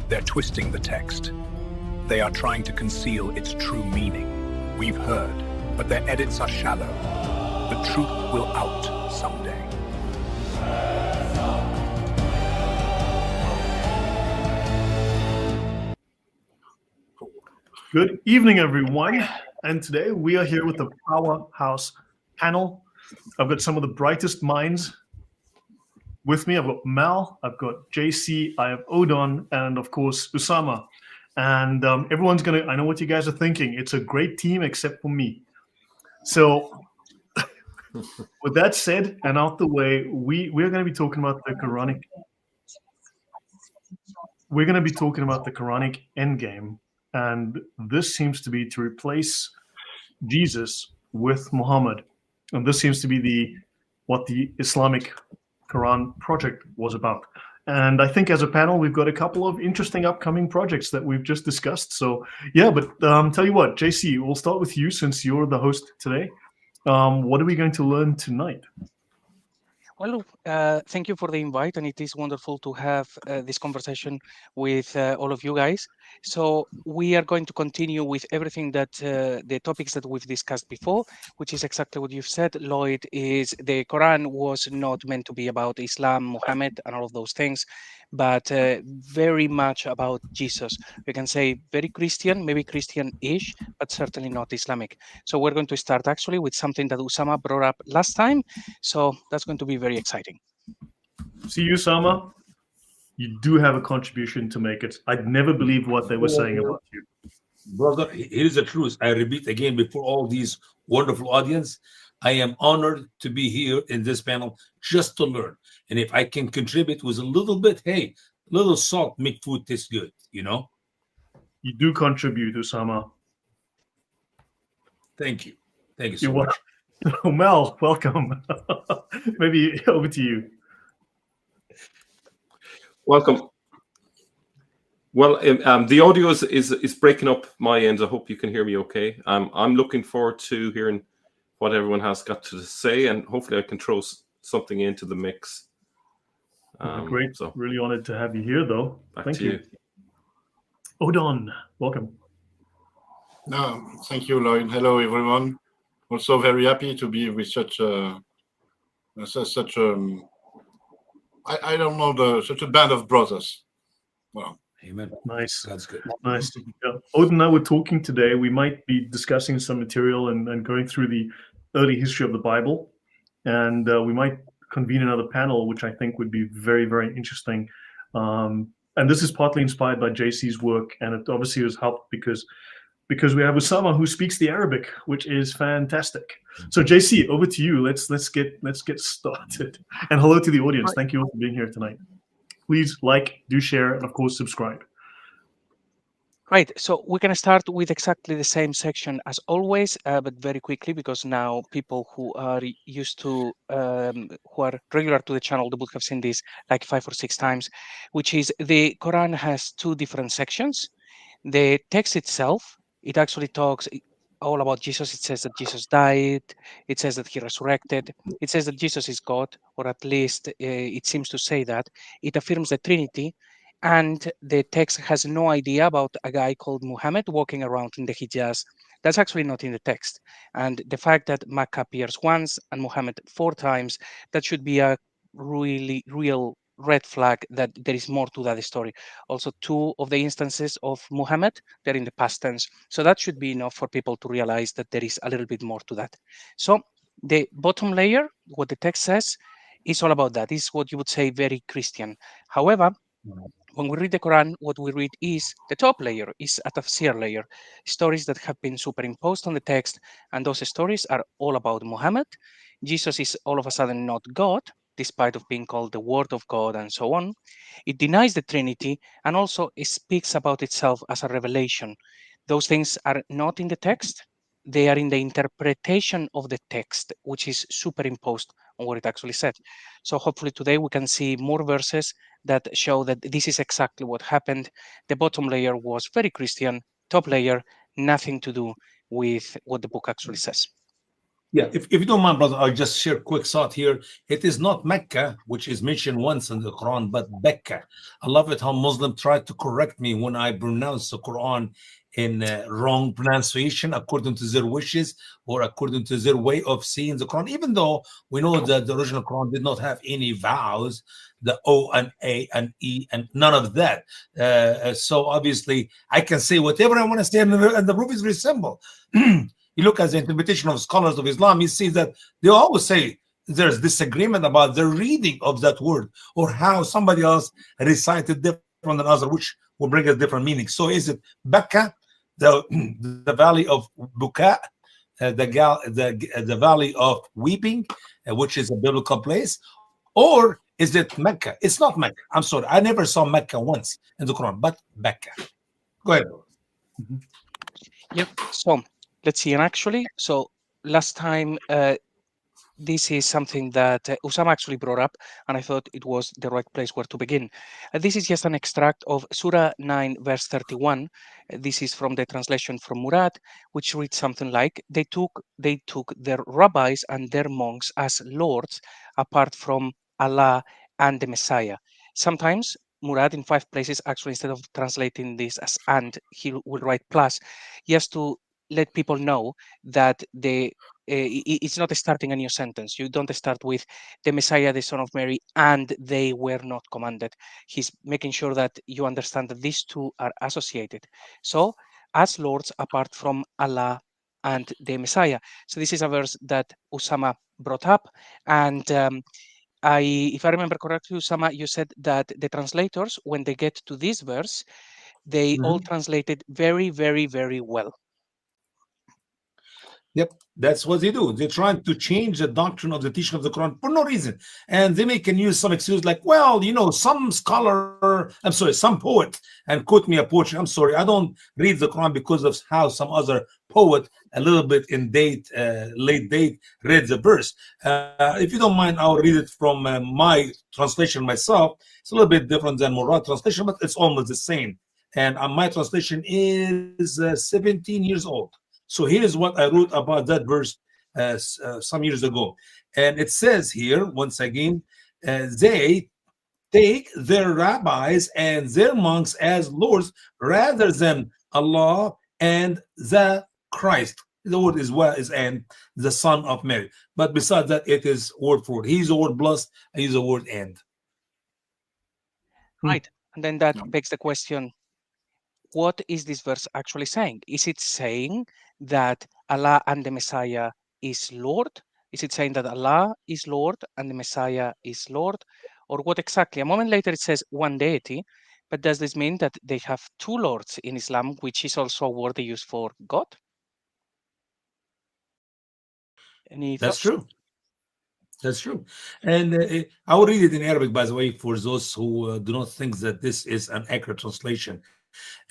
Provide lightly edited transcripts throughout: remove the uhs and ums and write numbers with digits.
They're twisting the text. They are trying to conceal its true meaning. We've heard, but their edits are shallow. The truth will out someday. Good evening, everyone. And today we are here with the Powerhouse panel. I've got some of the brightest minds with me. I've got Mal, I've got JC, I have Odon, and of course, Usama. And everyone's going to, I know what you guys are thinking. It's a great team except for me. So with that said and out the way, we're going to be talking about the Quranic. We're going to be talking about the Quranic Endgame. And this seems to be to replace Jesus with Mohammed. And this seems to be what the Islamic Quran project was about. And I think as a panel, we've got a couple of interesting upcoming projects that we've just discussed. So yeah, but tell you what, JC, we'll start with you since you're the host today. What are we going to learn tonight? Well, thank you for the invite, and it is wonderful to have this conversation with all of you guys. So we are going to continue with everything that the topics that we've discussed before, which is exactly what you've said, Lloyd, is the Quran was not meant to be about Islam, Mohammed, and all of those things, but very much about Jesus. We can say very Christian, maybe Christian-ish, but certainly not Islamic. So we're going to start actually with something that Usama brought up last time. So that's going to be very exciting. See, Usama, you do have a contribution to make. It. I'd never believed what they were saying about you. Brother, here's the truth. I repeat again before all these wonderful audience, I am honored to be here in this panel just to learn. And if I can contribute with a little bit, hey, a little salt make food taste good, you know? You do contribute, Usama. Thank you. Thank you so much. Oh, Mel, welcome. Maybe over to you. Welcome. Well, the audio is breaking up my end. I hope you can hear me okay. I'm looking forward to hearing what everyone has got to say, and hopefully I can throw something into the mix. Great. So really honored to have you here, though. Thank you. Odon, welcome. No, thank you, Lloyd. Hello, everyone. Also very happy to be with such a such a band of brothers. Wow. Amen. Nice. That's good. Nice. Yeah. Odon and I were talking today. We might be discussing some material and going through the early history of the Bible. And we might convene another panel, which I think would be very, very interesting. And this is partly inspired by JC's work. And it obviously has helped because we have Usama who speaks the Arabic, which is fantastic. So JC, over to you. Let's get started. And hello to the audience. Thank you all for being here tonight. Please like, do share, and of course subscribe. Right, so we're going to start with exactly the same section as always, but very quickly, because now people who are used to, who are regular to the channel, they would have seen this like 5 or 6 times, which is the Quran has 2 different sections. The text itself, it actually talks all about Jesus. It says that Jesus died. It says that he resurrected. It says that Jesus is God, or at least it seems to say that. It affirms the Trinity. And the text has no idea about a guy called Mohammed walking around in the Hijaz. That's actually not in the text. And the fact that Makkah appears once and Mohammed 4 times, that should be a really real red flag that there is more to that story. Also, 2 of the instances of Muhammad, they're in the past tense. So that should be enough for people to realize that there is a little bit more to that. So the bottom layer, what the text says, is all about that. It's what you would say very Christian. However, when we read the Quran, what we read is the top layer, is a tafsir layer, stories that have been superimposed on the text, and those stories are all about Muhammad. Jesus is all of a sudden not God, despite of being called the Word of God and so on. It denies the Trinity, and also it speaks about itself as a revelation. Those things are not in the text. They are in the interpretation of the text, which is superimposed on what it actually said. So hopefully today we can see more verses that show that this is exactly what happened. The bottom layer was very Christian, top layer, nothing to do with what the book actually says. Yeah, if you don't mind, brother, I'll just share a quick thought here. It is not Mecca, which is mentioned once in the Quran, but Becca. I love it how Muslim tried to correct me when I pronounce the Quran in wrong pronunciation according to their wishes or according to their way of seeing the Quran, even though we know that the original Quran did not have any vowels, the O and A and E and none of that. So obviously I can say whatever I want to say, and the proof is very simple. You look at the interpretation of scholars of Islam, you see that they always say there's disagreement about the reading of that word or how somebody else recited different than other, which will bring a different meaning. So is it Becca, the valley of Buka, the valley of weeping, which is a biblical place, or is it Mecca? It's not Mecca. I'm sorry, I never saw Mecca once in the Quran, but Becca. Go ahead. Yep. So let's see. And actually, so last time, this is something that Usama actually brought up, and I thought it was the right place where to begin. This is just an extract of Surah 9, verse 31. This is from the translation from Murad, which reads something like, they took their rabbis and their monks as lords apart from Allah and the Messiah. Sometimes Murad in 5 places, actually, instead of translating this as and, he will write plus, just to let people know that it's not starting a new sentence. You don't start with the Messiah, the Son of Mary, and they were not commanded. He's making sure that you understand that these two are associated. So, as lords apart from Allah and the Messiah. So this is a verse that Usama brought up, and if I remember correctly, Usama, you said that the translators, when they get to this verse, they all translated very, very, very well. Yep, that's what they do. They're trying to change the doctrine of the teaching of the Quran for no reason. And they can use some excuse like, well, some scholar, I'm sorry, some poet, and quote me a poetry. I'm sorry, I don't read the Quran because of how some other poet, a little bit in date, late date, read the verse. If you don't mind, I'll read it from my translation myself. It's a little bit different than Murad translation, but it's almost the same. And my translation is 17 years old. So here's what I wrote about that verse some years ago. And it says here, once again, they take their rabbis and their monks as lords rather than Allah and the Christ. The word is what is and the Son of Mary. But besides that, it is word for word. He's a word plus, he's a word and. Right. And then that begs the question, what is this verse actually saying? Is it saying that Allah and the Messiah is Lord? Is it saying that Allah is Lord and the Messiah is Lord? Or what exactly? A moment later it says one deity, but does this mean that they have two lords in Islam, which is also a word they use for God? Any That's thoughts? true. That's true. And I will read it in Arabic, by the way, for those who do not think that this is an accurate translation.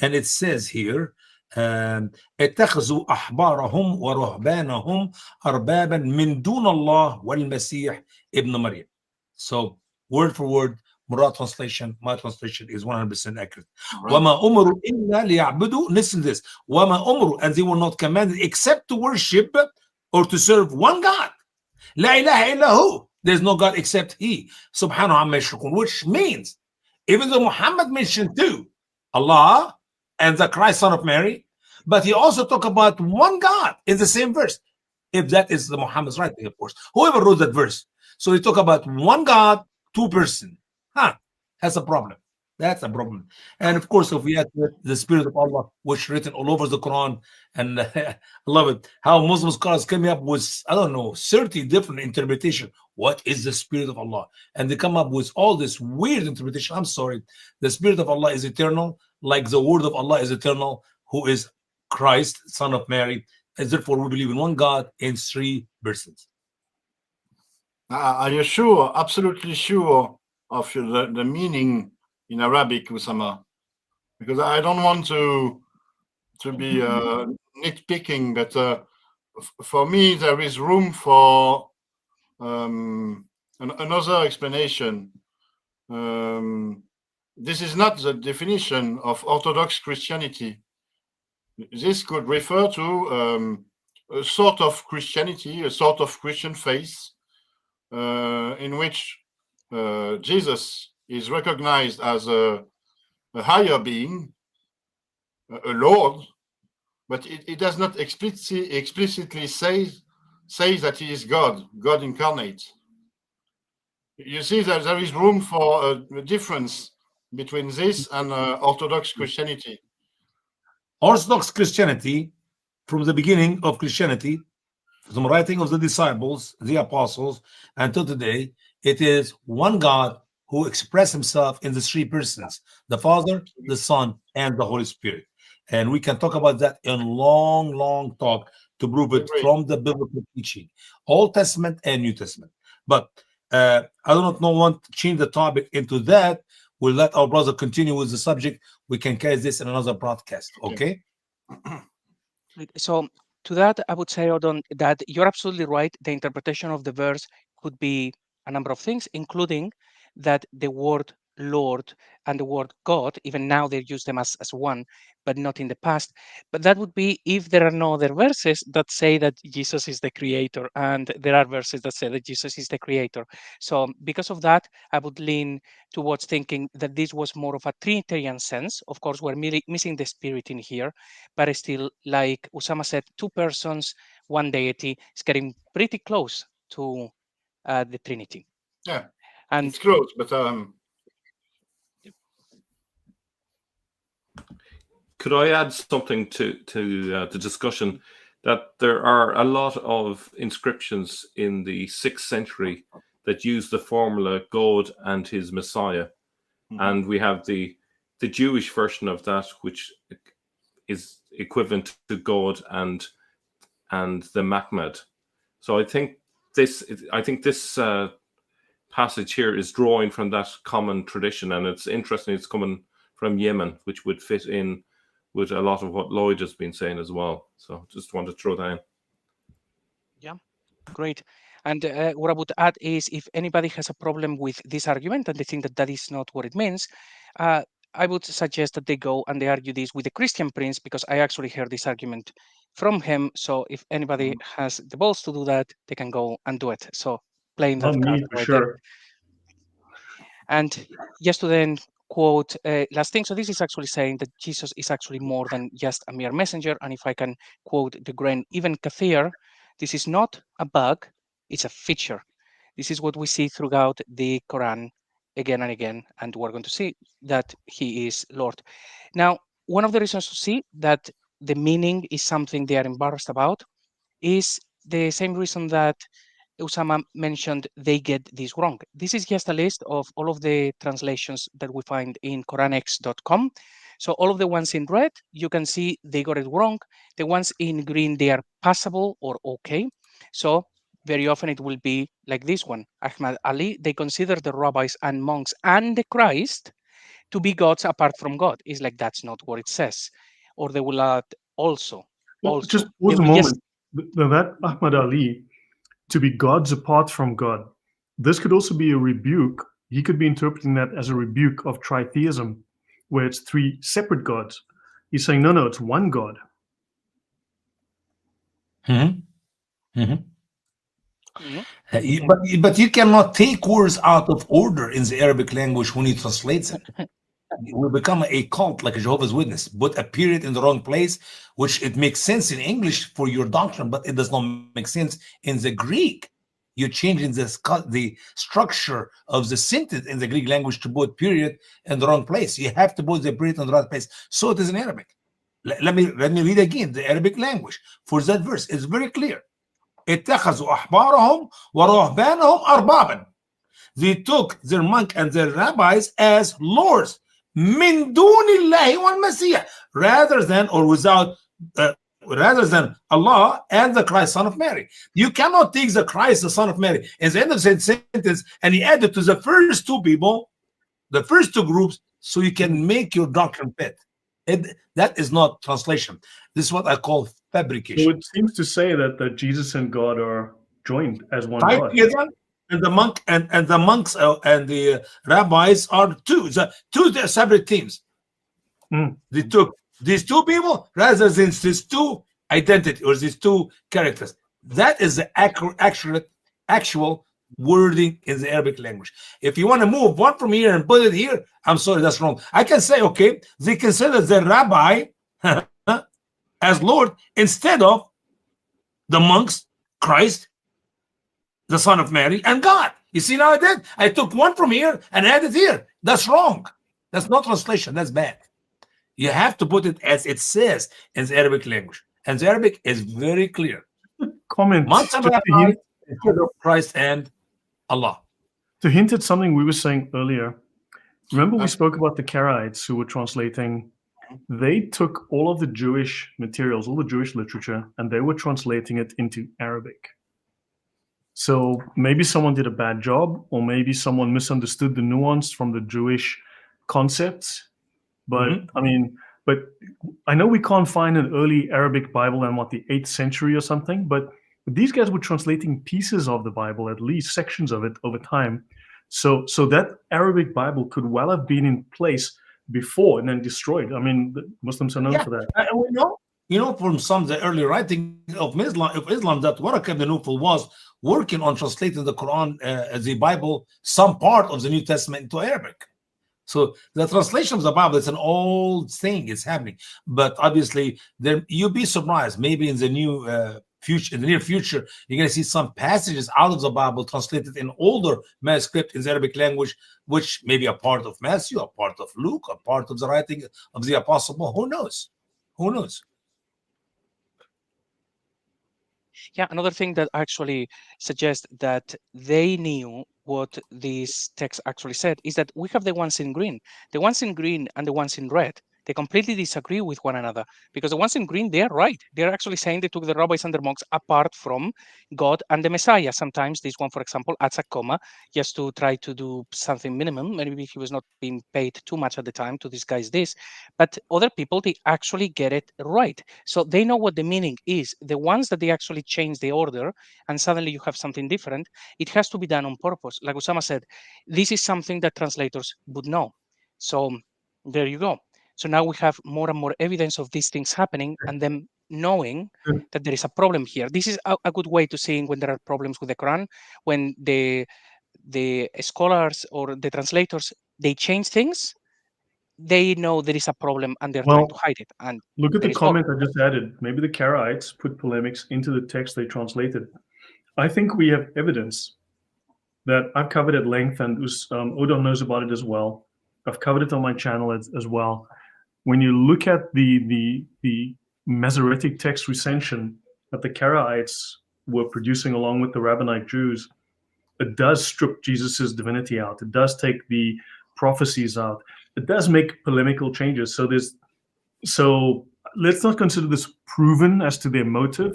And it says here, اتخذوا أحبارهم ورهبانهم أربابا من دون الله والمسيح ابن مريم. So word for word, Murad translation, my translation is 100% accurate. وما أمروا إلا ليعبدوا, listen to this, وما أمروا, and they were not commanded except to worship or to serve one God. لا إله إلا هو, there's no God except He. Subhanahu amma yushrikun, which means, even though Muhammad mentioned two, Allah and the Christ, Son of Mary, but he also talked about one God in the same verse. If that is the Muhammad's writing, of course. Whoever wrote that verse. So he talked about one God, two person. That's a problem. That's a problem. And of course, if we add the Spirit of Allah, which written all over the Quran, and I love it, how Muslim scholars came up with, I don't know, 30 different interpretations. What is the Spirit of Allah? And they come up with all this weird interpretation. I'm sorry. The Spirit of Allah is eternal, like the Word of Allah is eternal, who is Christ, Son of Mary. And therefore, we believe in one God in 3 persons. Are you sure, absolutely sure of the meaning in Arabic, Usama? Because I don't want to be nitpicking, but for me there is room for another explanation. This is not the definition of Orthodox Christianity. This could refer to a sort of Christianity, a sort of Christian faith, in which Jesus is recognized as a higher being, a Lord, but it does not explicitly say that he is God incarnate. You see that there is room for a difference between this and Orthodox Christianity. Orthodox Christianity, from the beginning of Christianity, from the writing of the disciples, the apostles, until today, it is one God who expresses himself in the three persons, the Father, the Son, and the Holy Spirit. And we can talk about that in long talk to prove it from the biblical teaching, Old Testament and New Testament. But I do not want to change the topic into that. We'll let our brother continue with the subject. We can carry this in another broadcast, okay? So to that, I would say, Odon, that you're absolutely right. The interpretation of the verse could be a number of things, including that the word Lord and the word God, even now they use them as one, but not in the past. But that would be if there are no other verses that say that Jesus is the creator, and there are verses that say that Jesus is the creator. So because of that, I would lean towards thinking that this was more of a Trinitarian sense. Of course, we're missing the spirit in here, but still, like Usama said, two persons, one deity. Is getting pretty close to the Trinity. Yeah, and it's close, but could I add something to the discussion, that there are a lot of inscriptions in the 6th century that use the formula God and his Messiah, and we have the Jewish version of that, which is equivalent to God and the Mohamed. So I think this passage here is drawing from that common tradition, and it's interesting. It's coming from Yemen, which would fit in with a lot of what Lloyd has been saying as well. So just want to throw that in. Yeah, great. And what I would add is, if anybody has a problem with this argument and they think that that is not what it means, I would suggest that they go and they argue this with the Christian Prince, because I actually heard this argument from him. So if anybody has the balls to do that, they can go and do it. So playing that card for right sure. there. And just to then quote last thing. So this is actually saying that Jesus is actually more than just a mere messenger. And if I can quote the Grand Ibn Kathir, this is not a bug, it's a feature. This is what we see throughout the Quran again and again, and we're going to see that he is Lord. Now, one of the reasons to see that the meaning is something they are embarrassed about is the same reason that Usama mentioned they get this wrong. This is just a list of all of the translations that we find in Quranics.com. So all of the ones in red, you can see they got it wrong. The ones in green, they are passable or okay. So very often it will be like this one. Ahmad Ali, they consider the rabbis and monks and the Christ to be gods apart from God. It's like, that's not what it says. Or they will add also. Well, just pause a moment. That Ahmad Ali, to be gods apart from God, this could also be a rebuke. He could be interpreting that as a rebuke of tritheism, where it's three separate gods. He's saying, no, it's one God. But you cannot take words out of order in the Arabic language when you translate them. You will become a cult, like a Jehovah's Witness. Put a period in the wrong place, which it makes sense in English for your doctrine, but it does not make sense in the Greek. You're changing the structure of the sentence in the Greek language to put period in the wrong place. You have to put the period in the right place. So it is in Arabic. Let me read again the Arabic language for that verse. It's very clear. اتخذوا أحبارهم ورهبانهم أربابا. They took their monk and their rabbis as lords. من دون الله والمسيح, rather than or without, rather than Allah and the Christ, Son of Mary. You cannot take the Christ, the Son of Mary, at the end of the sentence and you add it to the first two people, the first two groups, so you can make your doctrine fit. That is not translation. This is what I call fabrication. So it seems to say that Jesus and God are joined as one God. And the monk and the monks and the rabbis are two separate teams. They took these two people rather than these two identity, or these two characters. That is the actual wording in the Arabic language. If you want to move one from here and put it here, I'm sorry, that's wrong. I can say, okay, they consider the rabbi as Lord instead of the monks, Christ, the Son of Mary, and God. You see now I did? I took one from here and added here. That's wrong. That's not translation. That's bad. You have to put it as it says in the Arabic language. And the Arabic is very clear. Comment. Monks and rabbi instead of Christ and Allah. To hint at something we were saying earlier, remember we spoke about the Karaites who were translating. They took all of the Jewish materials, all the Jewish literature, and they were translating it into Arabic. So maybe someone did a bad job, or maybe someone misunderstood the nuance from the Jewish concepts. But I mean, but I know we can't find an early Arabic Bible in the 8th century or something, but these guys were translating pieces of the Bible, at least sections of it over time. So that Arabic Bible could well have been in place before and then destroyed. I mean, the Muslims are known for that. And we know from some of the early writing of Islam that Waraq ibn Nawfal was working on translating the Quran, the Bible, some part of the New Testament into Arabic. So the translation of the Bible is an old thing. It's happening, but obviously, you'll be surprised. Maybe in the near future, you're going to see some passages out of the Bible translated in older manuscript in the Arabic language, which may be a part of Matthew, a part of Luke, a part of the writing of the Apostle. Who knows? Who knows? Yeah, another thing that actually suggests that they knew what this text actually said is that we have the ones in green. The ones in green and the ones in red, they completely disagree with one another, because the ones in green, they're right. They're actually saying they took the rabbis and the monks apart from God and the Messiah. Sometimes this one, for example, adds a comma just to try to do something minimum. Maybe he was not being paid too much at the time to disguise this. But other people, they actually get it right. So they know what the meaning is. The ones that they actually change the order and suddenly you have something different, it has to be done on purpose. Like Usama said, this is something that translators would know. So there you go. So now we have more and more evidence of these things happening and them knowing that there is a problem here. This is a good way to seeing when there are problems with the Quran, when the scholars or the translators, they change things, they know there is a problem and they're trying to hide it. And look at the comment I just added. Maybe the Karaites put polemics into the text they translated. I think we have evidence that I've covered at length, and Odon knows about it as well. I've covered it on my channel as well. When you look at the Masoretic text recension that the Karaites were producing along with the Rabbinite Jews, it does strip Jesus's divinity out. It does take the prophecies out. It does make polemical changes. So let's not consider this proven as to their motive,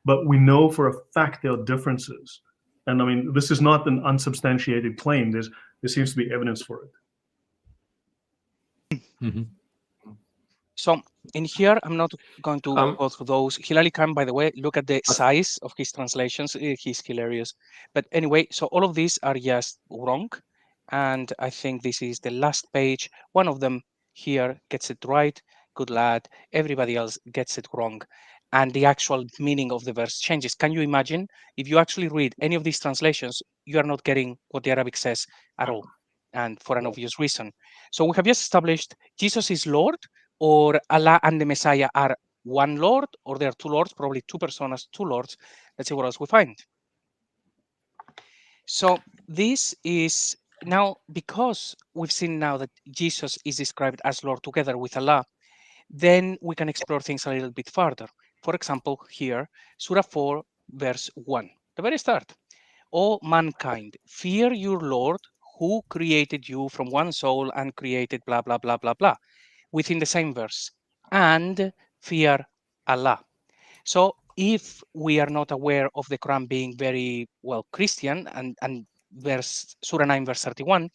but we know for a fact there are differences. And I mean, this is not an unsubstantiated claim. There seems to be evidence for it. Mm-hmm. So in here, I'm not going to go through those. Hilali Khan, by the way, look at the size of his translations. He's hilarious. But anyway, so all of these are just wrong. And I think this is the last page. One of them here gets it right. Good lad. Everybody else gets it wrong. And the actual meaning of the verse changes. Can you imagine? If you actually read any of these translations, you are not getting what the Arabic says at all. And for an obvious reason. So we have just established Jesus is Lord, or Allah and the Messiah are one Lord, or there are two Lords, probably two personas, two Lords. Let's see what else we find. So this is now, because we've seen now that Jesus is described as Lord together with Allah, then we can explore things a little bit further. For example, here, Surah 4, verse 1, the very start. O mankind, fear your Lord who created you from one soul and created blah, blah, blah, blah, blah, within the same verse, and fear Allah. So if we are not aware of the Quran being very, well, Christian, and Surah 9, verse 31,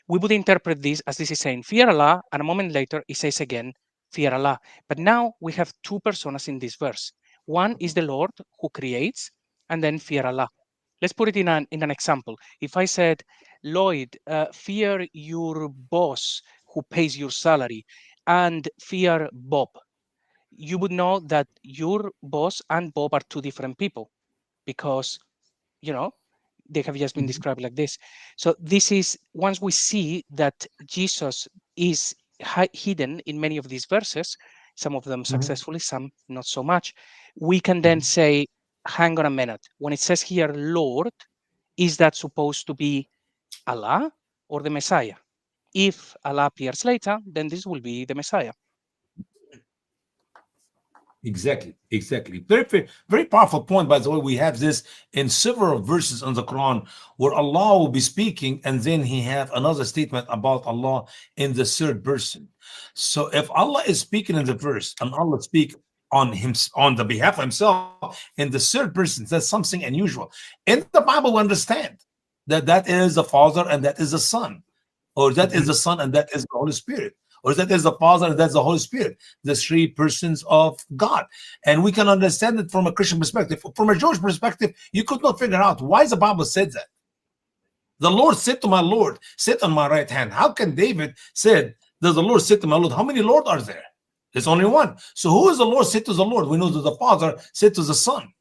we would interpret this as this is saying, fear Allah, and a moment later, it says again, fear Allah. But now we have two personas in this verse. One is the Lord who creates, and then fear Allah. Let's put it in an example. If I said, Lloyd, fear your boss who pays your salary, and fear Bob, you would know that your boss and Bob are two different people, because, you know, they have just been described like this. So this is, once we see that Jesus is hidden in many of these verses, some of them successfully, some not so much, we can then say, hang on a minute, when it says here Lord, is that supposed to be Allah or the Messiah? If Allah appears later, then this will be the Messiah. Exactly. Very, very, very powerful point, by the way. We have this in several verses in the Quran where Allah will be speaking, and then he have another statement about Allah in the third person. So if Allah is speaking in the verse and Allah speak on him on the behalf of himself in the third person, that's something unusual. In the Bible, we understand that that is the Father and that is the Son, or that is the Son and that is the Holy Spirit, or that is the Father and that's the Holy Spirit, the three persons of God. And we can understand it from a Christian perspective. From a Jewish perspective, you could not figure out why the Bible said that. The Lord said to my Lord, sit on my right hand. How can David said, does the Lord sit to my Lord? How many Lord are there? There's only one. So who is the Lord said to the Lord? We know that the Father said to the Son.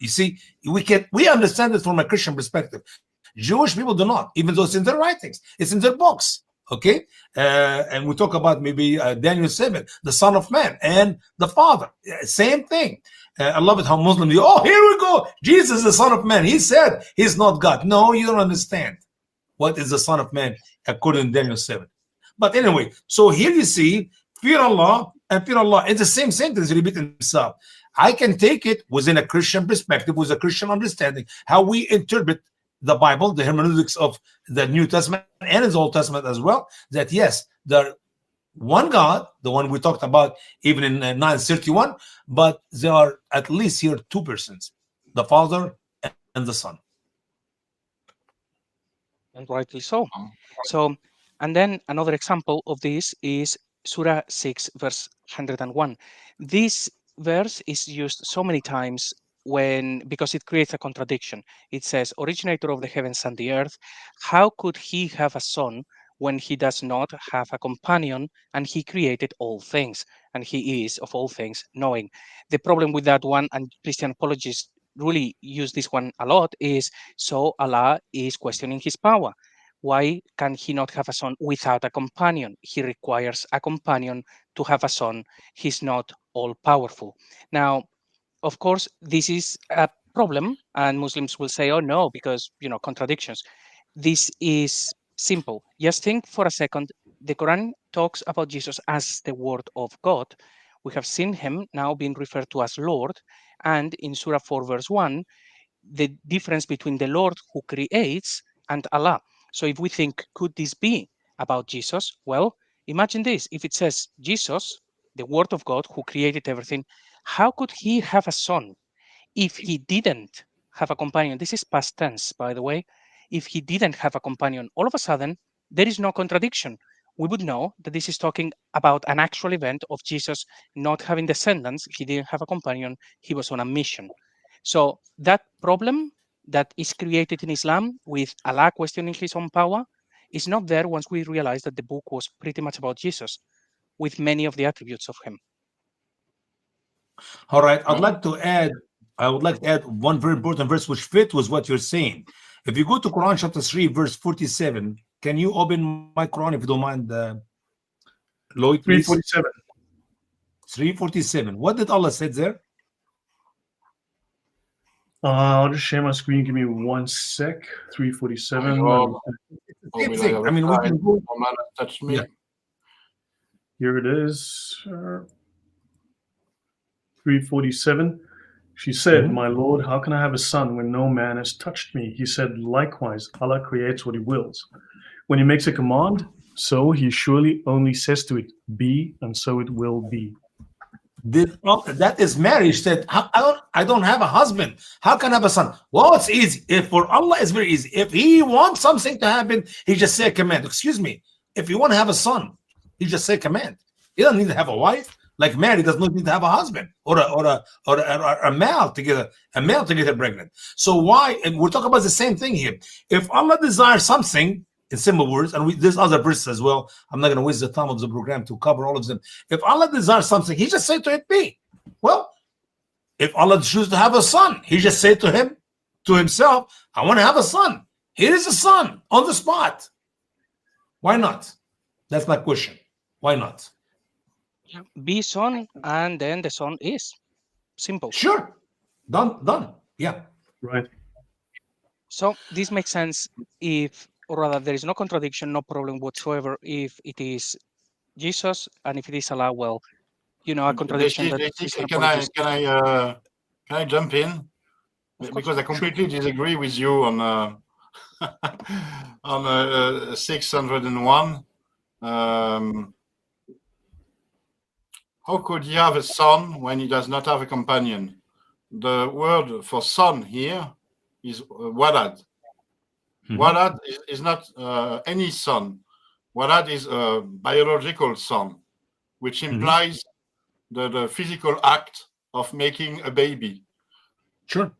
You see, we understand it from a Christian perspective. Jewish people do not, even though it's in their writings, it's in their books. Okay, and we talk about maybe Daniel 7, the Son of Man, and the Father, same thing. I love it how Muslims do. Oh, here we go. Jesus is the Son of Man. He said he's not God. No, you don't understand what is the Son of Man according to Daniel 7. But anyway, so here you see, fear Allah and fear Allah. It's the same sentence repeating itself. I can take it within a Christian perspective, with a Christian understanding, how we interpret the Bible, the hermeneutics of the New Testament and the Old Testament as well, that yes, the one God, the one we talked about even in 931, but there are at least here two persons, the Father and the Son. And rightly so. So, and then another example of this is Surah 6, verse 101. This verse is used so many times because it creates a contradiction. It says, originator of the heavens and the earth, how could he have a son when he does not have a companion, and he created all things, and he is of all things knowing? The problem with that one, and Christian apologists really use this one a lot, is so Allah is questioning his power. Why can he not have a son without a companion? He requires a companion to have a son. He's not all powerful. Now, of course, this is a problem, and Muslims will say, oh no, because, contradictions. This is simple. Just think for a second. The Quran talks about Jesus as the Word of God. We have seen him now being referred to as Lord, and in Surah 4, verse 1, the difference between the Lord who creates and Allah. So if we think, could this be about Jesus? Well, imagine this. If it says Jesus, the Word of God who created everything, how could he have a son if he didn't have a companion? This is past tense, by the way. If he didn't have a companion, all of a sudden, there is no contradiction. We would know that this is talking about an actual event of Jesus not having descendants. He didn't have a companion. He was on a mission. So that problem that is created in Islam with Allah questioning his own power is not there once we realize that the book was pretty much about Jesus with many of the attributes of him. All right, I would like to add one very important verse which fit with what you're saying. If you go to Quran chapter 3, verse 47, can you open my Quran if you don't mind, Lloyd, please? 347. 347. What did Allah say there? I'll just share my screen. Give me 1 sec. 347. Same thing. I mean, we can go. Touch me. Yeah. Here it is. 347. She said, my Lord, how can I have a son when no man has touched me? He said, likewise, Allah creates what he wills. When he makes a command, so he surely only says to it, be, and so it will be. That is marriage. Said, I don't have a husband. How can I have a son? Well, it's easy. If for Allah, it's very easy. If he wants something to happen, he just say a command. Excuse me. If you want to have a son, he just say a command. He doesn't need to have a wife. Like Mary does not need to have a husband or a male to get her pregnant. So why? And we're talking about the same thing here. If Allah desires something, in simple words, and there's other verses as well. I'm not going to waste the time of the program to cover all of them. If Allah desires something, He just said to it be, Well, if Allah chooses to have a son, he just said to himself, I want to have a son. Here is a son on the spot. Why not? That's my question. Why not? Be son, and then the son is. Simple. Sure. Done. Yeah. Right. So this makes sense if, or rather, there is no contradiction, no problem whatsoever if it is Jesus, and if it is Allah, well, a contradiction that Christian apologists. Can I jump in? Because I completely disagree with you on on 601. How could he have a son when he does not have a companion? The word for son here is walad. Walad is not any son. Walad is a biological son, which implies the physical act of making a baby. Sure.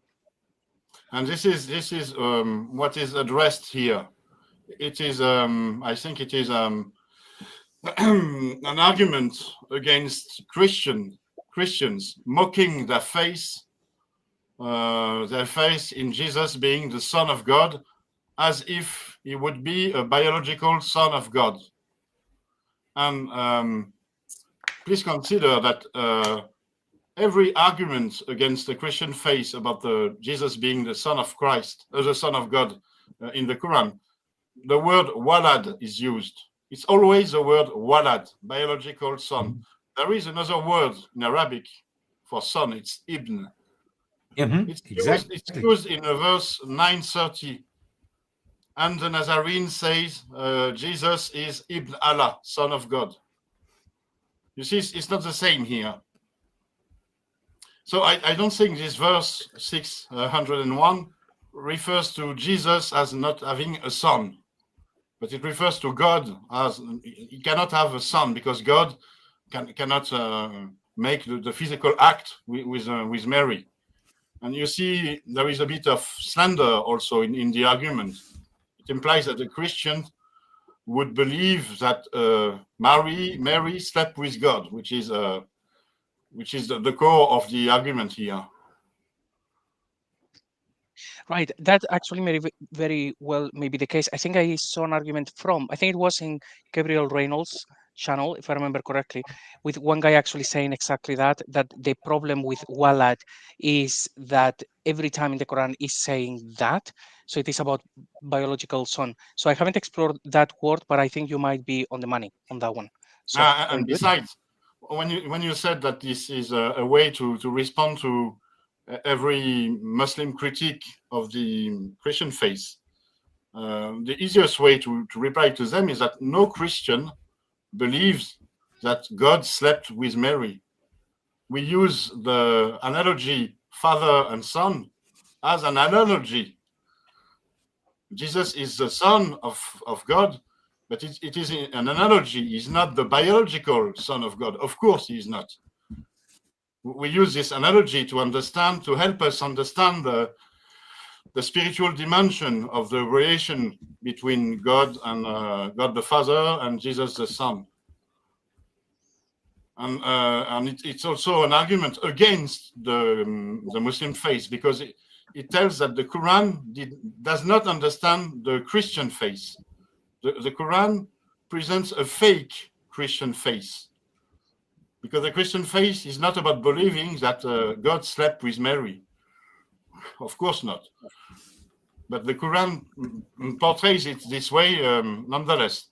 And this is what is addressed here. It is I think it is an argument against Christians mocking their faith in Jesus being the Son of God, as if he would be a biological son of God. And please consider that every argument against the Christian faith about Jesus being the Son of Christ, the Son of God in the Quran, the word walad is used. It's always the word walad, biological son. There is another word in Arabic for son. It's ibn. It's used in verse 930. And the Nazarene says Jesus is Ibn Allah, Son of God. You see, it's not the same here. So I don't think this verse 601 refers to Jesus as not having a son, but it refers to God as he cannot have a son because God cannot make the physical act with Mary. And you see, there is a bit of slander also in the argument. It implies that the Christian would believe that Mary slept with God, which is the core of the argument here. Right, that actually may very well may be the case. I think I saw an argument I think it was in Gabriel Reynolds' channel, if I remember correctly, with one guy actually saying exactly that the problem with walad is that every time in the Quran is saying that, so it is about biological son. So I haven't explored that word, but I think you might be on the money on that one. So and besides, when you said that this is a way to respond to every Muslim critique of the Christian faith, the easiest way to reply to them is that no Christian believes that God slept with Mary. We use the analogy father and son as an analogy. Jesus is the Son of God, but it is an analogy. He's not the biological Son of God. Of course, he is not. We use this analogy to help us understand the spiritual dimension of the relation between God and God the Father and Jesus the Son. And it's also an argument against the Muslim faith, because it tells that the Quran does not understand the Christian faith. The Quran presents a fake Christian faith, because the Christian faith is not about believing that God slept with Mary. Of course not. But the Quran portrays it this way nonetheless.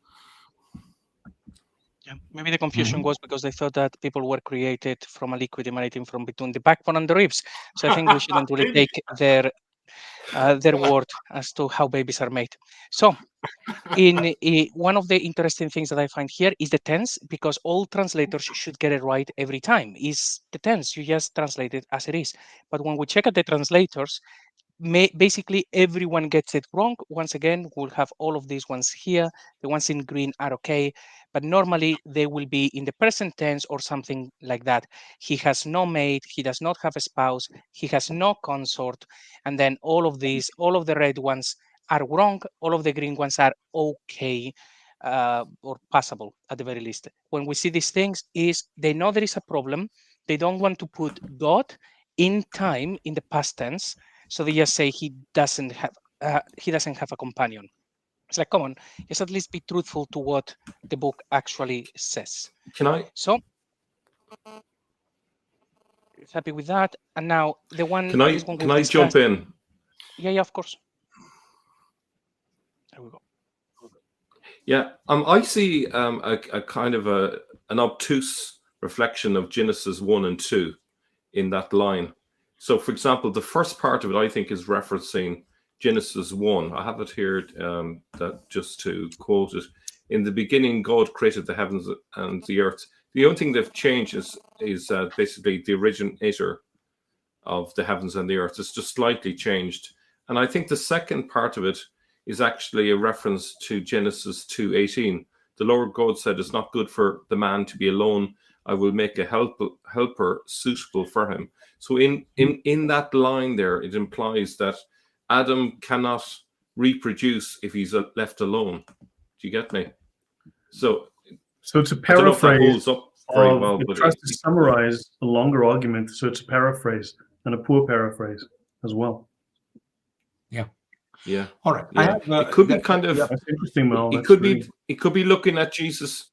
Yeah, maybe the confusion was because they thought that people were created from a liquid emanating from between the backbone and the ribs. So I think we shouldn't really take their word as to how babies are made. So one of the interesting things that I find here is the tense, because all translators should get it right every time. Is the tense, you just translate it as it is. But when we check at the translators, basically everyone gets it wrong. Once again, we'll have all of these ones here. The ones in green are okay, but normally they will be in the present tense or something like that. He has no mate, he does not have a spouse, he has no consort, and then all of the red ones are wrong, all of the green ones are okay, or passable at the very least. When we see these things, they know there is a problem, they don't want to put God in time in the past tense, so they just say he doesn't have a companion. It's like, come on, just at least be truthful to what the book actually says. Can I? So happy with that. And now the one. Can I jump in? Yeah, of course. There we go. Yeah, I see a kind of an obtuse reflection of Genesis 1 and 2 in that line. So, for example, the first part of it, I think, is referencing Genesis 1. I have it here, that just to quote it. In the beginning, God created the heavens and the earth. The only thing they've changed is basically the originator of the heavens and the earth. It's just slightly changed. And I think the second part of it is actually a reference to Genesis 2:18. The Lord God said, it's not good for the man to be alone. I will make a helper suitable for him. So in that line there, it implies that Adam cannot reproduce if he's left alone. Do you get me? So it's a paraphrase. It tries to summarize a longer argument, so it's a paraphrase and a poor paraphrase as well. Yeah. All right. Yeah. It could be kind of. That's interesting, Mel. It could be looking at Jesus.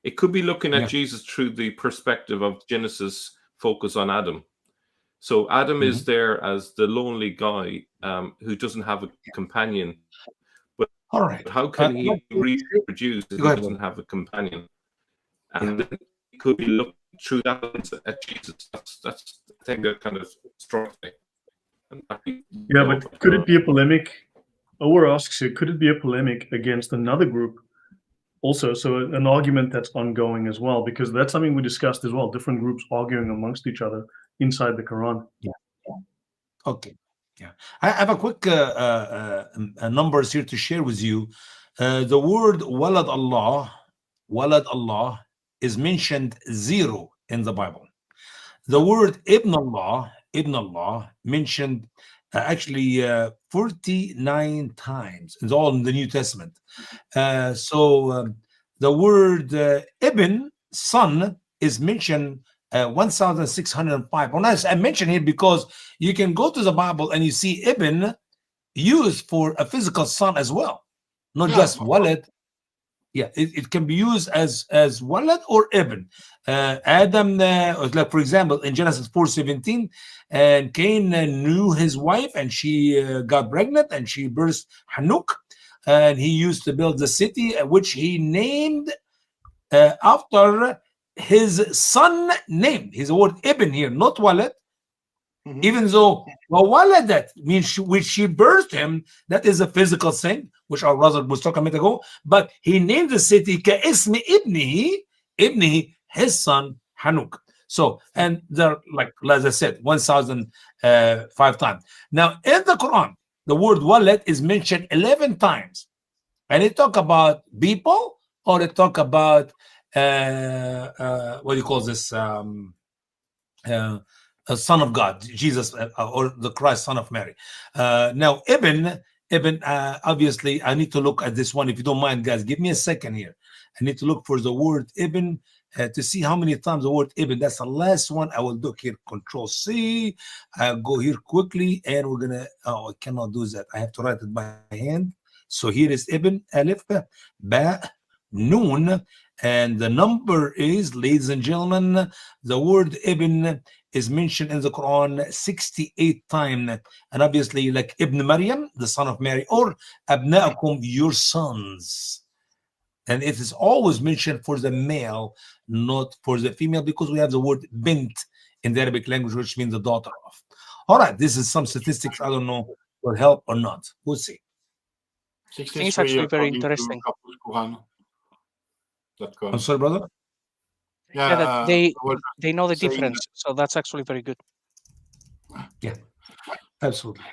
It could be looking at Jesus through the perspective of Genesis' focus on Adam. So Adam is there as the lonely guy who doesn't have a companion. But all right, how can he reproduce if he doesn't have a companion? And then it could be looking through that at Jesus. That's I think that kind of strong thing. Yeah, but could it be a polemic? Ower asks you, could it be a polemic against another group also? So an argument that's ongoing as well, because that's something we discussed as well, different groups arguing amongst each other inside the Quran. Yeah. Okay. Yeah. I have a quick numbers here to share with you. The word Walad Allah is mentioned 0 in the Bible. The word Ibn Allah mentioned actually 49 times. It's all in the New Testament. So the word Ibn, son, is mentioned 1,605. When I mention it because you can go to the Bible and you see Ibn used for a physical son as well, not just Walad. Yeah, it can be used as Walad or Ibn. Adam, like for example, in Genesis 4:17, and Cain knew his wife and she got pregnant and she birthed Hanuk, and he used to build the city, which he named after his son name. His word Ibn here, not Walad. Even though Waladat means which she birthed him, that is a physical thing, which our brother was talking a minute ago. But he named the city Ka'ismi Ibnihi, his son Hanuk. So, and they're like as I said, 1,005 times. Now in the Quran, the word walad is mentioned 11 times, and it talk about people or it talk about what do you call this? Son of God, Jesus, or the Christ, son of Mary. Now, Ibn, obviously, I need to look at this one. If you don't mind, guys, give me a second here. I need to look for the word Ibn to see how many times the word Ibn. That's the last one. I will look here, Control C. I'll go here quickly, and we're going to, I cannot do that. I have to write it by hand. So here is Ibn, Alif, Ba, Noon, and the number is, ladies and gentlemen, the word Ibn is mentioned in the Quran 68 times, and obviously like Ibn Maryam, the son of Mary, or Abna'akum, your sons. And it is always mentioned for the male, not for the female, because we have the word bint in the Arabic language, which means the daughter of. All right, this is some statistics. I don't know will help or not. We'll see. I think it's actually very interesting. I'm sorry, brother. Yeah, that they know the difference, so that's actually very good. Yeah, absolutely.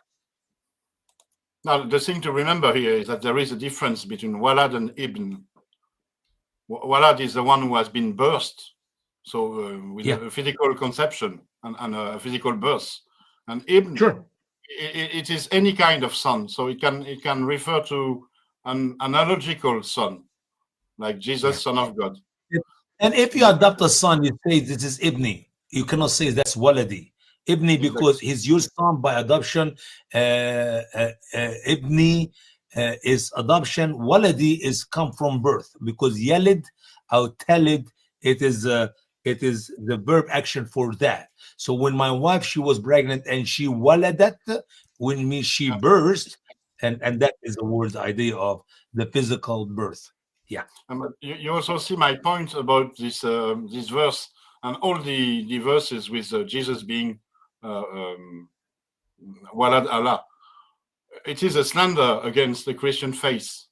Now, the thing to remember here is that there is a difference between Walad and Ibn. Walad is the one who has been birthed, so with a physical conception and a physical birth. And Ibn, sure, it is any kind of son, so it can refer to an analogical son, like Jesus, son of God. And if you adopt a son, you say this is Ibni. You cannot say that's waladi. Ibni, because he's your son by adoption. Ibni is adoption. Waladi is come from birth, because yalid or talid, it is the verb action for that. So when my wife, she was pregnant and she waladat, when means she burst, and that is the word idea of the physical birth. Yeah. You also see my point about this this verse and all the verses with Jesus being Walad Allah. It is a slander against the Christian faith.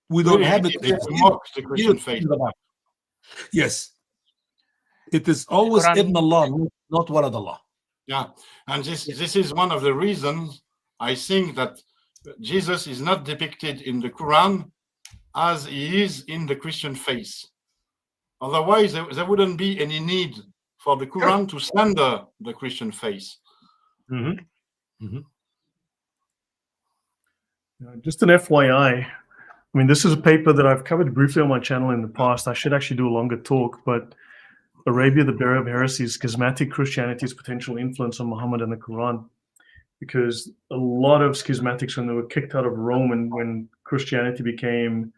We don't have it. It mocks the Christian faith. Yes. It is always Ibn Allah, not Walad Allah. Yeah. And this is one of the reasons I think that Jesus is not depicted in the Quran as he is in the Christian faith. Otherwise, there wouldn't be any need for the Quran to slander the Christian faith. Just an FYI, I mean, this is a paper that I've covered briefly on my channel in the past. I should actually do a longer talk, but Arabia, the Bearer of Heresies, Schismatic Christianity's potential influence on Muhammad and the Quran. Because a lot of schismatics, when they were kicked out of Rome and when Christianity became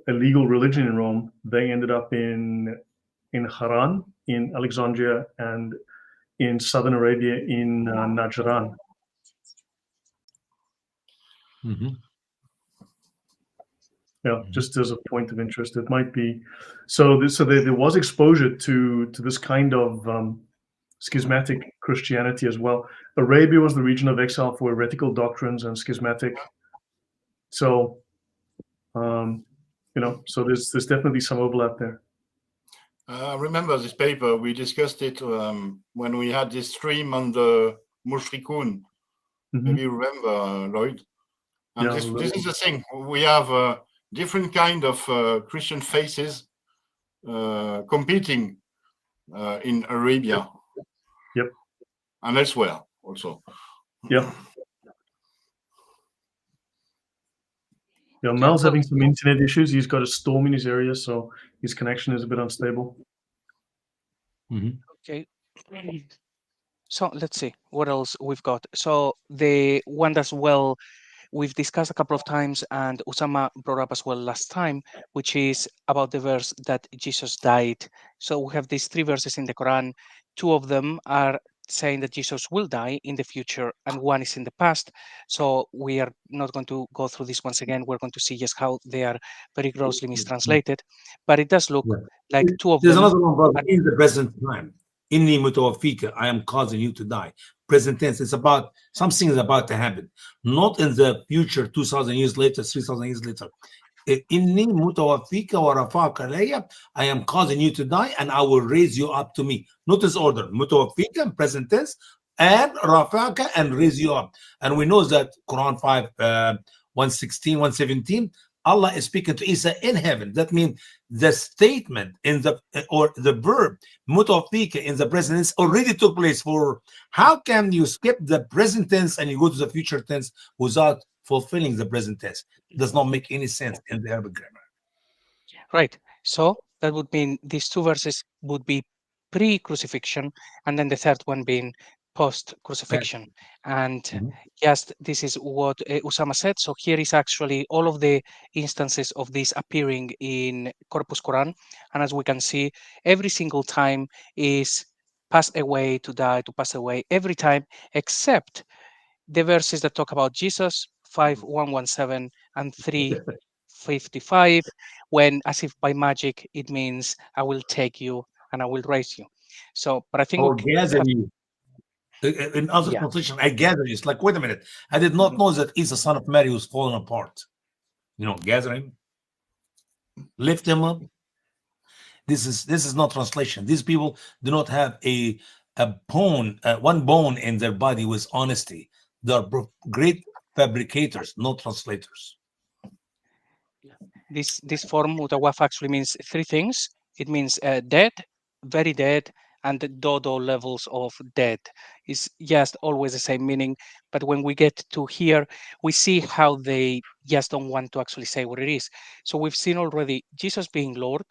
a legal religion in Rome, they ended up in Haran, in Alexandria, and in southern Arabia, in Najran. Yeah, just as a point of interest, it might be. So there was exposure to this kind of schismatic Christianity as well. Arabia was the region of exile for heretical doctrines and schismatic. So, so there's definitely some overlap there. I remember this paper. We discussed it when we had this stream on the Mushrikun. Maybe you remember, Lloyd. And this is the thing. We have different kind of Christian faces competing in Arabia. Yep. And elsewhere also. Yep. Yeah, Mel's having some internet issues. He's got a storm in his area, so his connection is a bit unstable. Okay. So let's see what else we've got. So the one as well we've discussed a couple of times, and Usama brought up as well last time, which is about the verse that Jesus died. So we have these 3 verses in the Quran. 2 of them are saying that Jesus will die in the future, and 1 is in the past. So we are not going to go through this once again. We're going to see just how they are very grossly mistranslated. But it does look like 2 of There's them. Another one, brother, in the present time. Inni mutawafika, I am causing you to die. Present tense, it's about something is about to happen, not in the future, 2,000 years later, 3,000 years later. Inni mutawafika wa rafaka alayya, I am causing you to die and I will raise you up to me. Notice order, mutawafika, present tense, and rafaka, and raise you up. And we know that Quran 5, 116, 117, Allah is speaking to Isa in heaven. That means the statement in the verb mutawafika in the present tense already took place. For how can you skip the present tense and you go to the future tense without fulfilling the present tense? It does not make any sense in the Arabic grammar. Right. So that would mean these 2 verses would be pre-crucifixion, and then the 3rd one being post-crucifixion. And yes, this is what Usama said. So here is actually all of the instances of this appearing in Corpus Quran. And as we can see, every single time is pass away, to die, to pass away, every time, except the verses that talk about Jesus, 5:117 and 3:55, when as if by magic, it means I will take you and I will raise you. So, but I think or gather you. In other translation, I gather you. It's like, wait a minute, I did not know that Isa, son of Mary, was falling apart. Gather him, lift him up. This is not translation. These people do not have a bone, one bone in their body with honesty. They are great fabricators, not translators. This form mutawaf actually means 3 things. It means dead, very dead, and the dodo levels of dead. Is just always the same meaning. But when we get to here, we see how they just don't want to actually say what it is. So we've seen already Jesus being Lord,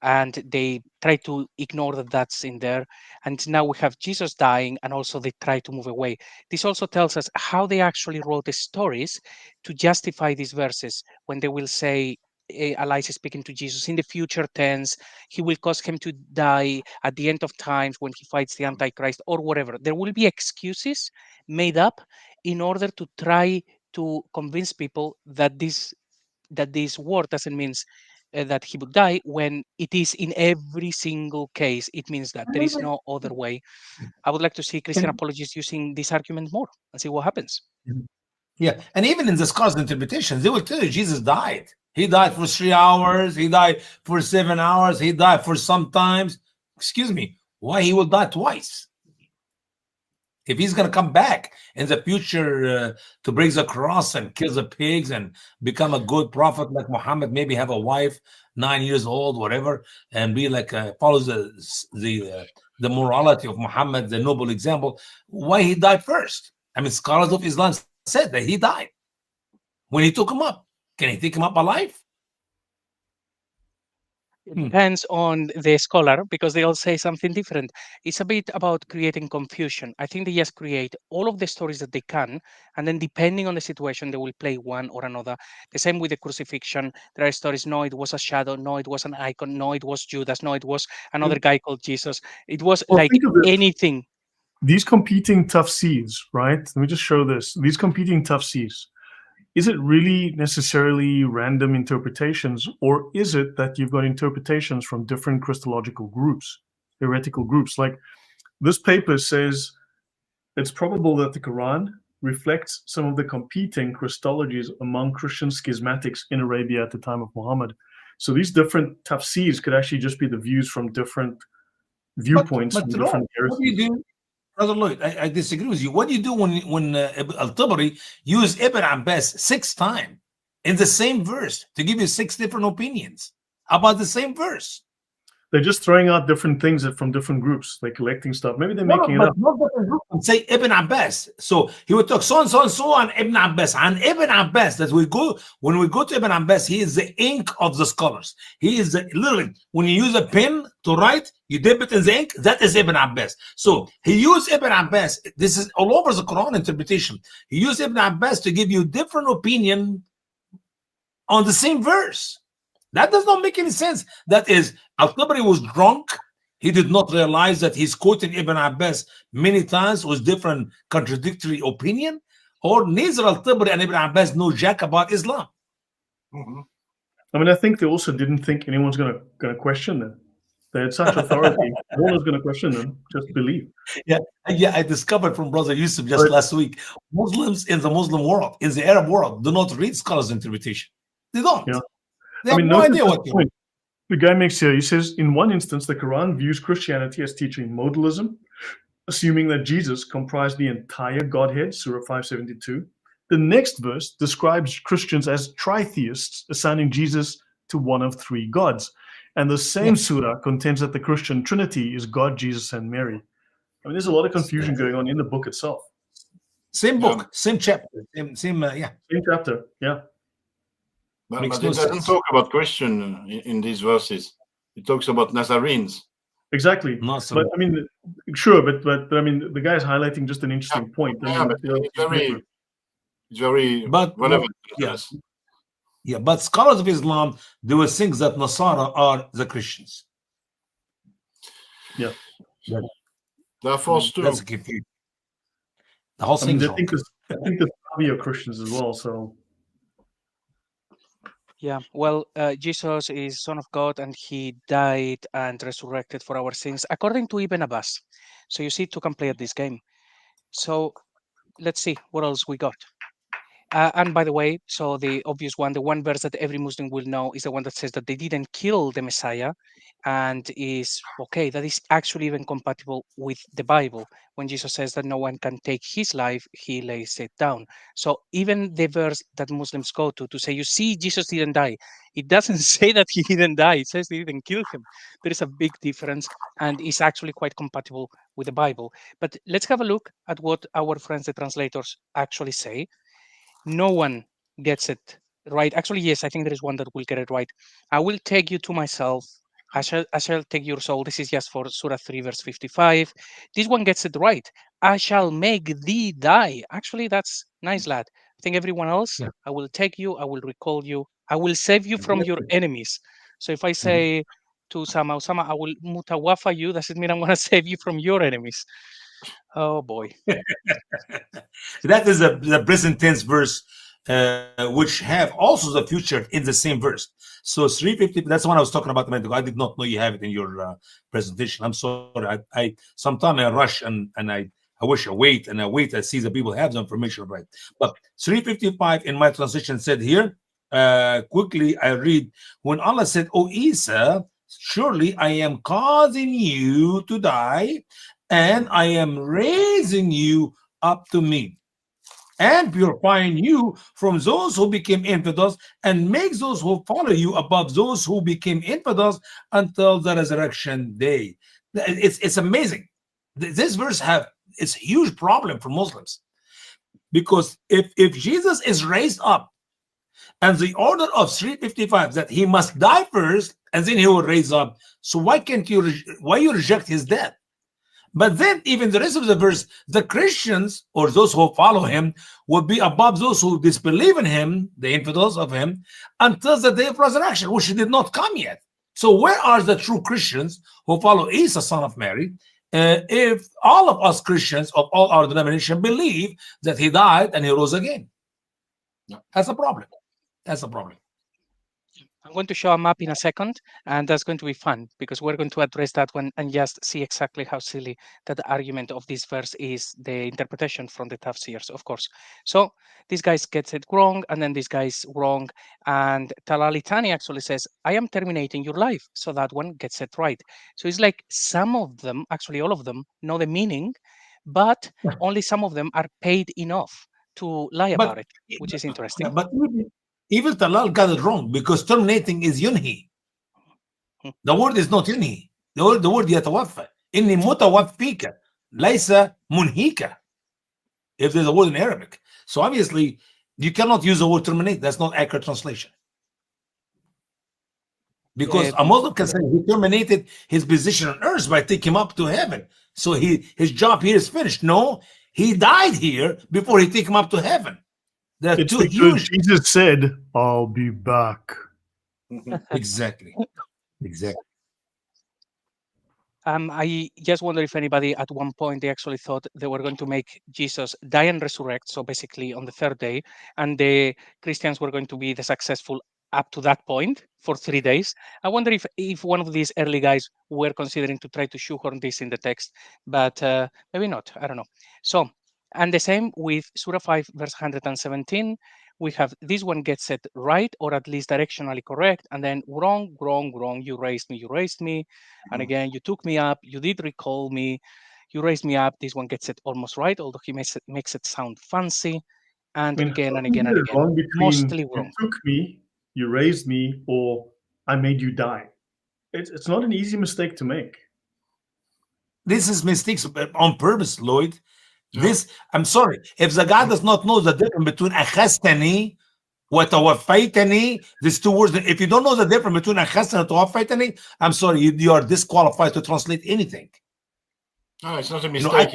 and they try to ignore that that's in there. And now we have Jesus dying, and also they try to move away. This also tells us how they actually wrote the stories to justify these verses when they will say, Elijah speaking to Jesus in the future tense, he will cause him to die at the end of times when he fights the Antichrist or whatever. There will be excuses made up in order to try to convince people that this word doesn't mean that he would die, when it is in every single case. It means that there is no other way. I would like to see Christian apologists using this argument more and see what happens. Yeah, and even in the scholars' interpretations, they will tell you Jesus died. He died for 3 hours. He died for 7 hours. He died for sometimes. Excuse me, why he will die twice? If he's going to come back in the future to break the cross and kill the pigs and become a good prophet like Mohamed, maybe have a wife 9 years old, whatever, and be like follows the morality of Mohammed, the noble example, why he died first? I mean, scholars of Islam said that he died when he took him up. Can he take him up alive? It depends on the scholar, because they all say something different. It's a bit about creating confusion. I think they just create all of the stories that they can, and then depending on the situation, they will play one or another. The same with the crucifixion. There are stories, no, it was a shadow, no, it was an icon, no, it was Judas, no, it was another guy called Jesus. It was like anything. These competing tafsirs, right? Let me just show this. These competing tafsirs. Is it really necessarily random interpretations, or is it that you've got interpretations from different Christological groups, heretical groups? Like this paper says it's probable that the Quran reflects some of the competing Christologies among Christian schismatics in Arabia at the time of Muhammad. So these different tafsirs could actually just be the views from different viewpoints. But from different what do you do? Brother Lloyd, I disagree with you. What do you do when Al-Tabari used Ibn Abbas 6 times in the same verse to give you 6 different opinions about the same verse? They're just throwing out different things from different groups. They're collecting stuff. Maybe they're making it up. Not different groups. Say Ibn Abbas. So he would talk so and so and so on Ibn Abbas. And Ibn Abbas, when we go to Ibn Abbas, he is the ink of the scholars. He is literally, when you use a pen to write, you dip it in the ink, that is Ibn Abbas. So he used Ibn Abbas. This is all over the Quran interpretation. He used Ibn Abbas to give you different opinion on the same verse. That does not make any sense. That is, Al-Tabari was drunk. He did not realize that he's quoting Ibn Abbas many times with different contradictory opinion, or neither Al-Tabari and Ibn Abbas know jack about Islam. Mm-hmm. I mean, I think they also didn't think anyone's going to question them. They had such authority. No one's going to question them. Just believe. Yeah. I discovered from Brother Yusuf just last week, Muslims in the Muslim world, in the Arab world, do not read scholars' interpretation. They don't. Yeah. They have no idea what point the guy makes here. He says, in one instance, the Quran views Christianity as teaching modalism, assuming that Jesus comprised the entire Godhead, Surah 572. The next verse describes Christians as tritheists, assigning Jesus to one of 3 gods. And the same surah contends that the Christian Trinity is God, Jesus, and Mary. I mean, there's a lot of confusion going on in the book itself. Same book, same chapter, same chapter, yeah. But it doesn't talk about Christian in these verses. It talks about Nazarenes. Exactly. But I mean, sure, but I mean, the guy's highlighting just an interesting point. I mean, it's very relevant. Yes. Yeah, but scholars of Islam, they will think that Nasara are the Christians. Yeah. They're forced to. That's a confusion. The whole thing. I think the Sabi are Christians as well, so. Yeah, well, Jesus is Son of God, and he died and resurrected for our sins, according to Ibn Abbas. So you see, two can play at this game. So let's see what else we got. And by the way, so the obvious one, the one verse that every Muslim will know is the one that says that they didn't kill the Messiah, and is okay. That is actually even compatible with the Bible. When Jesus says that no one can take his life, he lays it down. So even the verse that Muslims go to say, you see, Jesus didn't die, it doesn't say that he didn't die. It says they didn't kill him. There is a big difference, and it's actually quite compatible with the Bible. But let's have a look at what our friends, the translators, actually say. No one gets it right. Actually, yes, I think there is one that will get it right. I will take you to myself, I shall take your soul. This is just for Surah 3, verse 55. This one gets it right. I shall make thee die. Actually, that's nice, lad. I think everyone else, Yeah. I will take you, I will recall you, I will save you from your enemies. So if I say to Usama, I will mutawafa you, does it mean I'm going to save you from your enemies? Oh boy. That is the present tense verse, which have also the future in the same verse. So 350, that's the one I was talking about a minute ago. I did not know you have it in your presentation. I'm sorry. I sometimes I rush and I wish I wait and I see the people have the information right. But 355 in my translation said here, quickly I read, when Allah said, "O Isa, surely I am causing you to die, and I am raising you up to me, and purifying you from those who became infidels, and makes those who follow you above those who became infidels until the resurrection day." It's amazing. This verse it's a huge problem for Muslims, because if Jesus is raised up, and the order of 355 that he must die first and then he will raise up, so why you reject his death? But then even the rest of the verse, the Christians or those who follow him will be above those who disbelieve in him, the infidels of him, until the day of resurrection, which did not come yet. So where are the true Christians who follow Isa, son of Mary, if all of us Christians of all our denomination believe that he died and he rose again? That's a problem. That's a problem. I'm going to show a map in a second, and that's going to be fun because we're going to address that one and just see exactly how silly that the argument of this verse is, the interpretation from the tafsirs, of course. So this guy gets it wrong, and then this guy's wrong, and Talalitani actually says, "I am terminating your life," so that one gets it right. So it's like some of them, actually all of them, know the meaning, but only some of them are paid enough to lie about it, which is interesting. But even Talal got it wrong, because terminating is yunhi. The word is not yunhi. The word yatawaffa. Inni mutawaffika. Laysa munhika. If there's a word in Arabic. So obviously, you cannot use the word terminate. That's not accurate translation. Because a Muslim can say he terminated his position on earth by taking him up to heaven. So his job here is finished. No, he died here before he took him up to heaven. It's because Jesus said, "I'll be back." Exactly. I just wonder if anybody at one point they actually thought they were going to make Jesus die and resurrect, so basically on the third day, and the Christians were going to be the successful up to that point for 3 days. I wonder if one of these early guys were considering to try to shoehorn this in the text, but maybe not. I don't know. So, and the same with Surah 5, verse 117. We have this one gets it right, or at least directionally correct, and then wrong, you raised me, and again, you took me up, you did recall me, you raised me up. This one gets it almost right, although he makes it sound fancy, and again and again and again. Wrong between Mostly wrong. You took me, you raised me, or I made you die. It's not an easy mistake to make. This is mistakes on purpose, Lloyd. This, I'm sorry, if the guy does not know the difference between akhastani wa tawaffaytani, these two words, if you don't know the difference between akhastani and tawaffaytani, I'm sorry, you are disqualified to translate anything. No, it's not a mistake.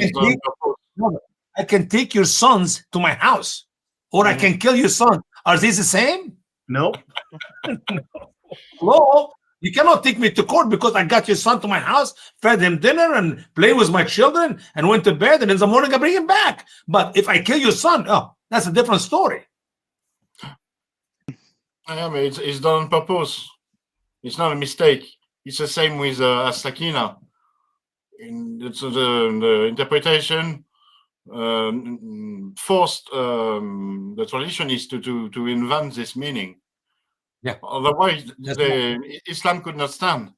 I can take your sons to my house, or I can kill your son. Are these the same? No. Hello? You cannot take me to court because I got your son to my house, fed him dinner, and played with my children, and went to bed, and in the morning I bring him back. But if I kill your son, oh, that's a different story. Yeah, but it's done on purpose. It's not a mistake. It's the same with as-sakina. The interpretation forced the tradition is to invent this meaning. Yeah. Otherwise, Islam could not stand.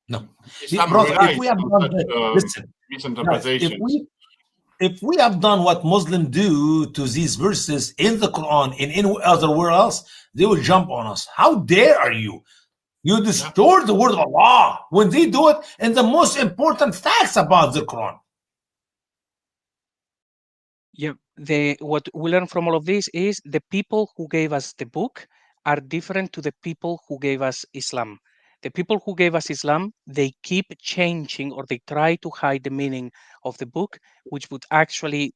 No. Islam Brother, if we have on done, such, misinterpretations. If we have done what Muslims do to these verses in the Quran and in otherwhere else, they will jump on us. How dare you? You distort the word of Allah when they do it in the most important facts about the Quran. Yeah, what we learn from all of this is the people who gave us the book are different to the people who gave us Islam. The people who gave us Islam, they keep changing, or they try to hide the meaning of the book, which would actually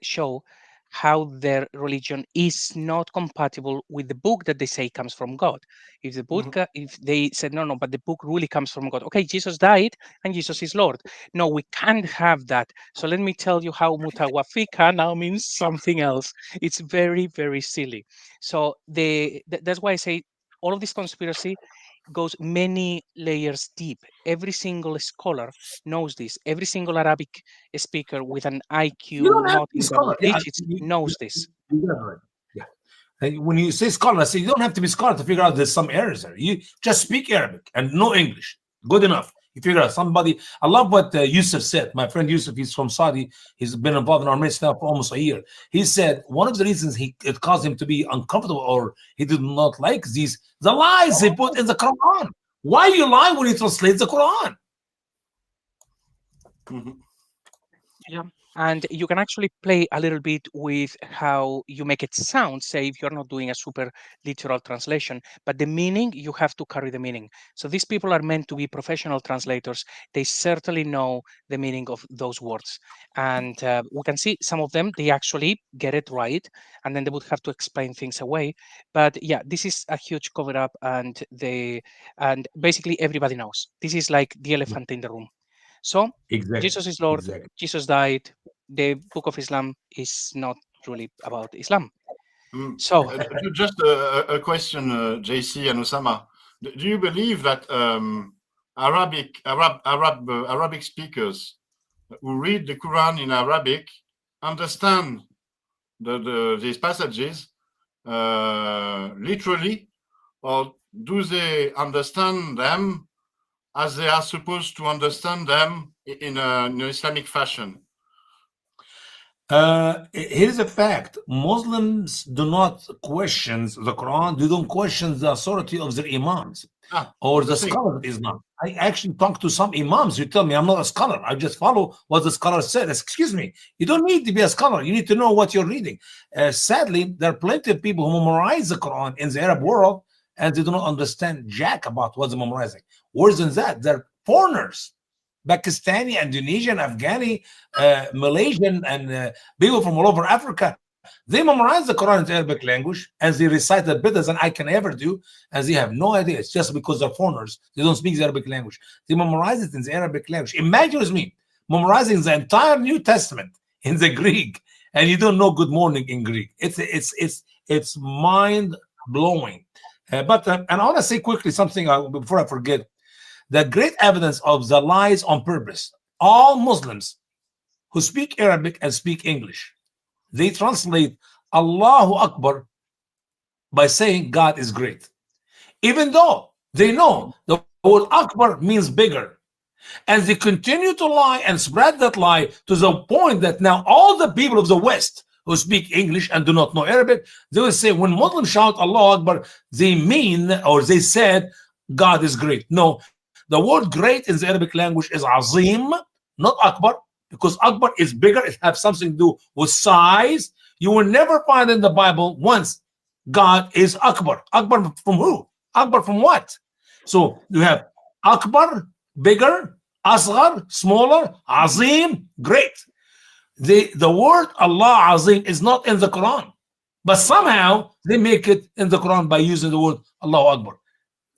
show how their religion is not compatible with the book that they say comes from God. If the book, if they said no, but the book really comes from God. Okay, Jesus died and Jesus is Lord. No, we can't have that. So let me tell you how mutawafika now means something else. It's very, very silly. So that's why I say all of this conspiracy goes many layers deep. Every single scholar knows this. Every single Arabic speaker with an You don't IQ have not to be in double scholar. Yeah, digits knows this. Yeah. And when you say scholar, I say you don't have to be scholar to figure out there's some errors there. You just speak Arabic and know English. Good enough. You figure out somebody. I love what Yusuf said. My friend Yusuf, he's from Saudi. He's been involved in our midst now for almost a year. He said one of the reasons it caused him to be uncomfortable or he did not like the lies they put in the Quran. Why you lie when you translate the Quran? Yeah. And you can actually play a little bit with how you make it sound, say if you're not doing a super literal translation, but the meaning, you have to carry the meaning. So these people are meant to be professional translators. They certainly know the meaning of those words. And we can see some of them, they actually get it right, and then they would have to explain things away. But yeah, this is a huge cover up, and basically everybody knows. This is like the elephant in the room. So Exactly. Jesus is Lord, Jesus died. The Book of Islam is not really about Islam. So just a question, JC and Usama. Do you believe that Arabic speakers who read the Quran in Arabic understand these passages literally, or do they understand them as they are supposed to understand them in an Islamic fashion? Here's a fact. Muslims do not question the Quran. They don't question the authority of their imams or the scholars of Islam. I actually talk to some imams who tell me I'm not a scholar. I just follow what the scholar said. Excuse me. You don't need to be a scholar. You need to know what you're reading. Sadly, there are plenty of people who memorize the Quran in the Arab world and they do not understand jack about what they're memorizing. Worse than that, they're foreigners. Pakistani, Indonesian, Afghani, Malaysian, and people from all over Africa. They memorize the Quran in the Arabic language and they recite it better than I can ever do, and they have no idea. It's just because they're foreigners. They don't speak the Arabic language. They memorize it in the Arabic language. Imagine with me memorizing the entire New Testament in the Greek, and you don't know good morning in Greek. It's mind blowing. And I want to say quickly something before I forget. The great evidence of the lies on purpose. All Muslims who speak Arabic and speak English, they translate Allahu Akbar by saying God is great. Even though they know the word Akbar means bigger. And they continue to lie and spread that lie to the point that now all the people of the West who speak English and do not know Arabic, they will say when Muslims shout Allahu Akbar, they mean, or they said, God is great. No. The word great in the Arabic language is azim, not Akbar, because Akbar is bigger. It has something to do with size. You will never find in the Bible once God is Akbar. Akbar from who? Akbar from what? So you have Akbar, bigger, Asghar, smaller, Azim, great. The word Allah Azim is not in the Quran, but somehow they make it in the Quran by using the word Allahu Akbar.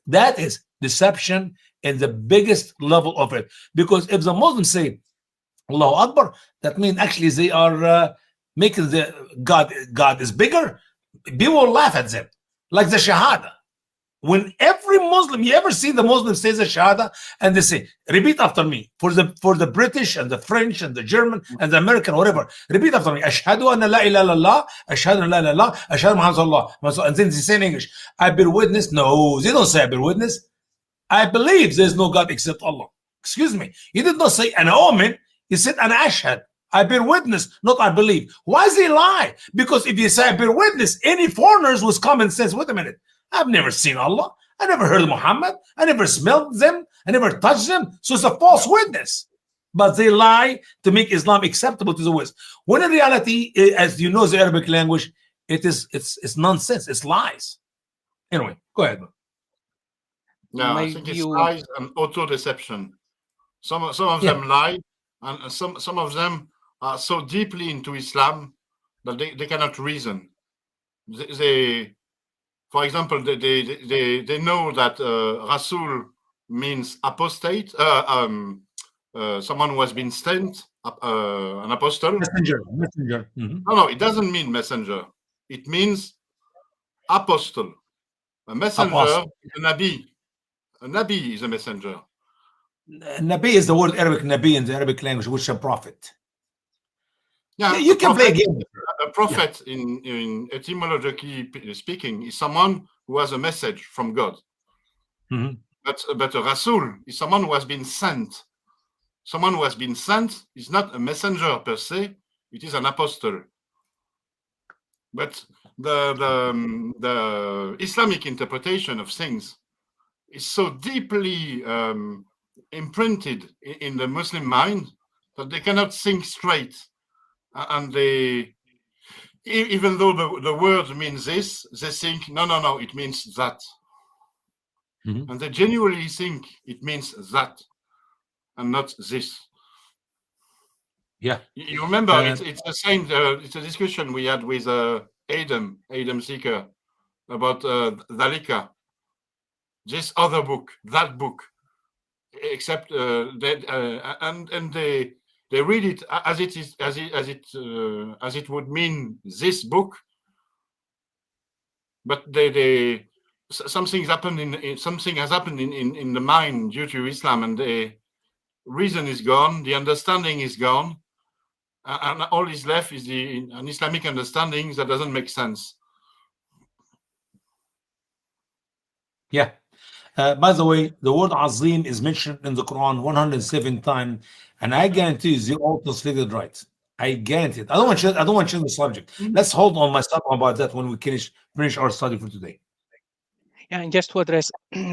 That is deception in the biggest level of it, because if the Muslims say Allahu Akbar, that means actually they are making the God is bigger. People will laugh at them, like the Shahada. When every Muslim, you ever see the Muslim says the Shahada and they say, repeat after me, for the British and the French and the German and the American, whatever, repeat after me, Ashhadu anna la ilaha illallah, Ashhadu anna la ilaha illallah, Ashhadu Muhammad sallallahu, and then they say in English, I bear witness. No, they don't say I bear witness. I believe there's no God except Allah. Excuse me. You did not say an omen. You said an ashhad. I bear witness, not I believe. Why does he lie? Because if you say I bear witness, any foreigners with common sense, wait a minute. I've never seen Allah. I never heard of Muhammad. I never smelled them. I never touched them. So it's a false witness. But they lie to make Islam acceptable to the West. When in reality, as you know the Arabic language, it's nonsense. It's lies. Anyway, go ahead. Yeah, I Maybe think it's you. lies and auto-deception. Some of Yeah. them lie, and some of them are so deeply into Islam that they cannot reason. They for example, they know that Rasul means apostate, someone who has been sent, an apostle. Messenger. Mhm. No, it doesn't mean messenger. It means apostle. A messenger Apostle. is a nabi. A nabi is a messenger. Nabi is the word Arabic Nabi in the Arabic language, which is a prophet. Yeah, You a can play a prophet, game. a prophet in etymologically speaking is someone who has a message from God. Mhm. But a Rasul is someone who has been sent. Someone who has been sent is not a messenger per se, it is an apostle. But the Islamic interpretation of things is so deeply imprinted in the Muslim mind that they cannot think straight. And they, even though the word means this, they think, no, it means that. Mhm. And they genuinely think it means that and not this. Yeah. You remember, it's the same. It's a discussion we had with Adam Seeker about Dalika. This other book, that book, except that, and they read it as it is, as it would mean this book, but something happened something has happened in the mind due to Islam, and the reason is gone, the understanding is gone. And all is left is an Islamic understanding that doesn't make sense. Yeah. By the way, the word Azim is mentioned in the Quran 107 times, and I guarantee you, they all translated right. I guarantee it. I don't want to change the subject. Let's hold on myself about that when we finish our study for today. Yeah, and just to address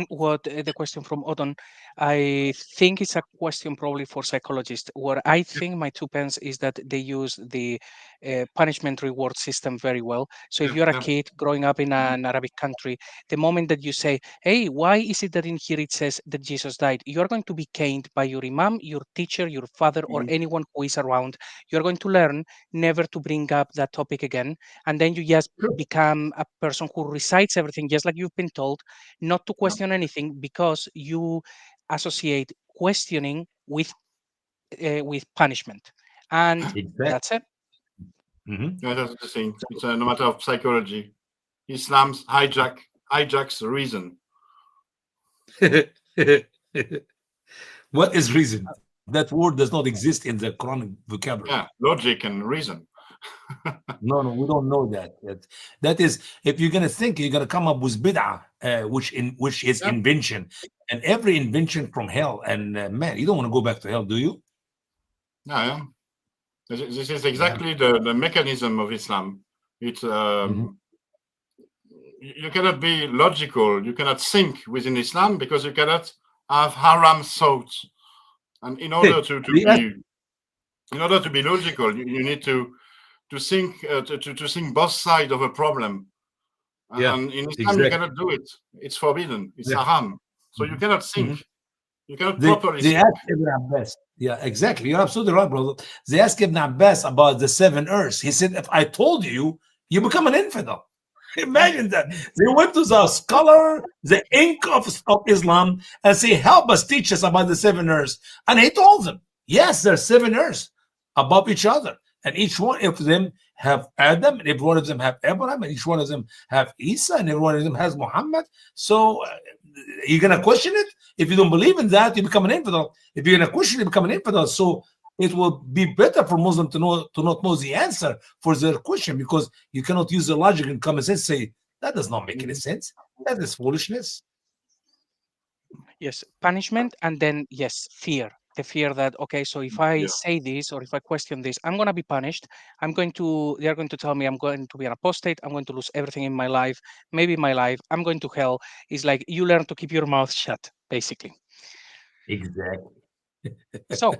what the question from Odon, I think it's a question probably for psychologists. What I think my 2 pence is that they use the punishment reward system very well. So if you're a kid growing up in an Arabic country, the moment that you say, hey, why is it that in here it says that Jesus died? You're going to be caned by your imam, your teacher, your father, or anyone who is around. You're going to learn never to bring up that topic again. And then you just become a person who recites everything just like you've been told, not to question anything, because you associate questioning with punishment, and that's it. Yeah, that's the thing. It's no matter of psychology. Islam hijacks reason. What is reason? That word does not exist in the Quranic vocabulary. Yeah, logic and reason. No, we don't know that. That is, if you're gonna think, you're gonna come up with bid'ah, which is invention, and every invention from hell. And man, you don't want to go back to hell, do you? Yeah. This is exactly the mechanism of Islam. It's you cannot be logical. You cannot think within Islam because you cannot have haram thoughts. And in order to be logical, you need to think to think both sides of a problem. And in Islam, you cannot do it. It's forbidden. It's haram. So you cannot think. You cannot properly they think. asked Ibn Abbas. Yeah, exactly. You're absolutely right, brother. They asked Ibn Abbas about the 7 earths. He said, if I told you, you become an infidel. Imagine that. They went to the scholar, the ink of Islam, and say, help us, teach us about the 7 earths. And he told them, yes, there's 7 earths above each other. And each one of them have Adam, and every one of them have Abraham, and each one of them have Isa, and every one of them has Muhammad. So you're going to question it? If you don't believe in that, you become an infidel. If you're going to question it, you become an infidel. So it will be better for Muslims to not know the answer for their question, because you cannot use the logic and common sense say, that does not make any sense. That is foolishness. Yes, punishment, and then, yes, fear. The fear that, okay, so if I say this or if I question this, I'm going to be punished. They're going to tell me I'm going to be an apostate. I'm going to lose everything in my life, maybe my life. I'm going to hell. It's like you learn to keep your mouth shut, basically. Exactly. So,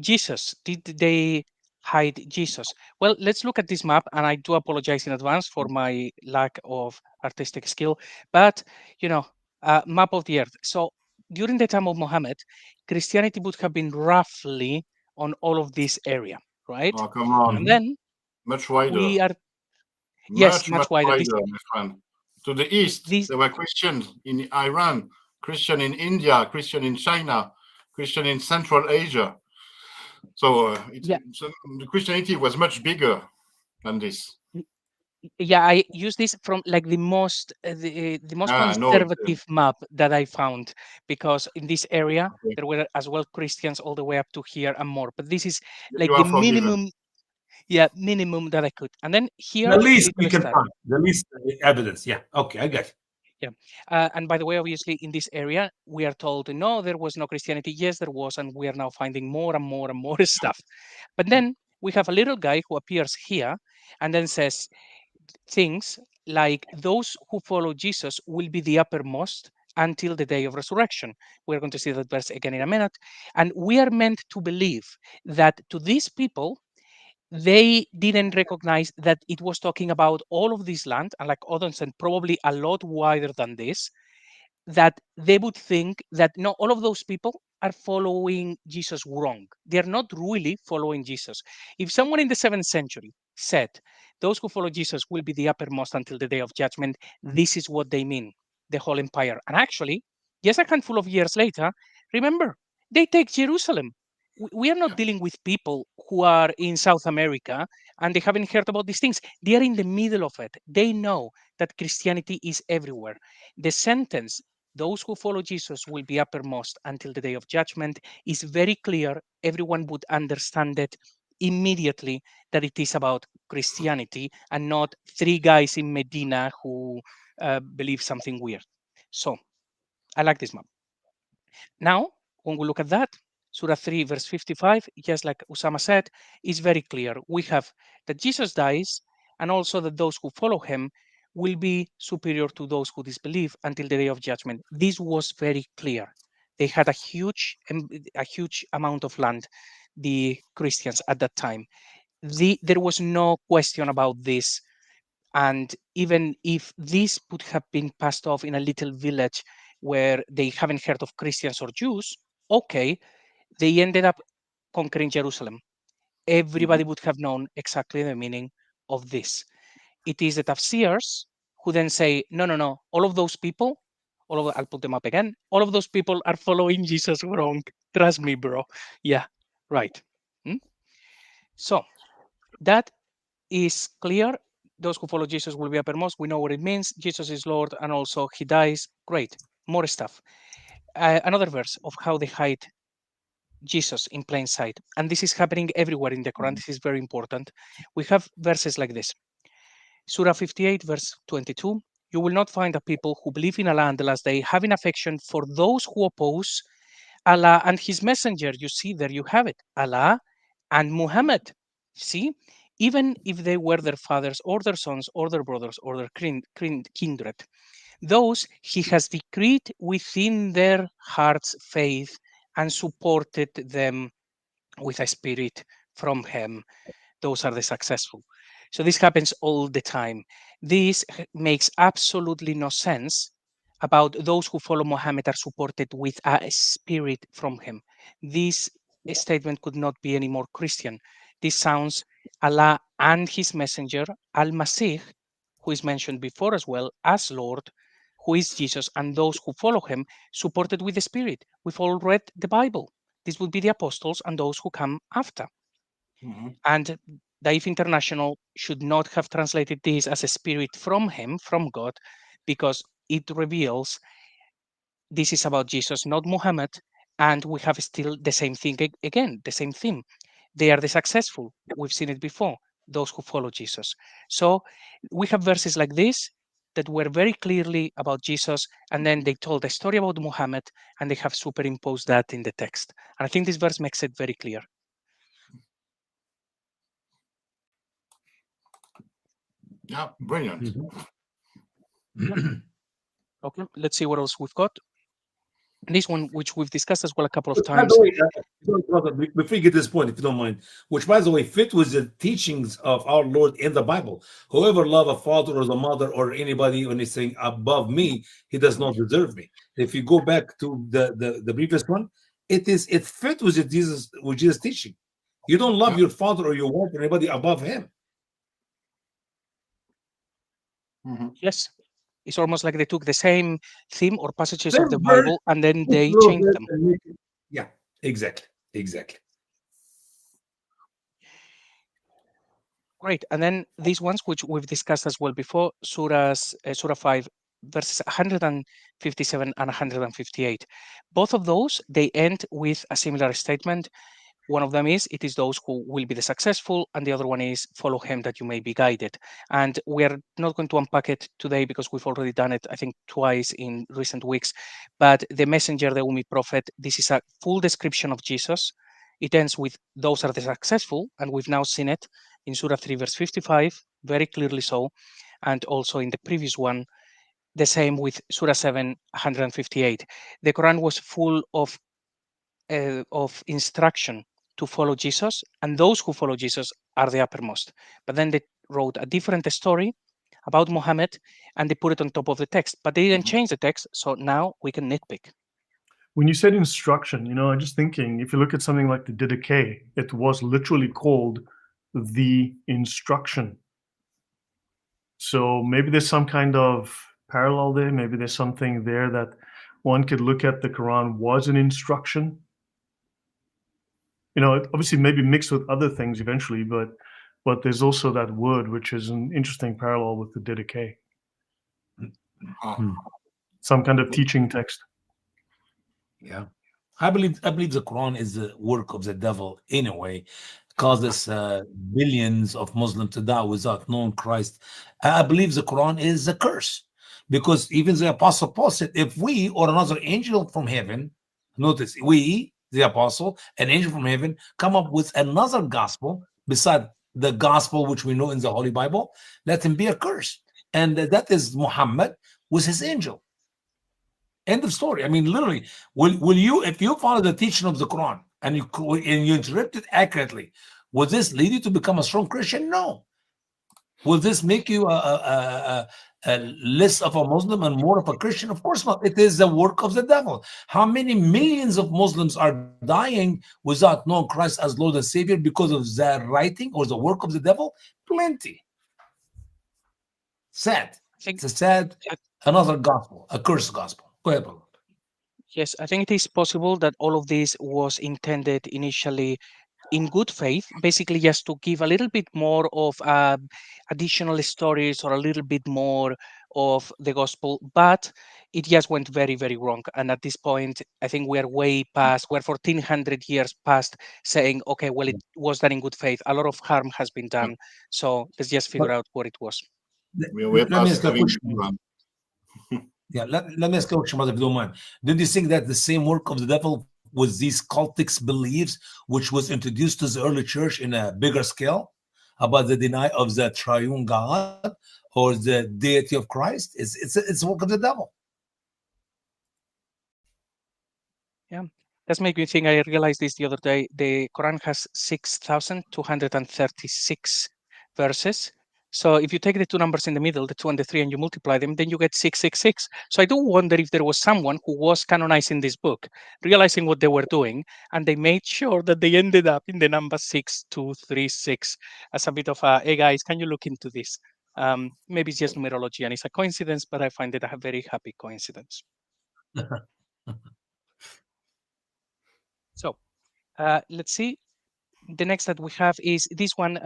Jesus, did they hide Jesus? Well, let's look at this map, and I do apologize in advance for my lack of artistic skill. But, Map of the earth. So during the time of Mohammed, Christianity would have been roughly on all of this area, right? Oh, come on. And then Much wider. we are, yes, much wider. My friend. To the east, there were Christians in Iran, Christian in India, Christian in China, Christian in Central Asia. So the Christianity was much bigger than this. Yeah, I use this from like the most conservative map that I found, because in this area there were as well Christians all the way up to here and more. But this is like the minimum, minimum that I could. And then here, the least we can find, the least evidence. Yeah, okay, I got it. Yeah, and by the way, obviously in this area we are told no, there was no Christianity. Yes, there was, and we are now finding more and more and more stuff. But then we have a little guy who appears here and then says things like those who follow Jesus will be the uppermost until the day of resurrection. We're going to see that verse again in a minute. And we are meant to believe that to these people, they didn't recognize that it was talking about all of this land, and like Odon said, probably a lot wider than this, that they would think that no, all of those people are following Jesus wrong. They're not really following Jesus. If someone in the 7th century said, those who follow Jesus will be the uppermost until the day of judgment, this is what they mean, the whole empire. And actually, just a handful of years later, remember, they take Jerusalem. We are not dealing with people who are in South America and they haven't heard about these things. They are in the middle of it. They know that Christianity is everywhere. The sentence, those who follow Jesus will be uppermost until the day of judgment, is very clear. Everyone would understand it immediately that it is about Christianity and not 3 guys in Medina who believe something weird. So I like this map. Now, when we look at that, Surah 3, verse 55, just like Usama said, is very clear. We have that Jesus dies, and also that those who follow him will be superior to those who disbelieve until the day of judgment. This was very clear. They had a huge amount of land, the Christians at that time. There was no question about this. And even if this would have been passed off in a little village where they haven't heard of Christians or Jews, okay, they ended up conquering Jerusalem. Everybody would have known exactly the meaning of this. It is the tafsirs who then say, no, all of those people, I'll put them up again, all of those people are following Jesus wrong. Trust me, bro. Yeah, right. So that is clear. Those who follow Jesus will be uppermost. We know what it means. Jesus is Lord, and also he dies. Great. More stuff. Another verse of how they hide Jesus in plain sight. And this is happening everywhere in the Quran. This is very important. We have verses like this. Surah 58, verse 22. You will not find a people who believe in Allah and the last day having affection for those who oppose Allah and his messenger. You see, there you have it. Allah and Muhammad. See, even if they were their fathers or their sons or their brothers or their kindred, those he has decreed within their hearts faith and supported them with a spirit from him. Those are the successful. So this happens all the time. This makes absolutely no sense about those who follow Mohammed are supported with a spirit from him. This statement could not be any more Christian. This sounds Allah and his messenger, Al-Masih, who is mentioned before as well as Lord, who is Jesus, and those who follow him supported with the spirit. We've all read the Bible. This would be the apostles and those who come after. And Daif International should not have translated this as a spirit from him, from God, because it reveals this is about Jesus, not Muhammad, and we have still the same thing again, the same theme. They are the successful. We've seen it before, those who follow Jesus. So we have verses like this that were very clearly about Jesus, and then they told a story about Muhammad, and they have superimposed that in the text. And I think this verse makes it very clear. Yeah, brilliant. Okay, let's see what else we've got. This one, which we've discussed as well a couple of By times. the way, sorry, brother, before you get this point, if you don't mind, which, by the way, fit with the teachings of our Lord in the Bible. Whoever love a father or the mother or anybody or anything above me, he does not deserve me. If you go back to the previous one, it fit with Jesus teaching. You don't love your father or your wife or anybody above him. Yes. It's almost like they took the same theme or passages Same of the verse, Bible and then just they a little changed bit them. and make it- Yeah, exactly. Great. And then these ones, which we've discussed as well before, Surah 5, verses 157 and 158. Both of those, they end with a similar statement. One of them is, it is those who will be the successful, and the other one is, follow him that you may be guided. And we are not going to unpack it today because we've already done it, I think, twice in recent weeks. But the messenger, the Ummi prophet, this is a full description of Jesus. It ends with, those are the successful, and we've now seen it in Surah 3, verse 55, very clearly so. And also in the previous one, the same with Surah 7, 158. The Quran was full of instruction to follow Jesus, and those who follow Jesus are the uppermost. But then they wrote a different story about Mohammed, and they put it on top of the text, but they didn't change the text, so now we can nitpick. When you said instruction, I'm just thinking, if you look at something like the Didache, it was literally called the instruction. So maybe there's some kind of parallel there. Maybe there's something there that one could look at the Quran was an instruction. Obviously maybe mixed with other things eventually, but there's also that word, which is an interesting parallel with the Didache. Some kind of teaching text. Yeah, I believe the Quran is the work of the devil anyway. Causes billions of Muslims to die without knowing Christ. I believe the Quran is a curse, because even the Apostle Paul said, if we or another angel from heaven, notice, we, the Apostle, an angel from heaven, come up with another gospel beside the gospel which we know in the Holy Bible, let him be accursed. And that is Muhammad with his angel. End of story. I mean, literally, will you, if you follow the teaching of the Quran and you interpret it accurately, will this lead you to become a strong Christian? No. Will this make you a less of a Muslim and more of a Christian? Of course not. It is the work of the devil. How many millions of Muslims are dying without knowing Christ as Lord and Savior because of their writing or the work of the devil? Plenty. Sad. It's a sad, another gospel, a cursed gospel. Go ahead, brother. Yes, I think it is possible that all of this was intended initially in good faith, basically just to give a little bit more of additional stories or a little bit more of the gospel, but it just went very, very wrong. And at this point, I think we're way past, we're 1400 years past saying, okay, well, it was done in good faith. A lot of harm has been done. So let's just figure out what it was. Let me ask a question. Yeah, let me ask a question, brother, if you don't mind. Did you think that the same work of the devil was these cultic beliefs, which was introduced to the early church in a bigger scale about the denial of the triune God or the deity of Christ? It's work of the devil. Yeah, that's making me think. I realized this the other day. The Quran has 6,236 verses. So if you take the two numbers in the middle, the 2 and the 3, and you multiply them, then you get 666. So I do wonder if there was someone who was canonizing this book, realizing what they were doing, and they made sure that they ended up in the number 6236 as a bit of a, hey guys, can you look into this? Maybe it's just numerology and it's a coincidence, but I find it a very happy coincidence. So let's see. The next that we have is this one.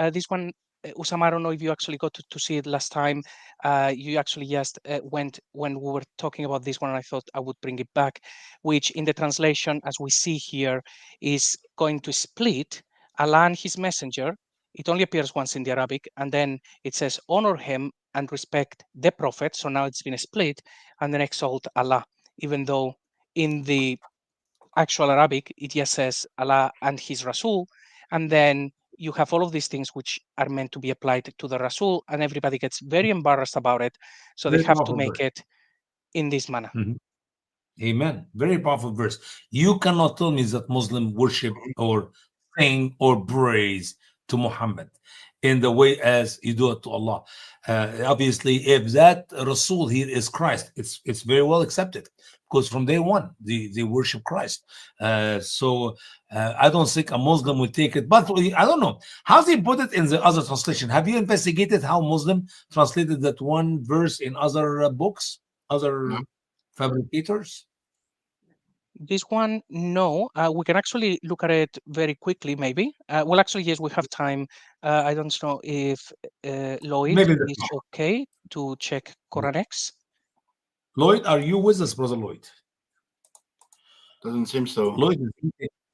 Usama, I don't know if you actually got to see it last time. You actually just went when we were talking about this one, and I thought I would bring it back, which in the translation, as we see here, is going to split Allah and his messenger. It only appears once in the Arabic, and then it says honor him and respect the prophet. So now it's been split, and then exalt Allah, even though in the actual Arabic, it just says Allah and his Rasul, and then you have all of these things which are meant to be applied to the Rasul, and everybody gets very embarrassed about it, so they have to make it in this manner. Amen. Very powerful verse. You cannot tell me that Muslim worship or sing or praise to Muhammad in the way as you do it to Allah. Obviously, if that Rasul here is Christ, it's very well accepted because from day one they worship Christ. So I don't think a Muslim would take it. But I don't know how they put it in the other translation. Have you investigated how Muslim translated that one verse in other books, other No. fabricators? This one, no. We can actually look at it very quickly, maybe. Well, actually, yes, we have time. I don't know if Lloyd Maybe that's is okay to check Quranics. Lloyd, are you with us, brother Lloyd? Doesn't seem so.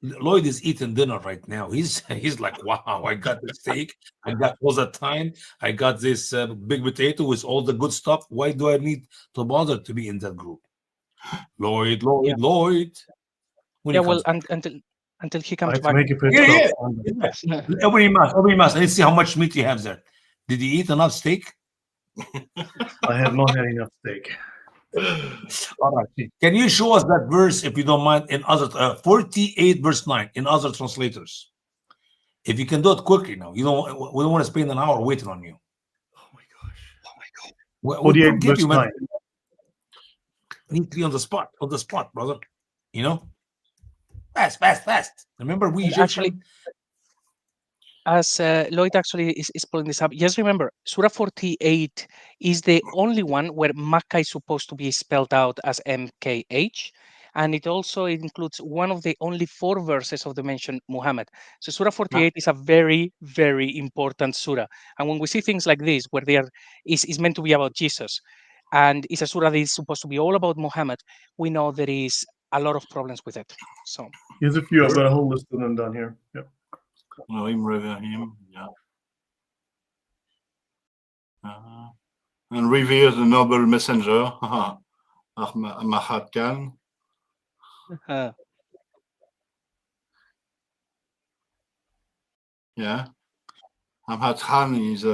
Lloyd is eating dinner right now. He's like, wow, I got the steak, I got all the time, I got this big potato with all the good stuff. Why do I need to bother to be in that group? Lloyd. Yeah. When Yeah, he well, comes until he I comes had to back. make a pit Yeah, stop. Open your mouth. Let's see how much meat you have there. Did you eat enough steak? I have not had enough steak. All right. Can you show us that verse, if you don't mind, in other 48 verse 9 in other translators? If you can do it quickly now. We don't want to spend an hour waiting on you. Oh my gosh. We 48 forgive verse you, man. 9. Need to be on the spot, brother. You know? Fast. Remember, we Actually, Egyptian. as Lloyd actually is pulling this up, just remember, Surah 48 is the only one where Makkah is supposed to be spelled out as MKH. And it also includes one of the only 4 verses of the mentioned Muhammad. So Surah 48 is a very, very important surah. And when we see things like this, where is meant to be about Jesus, and it's a surah that is supposed to be all about Muhammad, we know there is a lot of problems with it. So Here's a few. I've got a whole list of them down here. Yep. Elohim revere him. Yeah. And revere the noble messenger, Ahmad Khan. Yeah. Ahmad Khan is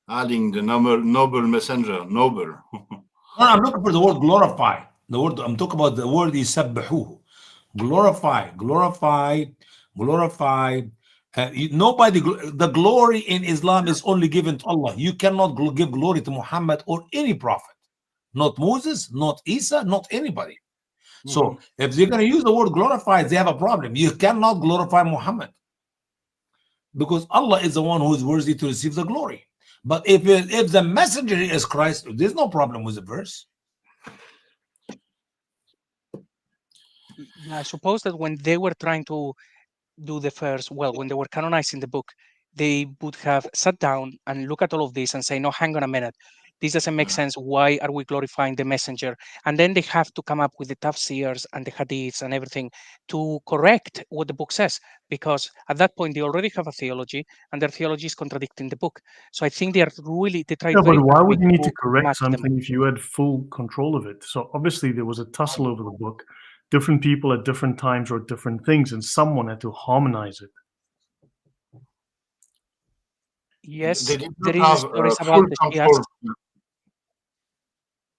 adding the noble messenger, noble. No, I'm looking for the word glorify. The word I'm talking about, the word is sabbahuhu. Glorify. Nobody, the glory in Islam is only given to Allah. You cannot give glory to Muhammad or any prophet, not Moses, not Isa, not anybody. So if they're going to use the word glorify, they have a problem. You cannot glorify Muhammad because Allah is the one who is worthy to receive the glory. But if the messenger is Christ, there's no problem with the verse. I suppose that when they were trying to do the first, well, when they were canonizing the book, they would have sat down and look at all of this and say, no, hang on a minute. This doesn't make sense. Why are we glorifying the messenger? And then they have to come up with the tafsirs and the hadiths and everything to correct what the book says. Because at that point, they already have a theology and their theology is contradicting the book. So I think they try Yeah, very but why hard would you need to match correct them. something if you had full control of it? So obviously there was a tussle over the book. Different people at different times wrote different things, and someone had to harmonize it. Yes, They did there not is have stories full about the control. Shias.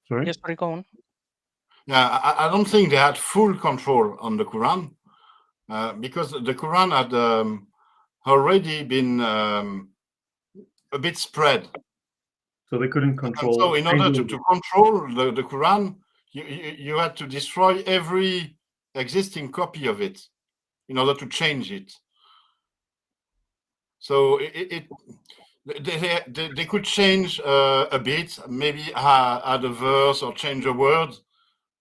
Sorry? Yes, sorry, go on. Yeah, I don't think they had full control on the Quran because the Quran had already been a bit spread. So they couldn't control. And so in order to control the Quran, you had to destroy every existing copy of it in order to change it. So they could change a bit, maybe add a verse or change a word,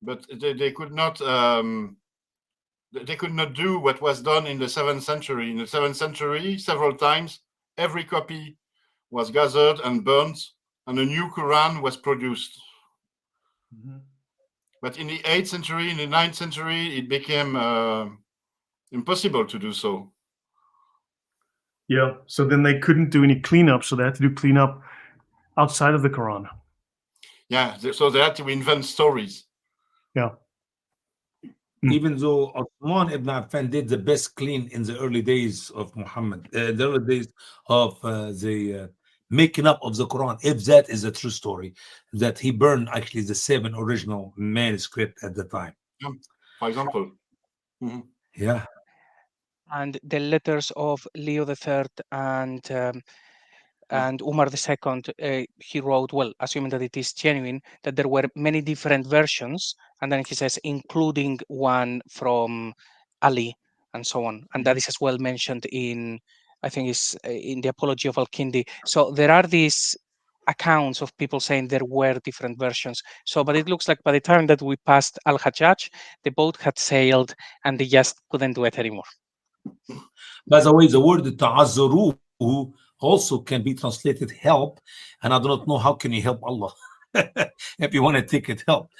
but they could not. They could not do what was done in the 7th century. In the 7th century, several times, every copy was gathered and burnt, and a new Quran was produced. Mm-hmm. But in the 8th century, in the 9th century, it became impossible to do so. Yeah, so then they couldn't do any cleanup, so they had to do cleanup outside of the Quran. Yeah, so they had to invent stories. Yeah. Even though Uthman ibn Affan did the best clean in the early days of Muhammad, the early days of the making up of the Quran, if that is a true story, that he burned actually the 7 original manuscript at the time. For example. Mm-hmm. Yeah. And the letters of Leo III and Umar II, he wrote, well, assuming that it is genuine, that there were many different versions, and then he says, including one from Ali and so on. And that is as well mentioned in, I think it's in the Apology of Al-Kindi. So there are these accounts of people saying there were different versions. So, but it looks like by the time that we passed Al-Hajjaj, the boat had sailed and they just couldn't do it anymore. By the way, the word ta'azzaruhu also can be translated help, and I do not know how can you help Allah if you want to take it help.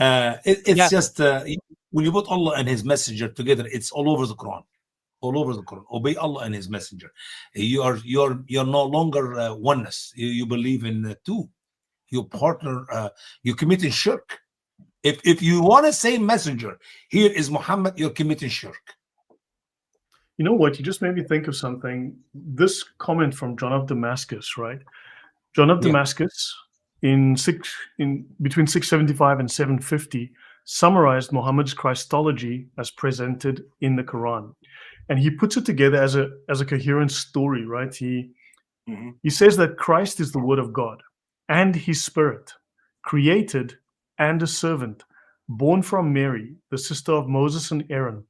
It's just when you put Allah and His Messenger together, it's all over the Quran, all over the Quran. Obey Allah and His Messenger. You're no longer oneness. You believe in two. You partner. You're committing shirk. If you want to say messenger, here is Muhammad. You're committing shirk. You know what? You just made me think of something. This comment from John of Damascus, right? John of Damascus, in between 675 and 750, summarized Muhammad's Christology as presented in the Quran, and he puts it together as a coherent story, right? He says that Christ is the Word of God and His Spirit, created and a servant, born from Mary, the sister of Moses and Aaron,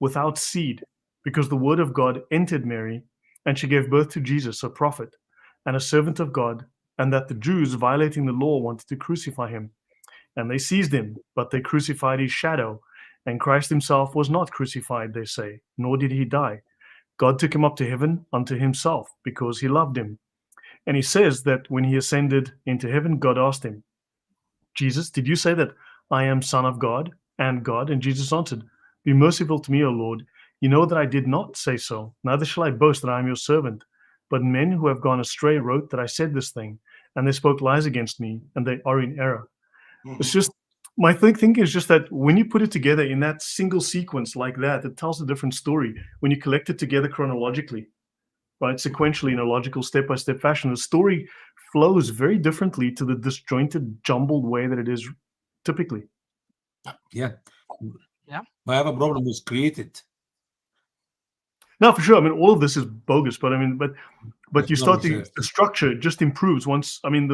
without seed, because the Word of God entered Mary, and she gave birth to Jesus, a prophet and a servant of God, and that the Jews, violating the law, wanted to crucify him. And they seized him, but they crucified his shadow. And Christ himself was not crucified, they say, nor did he die. God took him up to heaven unto himself, because he loved him. And he says that when he ascended into heaven, God asked him, Jesus, did you say that I am Son of God and God? And Jesus answered, Be merciful to me, O Lord. You know that I did not say so, neither shall I boast that I am your servant. But men who have gone astray wrote that I said this thing, and they spoke lies against me, and they are in error. It's just, my thinking is just that when you put it together in that single sequence like that, it tells a different story. When you collect it together chronologically, right, sequentially in a logical step-by-step fashion, the story flows very differently to the disjointed, jumbled way that it is typically. Yeah. I have a problem with created. No, for sure. I mean, all of this is bogus, but I mean, but you start the structure just improves once. I mean,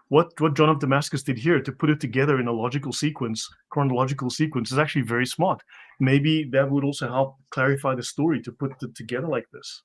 what John of Damascus did here to put it together in a logical sequence, chronological sequence, is actually very smart. Maybe that would also help clarify the story to put it together like this.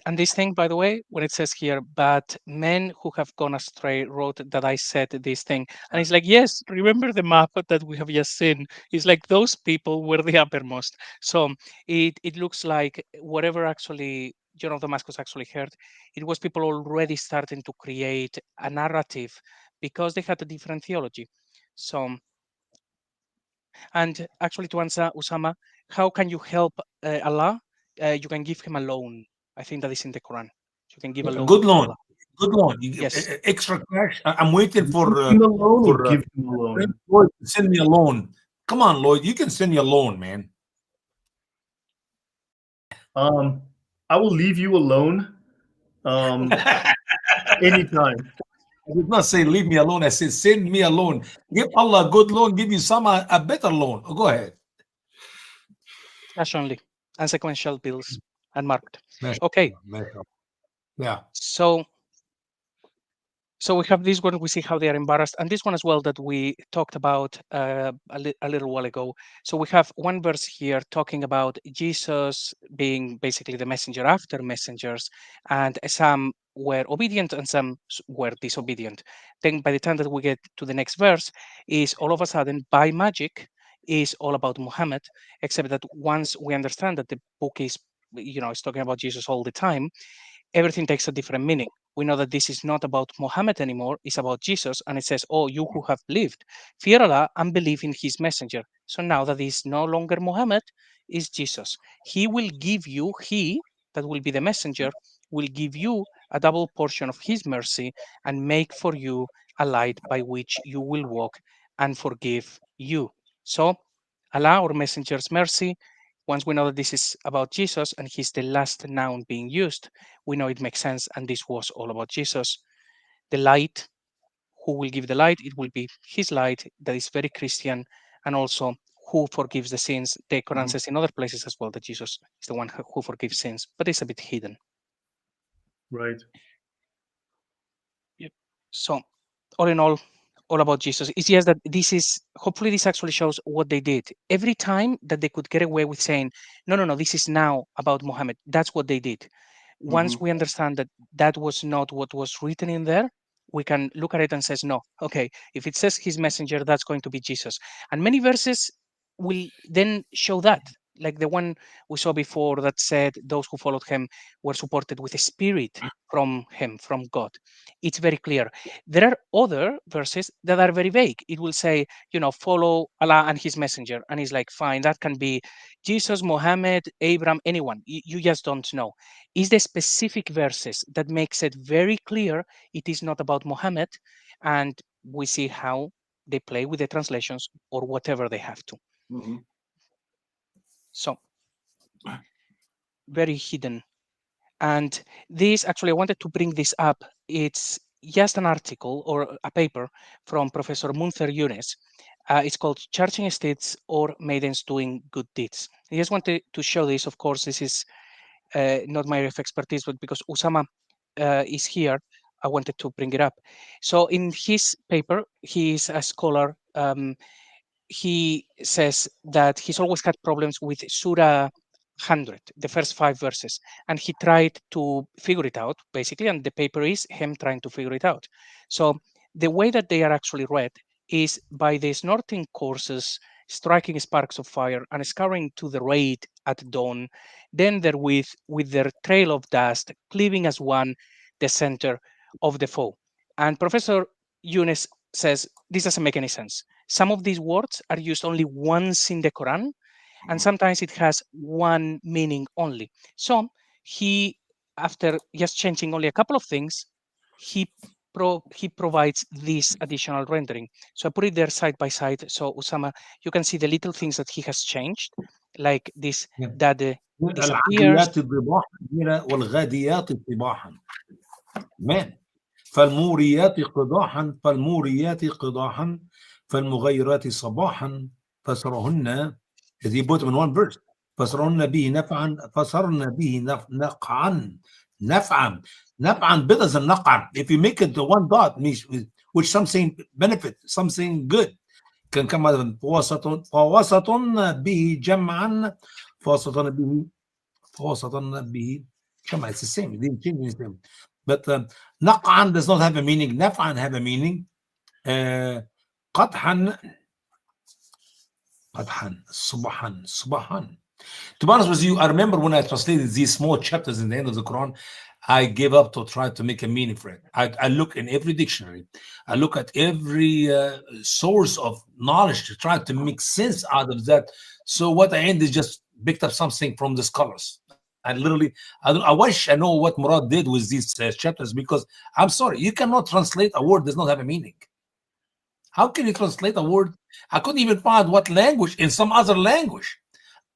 And this thing, by the way, when it says here, but men who have gone astray wrote that I said this thing. And it's like, yes, remember the map that we have just seen? It's like those people were the uppermost. So it looks like whatever actually John of Damascus actually heard, it was people already starting to create a narrative because they had a different theology. So, and actually to answer Usama, how can you help Allah? You can give him a loan. I think that is in the Quran. You can give a loan. Good loan. Good loan. Yes. Extra cash. I'm waiting for give him a loan. Lloyd, send me a loan. Come on, Lloyd. You can send me a loan, man. I will leave you alone. Anytime. I did not say leave me alone. I said send me a loan. Give Allah a good loan. Give you some a better loan. Go ahead. Cash only and sequential bills unmarked. Okay. Yeah. So we have this one. We see how they are embarrassed, and this one as well that we talked about a little while ago. So we have one verse here talking about Jesus being basically the messenger after messengers, and some were obedient and some were disobedient. Then by the time that we get to the next verse, is all of a sudden by magic is all about Muhammad, except that once we understand that the book is, it's talking about Jesus all the time, everything takes a different meaning. We know that this is not about Mohammed anymore, it's about Jesus. And it says, oh, you who have believed, fear Allah and believe in his messenger. So now that is no longer Mohammed, is Jesus. He will give you, he that will be the messenger, will give you a double portion of his mercy and make for you a light by which you will walk and forgive you. So Allah, our messenger's mercy, once we know that this is about Jesus and he's the last noun being used, we know it makes sense. And this was all about Jesus. The light, who will give the light? It will be his light, that is very Christian. And also, who forgives the sins? The Quran says in other places as well that Jesus is the one who forgives sins, but it's a bit hidden. Right. Yep. So, all in all about Jesus. It's just that this is, hopefully this actually shows what they did. Every time that they could get away with saying, no, this is now about Mohammed, that's what they did. Once we understand that that was not what was written in there, we can look at it and says, no, okay, if it says his messenger, that's going to be Jesus. And many verses will then show that, like the one we saw before that said those who followed him were supported with a spirit from him, from God. It's very clear. There are other verses that are very vague. It will say, follow Allah and his messenger. And it's like, fine, that can be Jesus, Mohammed, Abraham, anyone. You just don't know. It's the specific verses that makes it very clear it is not about Mohammed. And we see how they play with the translations or whatever they have to. So, very hidden. And this, actually, I wanted to bring this up. It's just an article or a paper from Professor Munther Yunus. It's called Charging Steeds or Maidens Doing Good Deeds. I just wanted to show this. Of course, this is not my area of expertise, but because Usama is here, I wanted to bring it up. So in his paper, he is a scholar. He says that he's always had problems with Surah 100, the first 5 verses, and he tried to figure it out, basically, and the paper is him trying to figure it out. So the way that they are actually read is by the snorting courses, striking sparks of fire, and scouring to the raid at dawn, then therewith, with their trail of dust, cleaving as one the center of the foe. And Professor Yunus says this doesn't make any sense. Some of these words are used only once in the Quran, and sometimes it has one meaning only. So he, after just changing only a couple of things, he provides this additional rendering. So I put it there side by side. So Usama, you can see the little things that he has changed, like this, that disappears. العاديات ضباحا والغاديات صباحا. Man. فالموريات قضاحا فالموريات قضاحا فالمغيرات صباحا فسرهن. He put them in one verse. فسرهن به نفعا فسرن به نقعا نفعا better than نقعا. If you make it to one dot, which something benefit, something good, can come out of فوسط به جمعا فوسط به جمع. It's the same. It didn't change anything. But نقعا does not have a meaning. نفعا have a meaning. قدحا صباحا. To be honest with you, I remember when I translated these small chapters in the end of the Quran, I gave up to try to make a meaning for it. I look in every dictionary. I look at every source of knowledge to try to make sense out of that. So what I ended is just picked up something from the scholars. I literally, I wish I know what Murad did with these chapters, because I'm sorry, you cannot translate a word that does not have a meaning. How can you translate a word? I couldn't even find what language in some other language.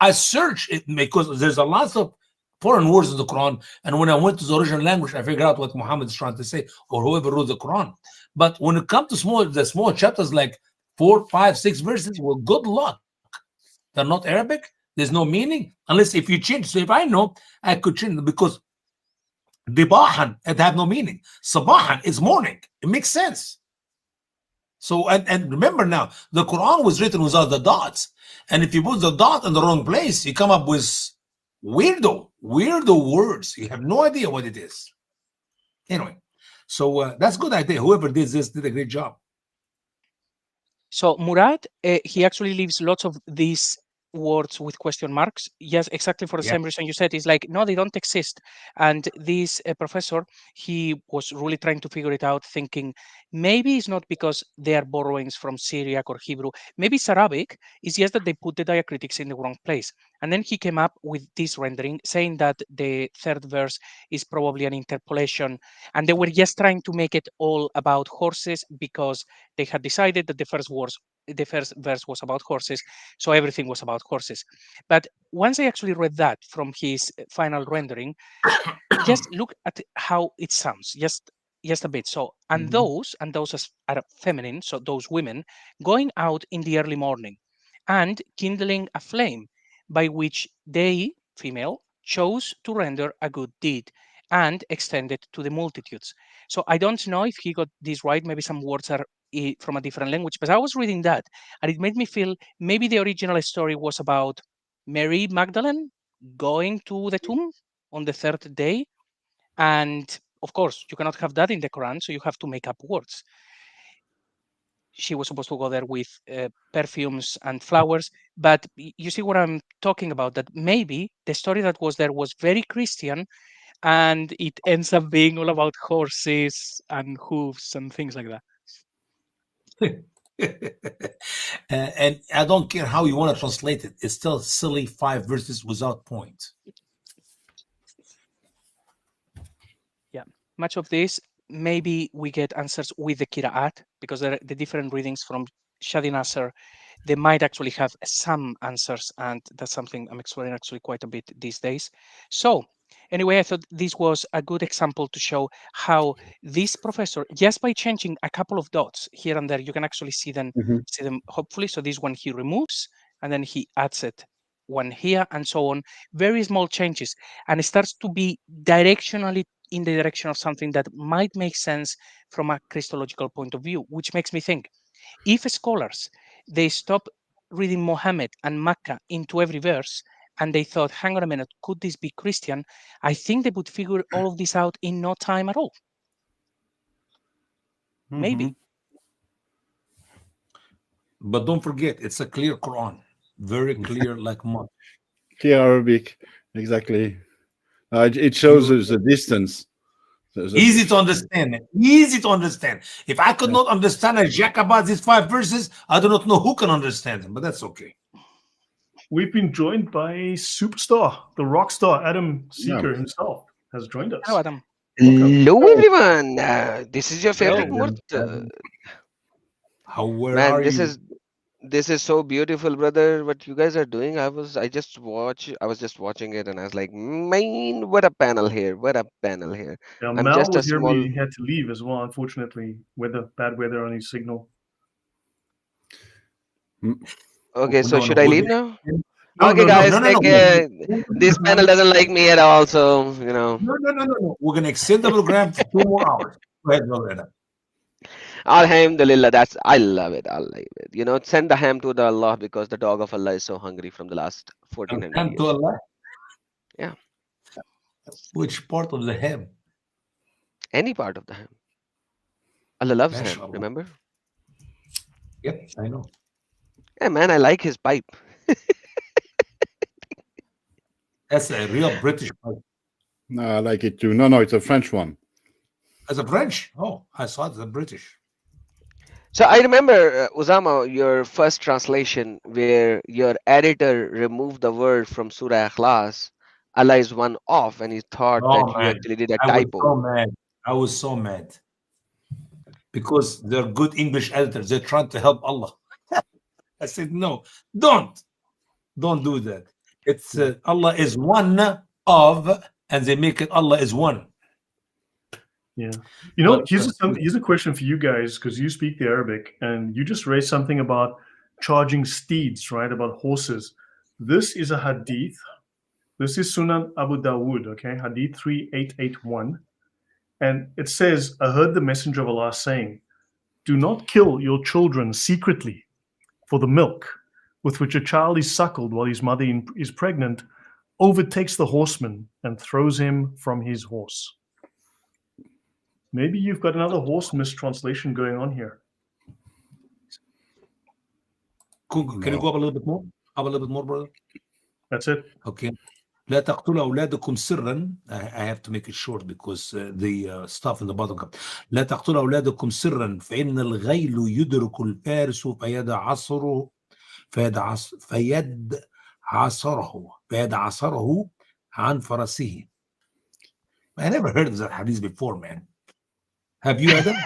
I searched it because there's a lot of foreign words in the Quran, and when I went to the original language, I figured out what Muhammad is trying to say, or whoever wrote the Quran. But when it comes to the small chapters like 4, 5, 6 verses, well, good luck. They're not Arabic. There's no meaning unless if you change. So if I know, I could change them, because dibahan, it have no meaning. Sabahan is morning. It makes sense. So, and remember now, the Quran was written without the dots. And if you put the dot in the wrong place, you come up with weirdo words. You have no idea what it is. Anyway, so that's a good idea. Whoever did this did a great job. So Murad, he actually leaves lots of these words with question marks. Yes, exactly for the same reason you said. It's like, no, they don't exist. And this professor, he was really trying to figure it out, thinking maybe it's not because they are borrowings from Syriac or Hebrew. Maybe it's Arabic. It's just that they put the diacritics in the wrong place. And then he came up with this rendering saying that the third verse is probably an interpolation, and they were just trying to make it all about horses because they had decided that the first verse was about horses, so everything was about horses. But once I actually read that from his final rendering, just look at how it sounds, just a bit. So, and those are feminine, so those women going out in the early morning and kindling a flame by which they, female, chose to render a good deed and extend it to the multitudes. So I don't know if he got this right. Maybe some words are from a different language, but I was reading that and it made me feel maybe the original story was about Mary Magdalene going to the tomb on the third day. And of course, you cannot have that in the Quran, so you have to make up words. She was supposed to go there with perfumes and flowers, but you see what I'm talking about, that maybe the story that was there was very Christian, and it ends up being all about horses and hooves and things like that. And I don't care how you want to translate it. It's still silly 5 verses without point. Yeah, much of this, maybe we get answers with the Qira'at, because the different readings from Shadi Nasser, they might actually have some answers, and that's something I'm exploring actually quite a bit these days. So anyway, I thought this was a good example to show how this professor, just by changing a couple of dots here and there, you can actually see them, hopefully. So this one he removes, and then he adds it one here, and so on. Very small changes, and it starts to be directionally in the direction of something that might make sense from a Christological point of view, which makes me think, if scholars, they stop reading Mohammed and Makkah into every verse, and they thought, hang on a minute, could this be Christian? I think they would figure all of this out in no time at all. Maybe. But don't forget, it's a clear Quran. Very clear, like mud. Clear Arabic, exactly. It shows us the distance. Easy to understand. Easy to understand. If I could not understand a jack about these 5 verses, I do not know who can understand them, but that's okay. We've been joined by superstar, the rock star, Adam Seeker himself has joined us. Hello, Adam. Hello, everyone. This is your favorite Murt. How Man, are this you? is this is so beautiful, brother. What you guys are doing. I was just watching it, and I was like, man, what a panel here. What a panel here. Yeah, I'm Mal just a was here, small. but he had to leave as well, unfortunately. Bad weather on his signal. Okay, so No, should no, I we'll leave be- now? No, Okay, no, guys, no, no, like no. this panel doesn't like me at all, so you know. No. We're gonna extend the program for 2 more hours. Go ahead, Loretta. Alhamdulillah, I love it. I love it. You know, send the ham to the Allah because the dog of Allah is so hungry from the last 1400 Ham years. to Allah. Yeah. Which part of the ham? Any part of the ham. Allah loves ham, Mashallah. remember? Yep, I know. Yeah, man, I like his pipe. That's a real British part. No, I like it too. No, it's a French one. As a French? Oh, I saw it as a British. So I remember, Usama, your first translation where your editor removed the word from Surah Ikhlas, Allah is one off, and he thought Oh, that you man. actually did a I was typo. so mad. I was so mad. Because they're good English editors. They're trying to help Allah. I said, no, don't do that. It's Allah is one of, and they make it Allah is one. Yeah. You know, here's a question for you guys, because you speak the Arabic, and you just raised something about charging steeds, right? About horses. This is a hadith. This is Sunan Abu Dawood, okay? Hadith 3881. And it says, I heard the Messenger of Allah saying, do not kill your children secretly for the milk with which a child is suckled while his mother is pregnant overtakes the horseman and throws him from his horse. Maybe you've got another horse mistranslation going on here. Can you go up a little bit more? Up a little bit more, brother? That's it. Okay. لا تقتلوا أولادكم سرا. I have to make it short because the stuff in the bottom comes. لا تقتلوا أولادكم سرا فإن الغيل يدرك الفارس فيدعصه عصره بعد عصره عن فرسه. I never heard of that hadith before, man. Have you, Adam?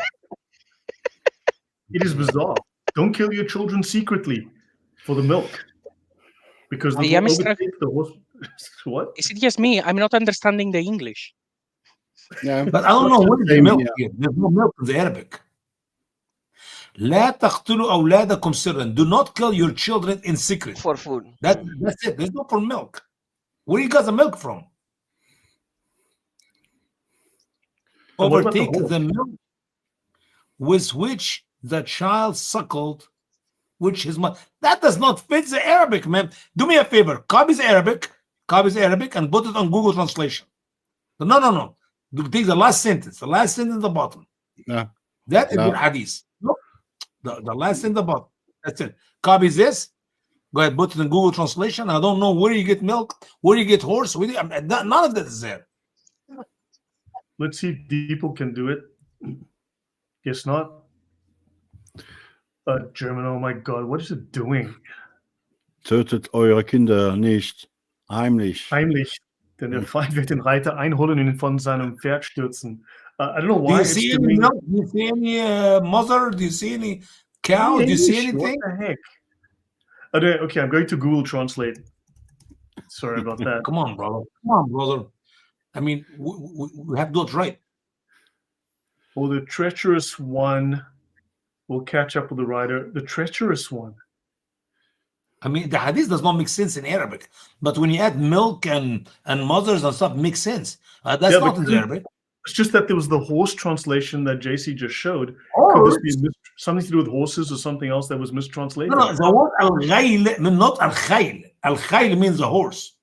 It is bizarre. Don't kill your children secretly for the milk, because I they am will struck. overtake the horse. What? Is it just me? I'm not understanding the English. Yeah. But I don't know what is the Same milk here. here. There's no milk in the Arabic. لا تقتلوا أولادكم سرا. Do not kill your children in secret. For food. That's it. There's no for milk. Where you got the milk from? And what about the Overtake horse? the milk with which the child suckled, which his mother. That does not fit the Arabic, man. Do me a favor. Copy the Arabic, and put it on Google Translation. No. Take the last sentence. The last sentence at the bottom. No. That is No. your hadith. No. The last sentence at the bottom. That's it. Copy this. Go ahead, put it in Google Translation. I don't know where you get milk, where you get horse. None of that is there. Let's see if Deeple can do it. Guess not. German, oh my God, what is it doing? Tötet eure Kinder nicht heimlich. Heimlich, denn der Feind wird den Reiter einholen und ihn von seinem Pferd stürzen. I don't know Do why you it's see any doing. milk? Do you see any mother? Do you see any cow? Do you see English, anything? What the heck? Okay, I'm going to Google Translate. Sorry about that. Come on, brother. I mean, we have to do it right. Well, the treacherous one will catch up with the rider. The treacherous one. I mean, the hadith does not make sense in Arabic, but when you add milk and mothers and stuff, makes sense. That's Yeah, not in but the Arabic. it's just that there was the horse translation that JC just showed. Could this be something to do with horses or something else that was mistranslated? No, the word al-ghayl, not al-khayl. Al-khayl means a horse.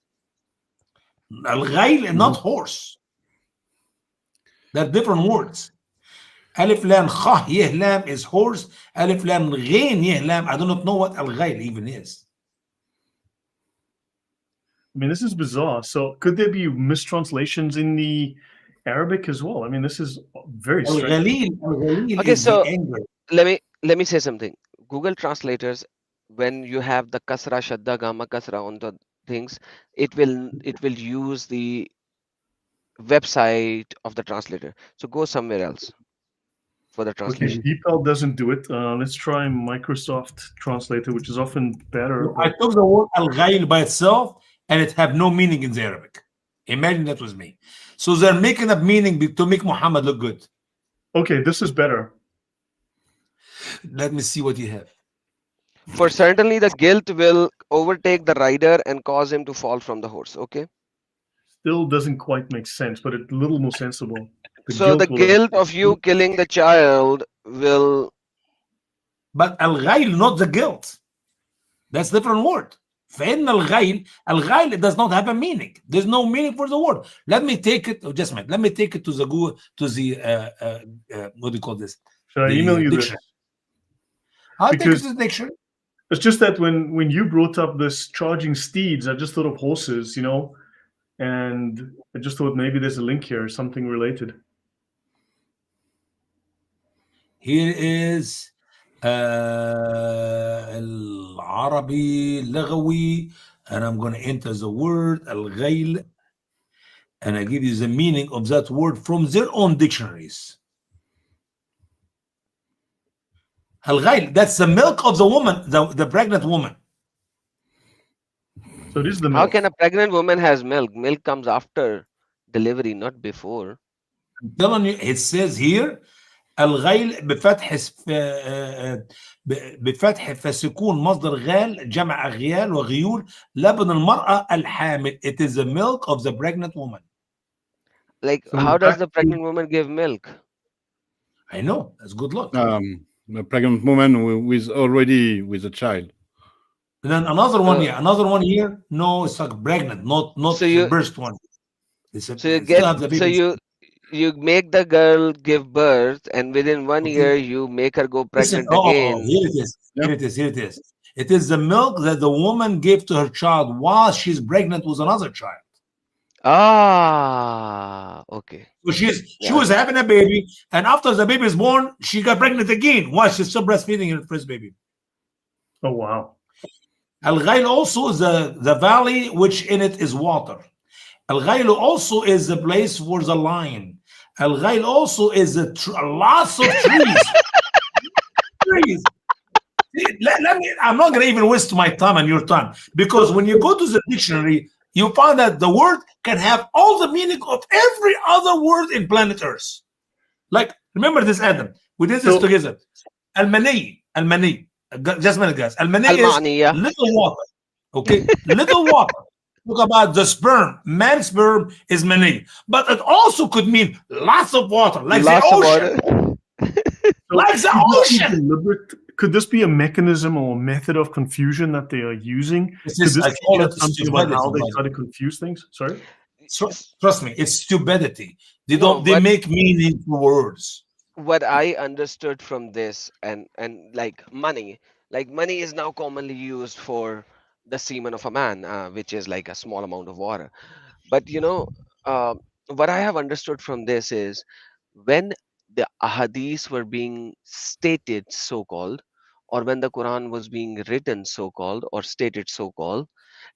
Al-ghayl, not horse. They're different words. Alif lam kha yeh lam is horse. Alif lam ghain yeh lam. I do not know what al-ghayl even is. I mean, this is bizarre. So could there be mistranslations in the Arabic as well? I mean, this is very strange. Okay, is so the anger. let me say something. Google translators, when you have the kasra, shadda, gamma, kasra on the things, it will use the website of the translator. So go somewhere else for the Okay, translation. DeepL doesn't do it. Let's try Microsoft Translator, which is often better. I took the word al-ghayl by itself and it have no meaning in the Arabic. Imagine that was me. So they're making up meaning to make Muhammad look good. Okay, this is better. Let me see what you have. For certainly the guilt will overtake the rider and cause him to fall from the horse. Okay. Still doesn't quite make sense, but it's a little more sensible. So the guilt of you killing the child will. But al-ghayl, not the guilt. That's a different word. فإن الغيل does not have a meaning. There's no meaning for the word. Let me take it. Just a minute. Let me take it to the Google, to the what do you call this? Should I email you this? I'll take it to the dictionary. It's just that when you brought up this charging steeds, I just thought of horses, and I just thought maybe there's a link here, something related. Here is العربي اللغوي, and I'm going to enter the word al-ghayl, and I give you the meaning of that word from their own dictionaries. Al-ghayl, that's the milk of the woman, the pregnant woman. So this is the milk. How can a pregnant woman has milk? Milk comes after delivery, not before. I'm telling you, it says here الغيل بفتح فسكون مصدر غال جمع غيال وغيول لبن المرأة الحامل. It is the milk of the pregnant woman. Like, how does the pregnant woman give milk? I know. That's good luck. A pregnant woman who is already with a child. And then another one here. Another one here. No, it's like pregnant, not So the first one. You make the girl give birth, and within 1 year you make her go pregnant again. Here it is. Here it is. Here it is. It is the milk that the woman gave to her child while she's pregnant with another child. Ah, okay. So she was having a baby, and after the baby is born, she got pregnant again while she's still breastfeeding her first baby. Oh wow! Al-Ghail also is the valley which in it is water. Al-Ghail also is the place for the lion. Al-Ghail also is lots of trees. Trees. I'm not going to even waste my time and your time, because when you go to the dictionary, you find that the word can have all the meaning of every other word in planet Earth. Like, remember this, Adam. We did this together. Al-Mani. Just a minute, guys. Al-Mani is little water. Okay? Little water. Talk about the sperm. Man's sperm is mani. But it also could mean lots of water, like lots the ocean. Like the ocean. Could this be a mechanism or method of confusion that they are using? I call it something about how they try to confuse things? Sorry? Trust me, it's stupidity. They make meaning for words. What I understood from this, and like money is now commonly used for the semen of a man, which is like a small amount of water. But what I have understood from this is, when the ahadith were being stated, so-called, or when the Quran was being written, so-called, or stated, so-called,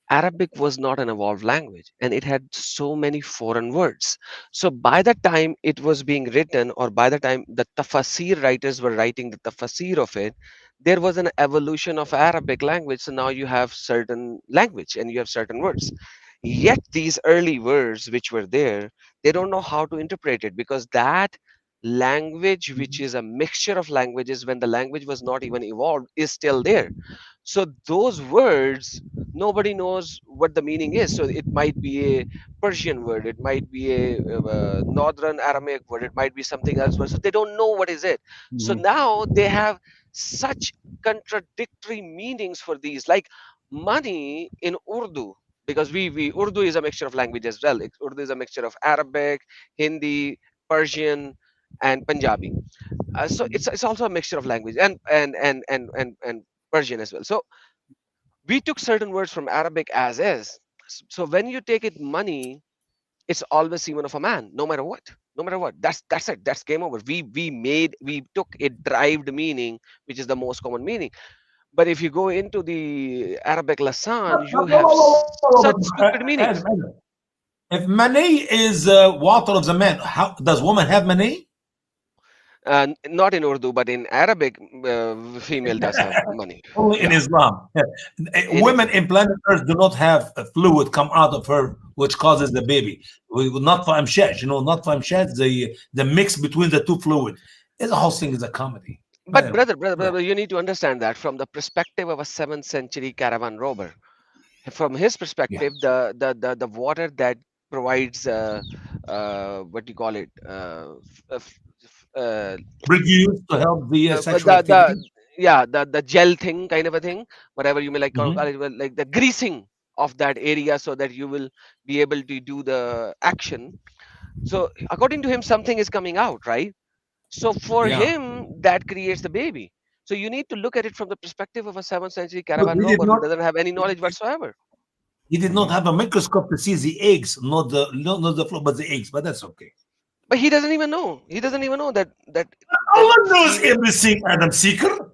Arabic was not an evolved language, and it had so many foreign words. So by the time it was being written, or by the time the tafsir writers were writing the tafsir of it, there was an evolution of Arabic language. So now you have certain language and you have certain words. Yet these early words which were there, they don't know how to interpret it, because that language, which is a mixture of languages when the language was not even evolved, is still there. So those words, nobody knows what the meaning is. So it might be a Persian word, it might be a Northern Aramaic word, it might be something else. So they don't know what is it. So now they have such contradictory meanings for these, like money in Urdu, because we Urdu is a mixture of language as well. Urdu is a mixture of Arabic, Hindi, Persian, and Punjabi. So it's also a mixture of language, and Persian as well. So we took certain words from Arabic as is. So when you take it money, it's always semen of a man, no matter what. No matter what. That's it. That's game over. We took a derived meaning, which is the most common meaning. But if you go into the Arabic Lasan, you have such stupid meanings. If mani is water of the man, how does woman have mani? Not in Urdu, but in Arabic, female does have money. Only in Islam. Women in planet Earth do not have a fluid come out of her, which causes the baby. We will not find shed, not find shed. The mix between the two fluids. The whole thing is a comedy. But brother, you need to understand that from the perspective of a 7th century caravan robber. From his perspective, the water that provides what do you call it? Reduce to help the sexual activity. The gel thing, kind of a thing, whatever you may like call it, like the greasing of that area, so that you will be able to do the action. So according to him, something is coming out, right? So for him, that creates the baby. So you need to look at it from the perspective of a 7th century caravan robber who doesn't have any knowledge whatsoever. He did not have a microscope to see the eggs, not the flow, but the eggs. But that's okay. But he doesn't even know. He doesn't even know that Allah knows everything, Adam Seeker.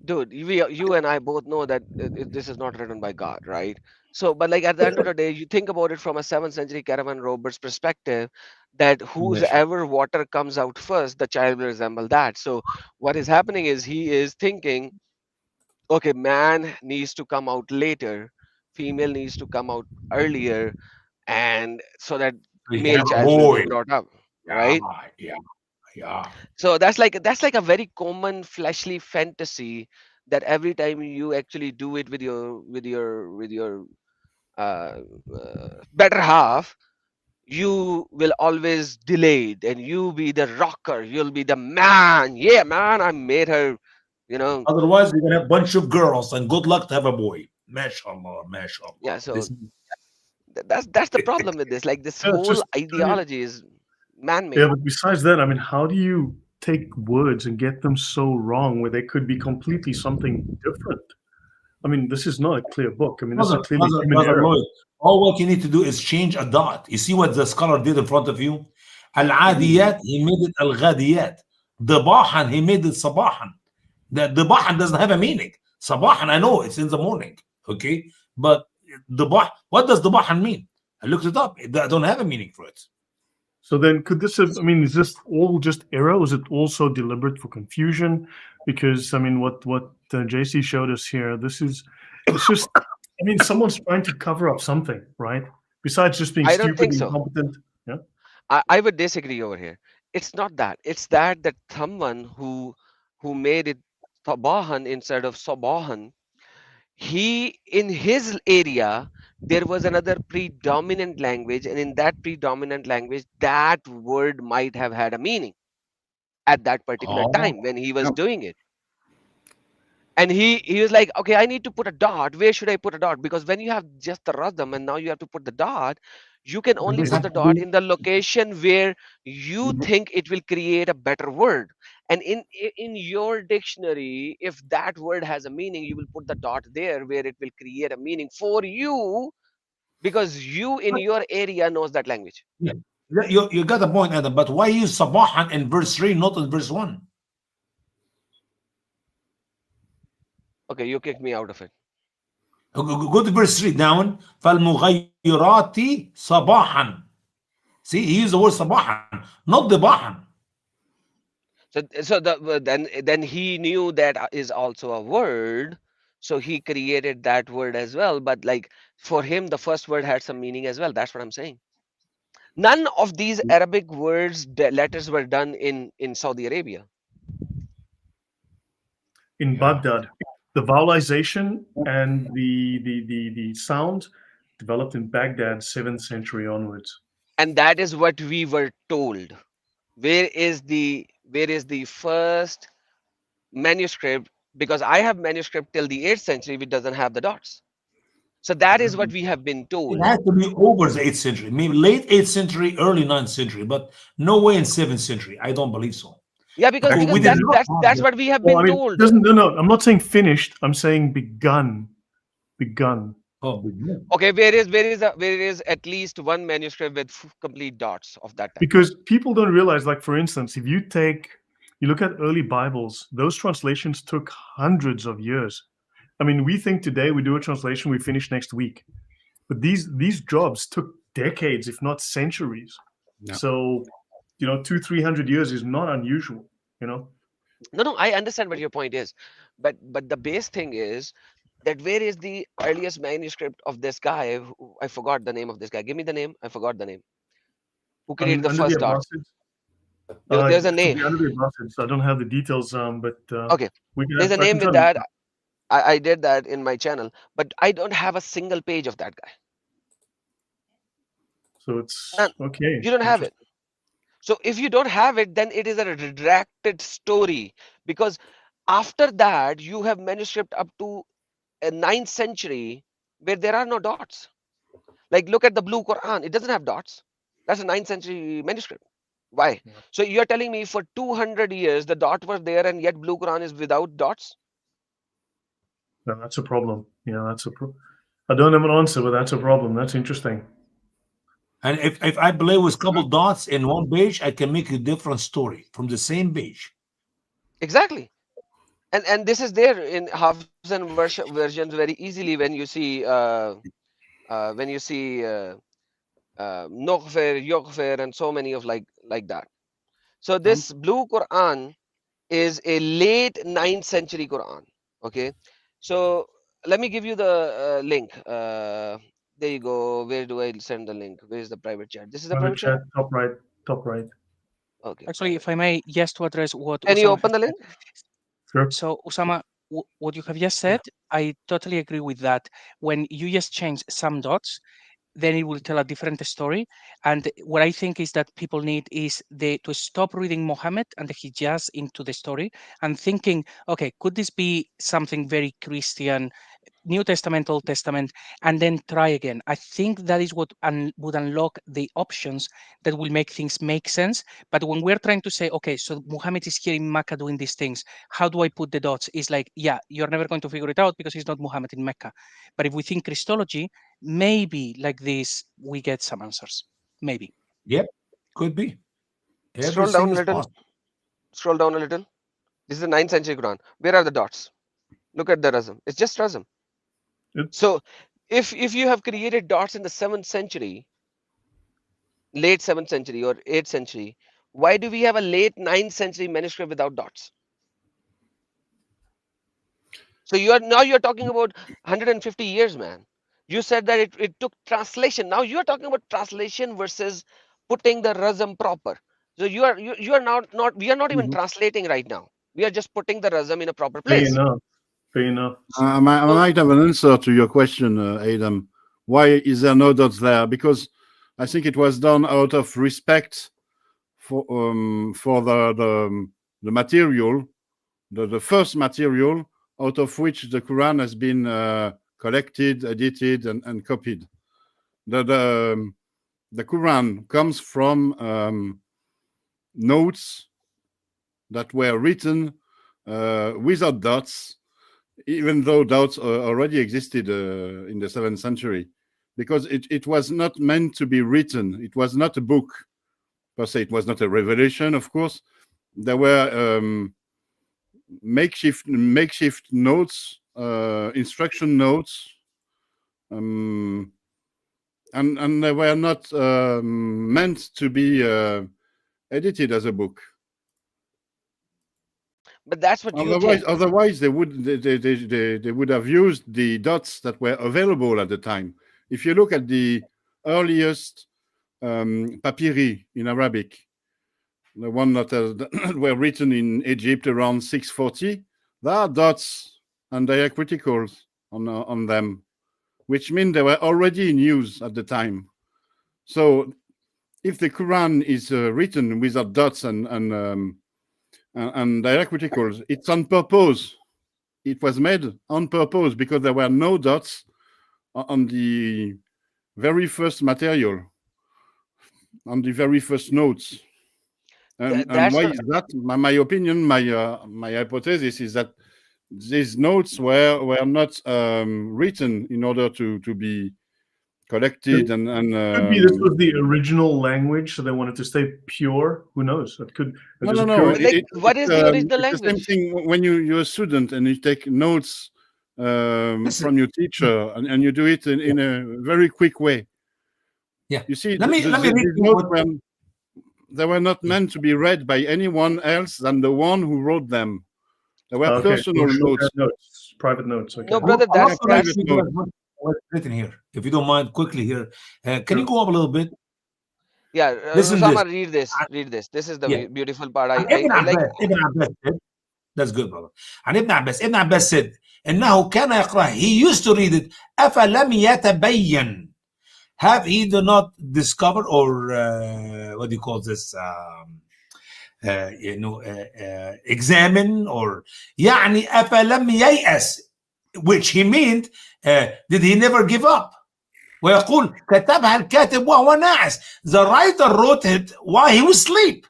Dude, you and I both know that this is not written by God, right? So, but like at the end of the day, you think about it from a 7th century caravan robber's perspective, that whoever water comes out first, the child will resemble that. So what is happening is he is thinking, okay, man needs to come out later, female needs to come out earlier, and so that male child will be brought up, right? So that's like a very common fleshly fantasy that every time you actually do it with your better half, you will always delayed, and you be the rocker, you'll be the man. Yeah, man, I made her, Otherwise, you're gonna have a bunch of girls, and good luck to have a boy. Mashallah. Yeah, so that's the problem with this. Like this whole ideology is man-made. Yeah, but besides that, I mean, how do you take words and get them so wrong where they could be completely something different? I mean, this is not a clear book. I mean, this is clearly human error. All what you need to do is change a dot. You see what the scholar did in front of you? Al-adiyat, he made it al-ghadiyat. Dibahan, he made it sabahan. The dibahan doesn't have a meaning. Sabahan, I know, it's in the morning. Okay, but what does the bahan mean? I looked it up. I don't have a meaning for it. So then, could this have? I mean, is this all just error? Or is it also deliberate for confusion? Because I mean, what JC showed us here, it's just. I mean, someone's trying to cover up something, right? Besides just being I don't stupid, think so. incompetent. Yeah. I would disagree over here. It's not that. It's that someone who made it Sabahan instead of Sabahan, he in his area there was another predominant language, and in that predominant language that word might have had a meaning at that particular Oh, time when he was doing it. And he was like, okay, I need to put a dot. Where should I put a dot? Because when you have just the radam and now you have to put the dot, you can only this put has the to dot be. in the location where you think it will create a better word. And in your dictionary, if that word has a meaning, you will put the dot there where it will create a meaning for you, because you in your area knows that language. Yeah, you got a point, Adam. But why use sabahan in verse 3, not in verse 1? Okay, you kicked me out of it. Go to verse 3 down. فالمغيرات صباحا. See, he used the word sabahan, not dibahan. Then he knew that is also a word, so he created that word as well. But like for him, the first word had some meaning as well. That's what I'm saying. None of these Arabic words letters were done in Saudi Arabia. In Baghdad, the vowelization and the sound developed in Baghdad 7th century onwards. And that is what we were told. Where is the first manuscript? Because I have manuscript till the 8th century which doesn't have the dots. So that is what we have been It told. has to be over the 8th century, maybe late 8th century, early 9th century, but no way in 7th century. I don't believe so. Yeah, because We because did that's not that's have that's the. what we have Well, I been mean, told. no. I'm not saying finished. I'm saying begun. Begun. Oh, yeah. Okay, where is at least one manuscript with complete dots of that type? Because people don't realize, like, for instance, if you look at early Bibles, those translations took hundreds of years. I mean, we think today we do a translation, we finish next week. But these jobs took decades, if not centuries. Yeah. So, 200-300 years is not unusual, No, I understand what your point is, but the base thing is that where is the earliest manuscript of this guy? I forgot the name of this guy. Give me the name. I forgot the name. Who created the Under the first dots? Abbasids. There's a It could name. be under the Abbasids. I don't have the details, but Okay, we can. there's a I can name try with to look that. up. I did that in my channel, but I don't have a single page of that guy. So it's And okay. you don't have it. So if you don't have it, then it is a redacted story, because after that you have manuscript up to a 9th century where there are no dots. Like look at the Blue Quran, it doesn't have dots. That's a 9th century manuscript. Why? Yeah. So you're telling me for 200 years the dot was there and yet Blue Quran is without dots? No, that's a problem. Yeah, that's a problem. I don't have an answer, but that's a problem. That's interesting. And if I play with couple dots in one page, I can make a different story from the same page. Exactly. And this is there in Hafs and versions very easily when you see Noghfer, Yoghfer, and so many of like that. So this Blue Quran is a late 9th century Quran. Okay, so let me give you the link. There you go. Where do I send the link? Where's the private chat? This is the On the private chat. chat, top right, top right. Okay. Actually, if I may, just to address what Can you Usama open has the said. link? Sure. So, Usama, what you have just said, I totally agree with that. When you just change some dots, then it will tell a different story. And what I think is that people need is to stop reading Mohammed and the Hijaz into the story and thinking, okay, could this be something very Christian, New Testament, Old Testament, and then try again? I think that is what would unlock the options that will make things make sense. But when we're trying to say, okay, so Muhammad is here in Mecca doing these things, how do I put the dots? It's like, yeah, you're never going to figure it out because he's not Muhammad in Mecca. But if we think Christology, maybe like this, we get some answers. Maybe. Yep, could be. Scroll down Everything a is little. possible. Scroll down a little. This is the 9th century Quran. Where are the dots? Look at the Razm. It's just Razm. So if you have created dots in the 7th century, late 7th century or 8th century, why do we have a late 9th century manuscript without dots? So you're talking about 150 years, man. You said that it took translation. Now you're talking about translation versus putting the rasm proper. So you are not we are not even translating right now. We are just putting the rasm in a proper Fair place. enough. Fair enough. I might have an answer to your question, Adam. Why is there no dots there? Because I think it was done out of respect for the material, the first material out of which the Quran has been collected, edited, and copied. The Quran comes from notes that were written without dots, even though dots already existed in the 7th century, because it was not meant to be written. It was not a book per se. It was not a revelation, of course. There were makeshift notes, instruction notes, and they were not meant to be edited as a book. But that's what you think. Otherwise, they would have used the dots that were available at the time. If you look at the earliest papyri in Arabic, the one that were written in Egypt around 640, there are dots and diacriticals on them, which mean they were already in use at the time. So, if the Quran is written without dots and diacriticals, it's on purpose. It was made on purpose because there were no dots on the very first material, on the very first notes. And why is that? My opinion, my hypothesis is that these notes were not written in order to be collected Could be this was the original language, so they wanted to stay pure. Who knows? That could. No. What is the original language? It's the same thing when you're a student and you take notes from your teacher and you do it in a very quick way. Yeah. You see, let me notes they were not meant to be read by anyone else than the one who wrote them. They were personal notes, private notes. Okay. No, brother, that's what's written here. If you don't mind, quickly here, can you go up a little bit? Yeah, Usama, read this. This is the beautiful part. I like. Ibn Abbas said, that's good, brother. And Ibn Abbas said, إنه كان يقرأ. He used to read it. أفلم يتبين. Have he do not discover or what do you call this? Examine or يعني أفلم ييأس, which he meant did he never give up? ويقول كتبها الكاتب وهو ناعس. The writer wrote it while he was asleep.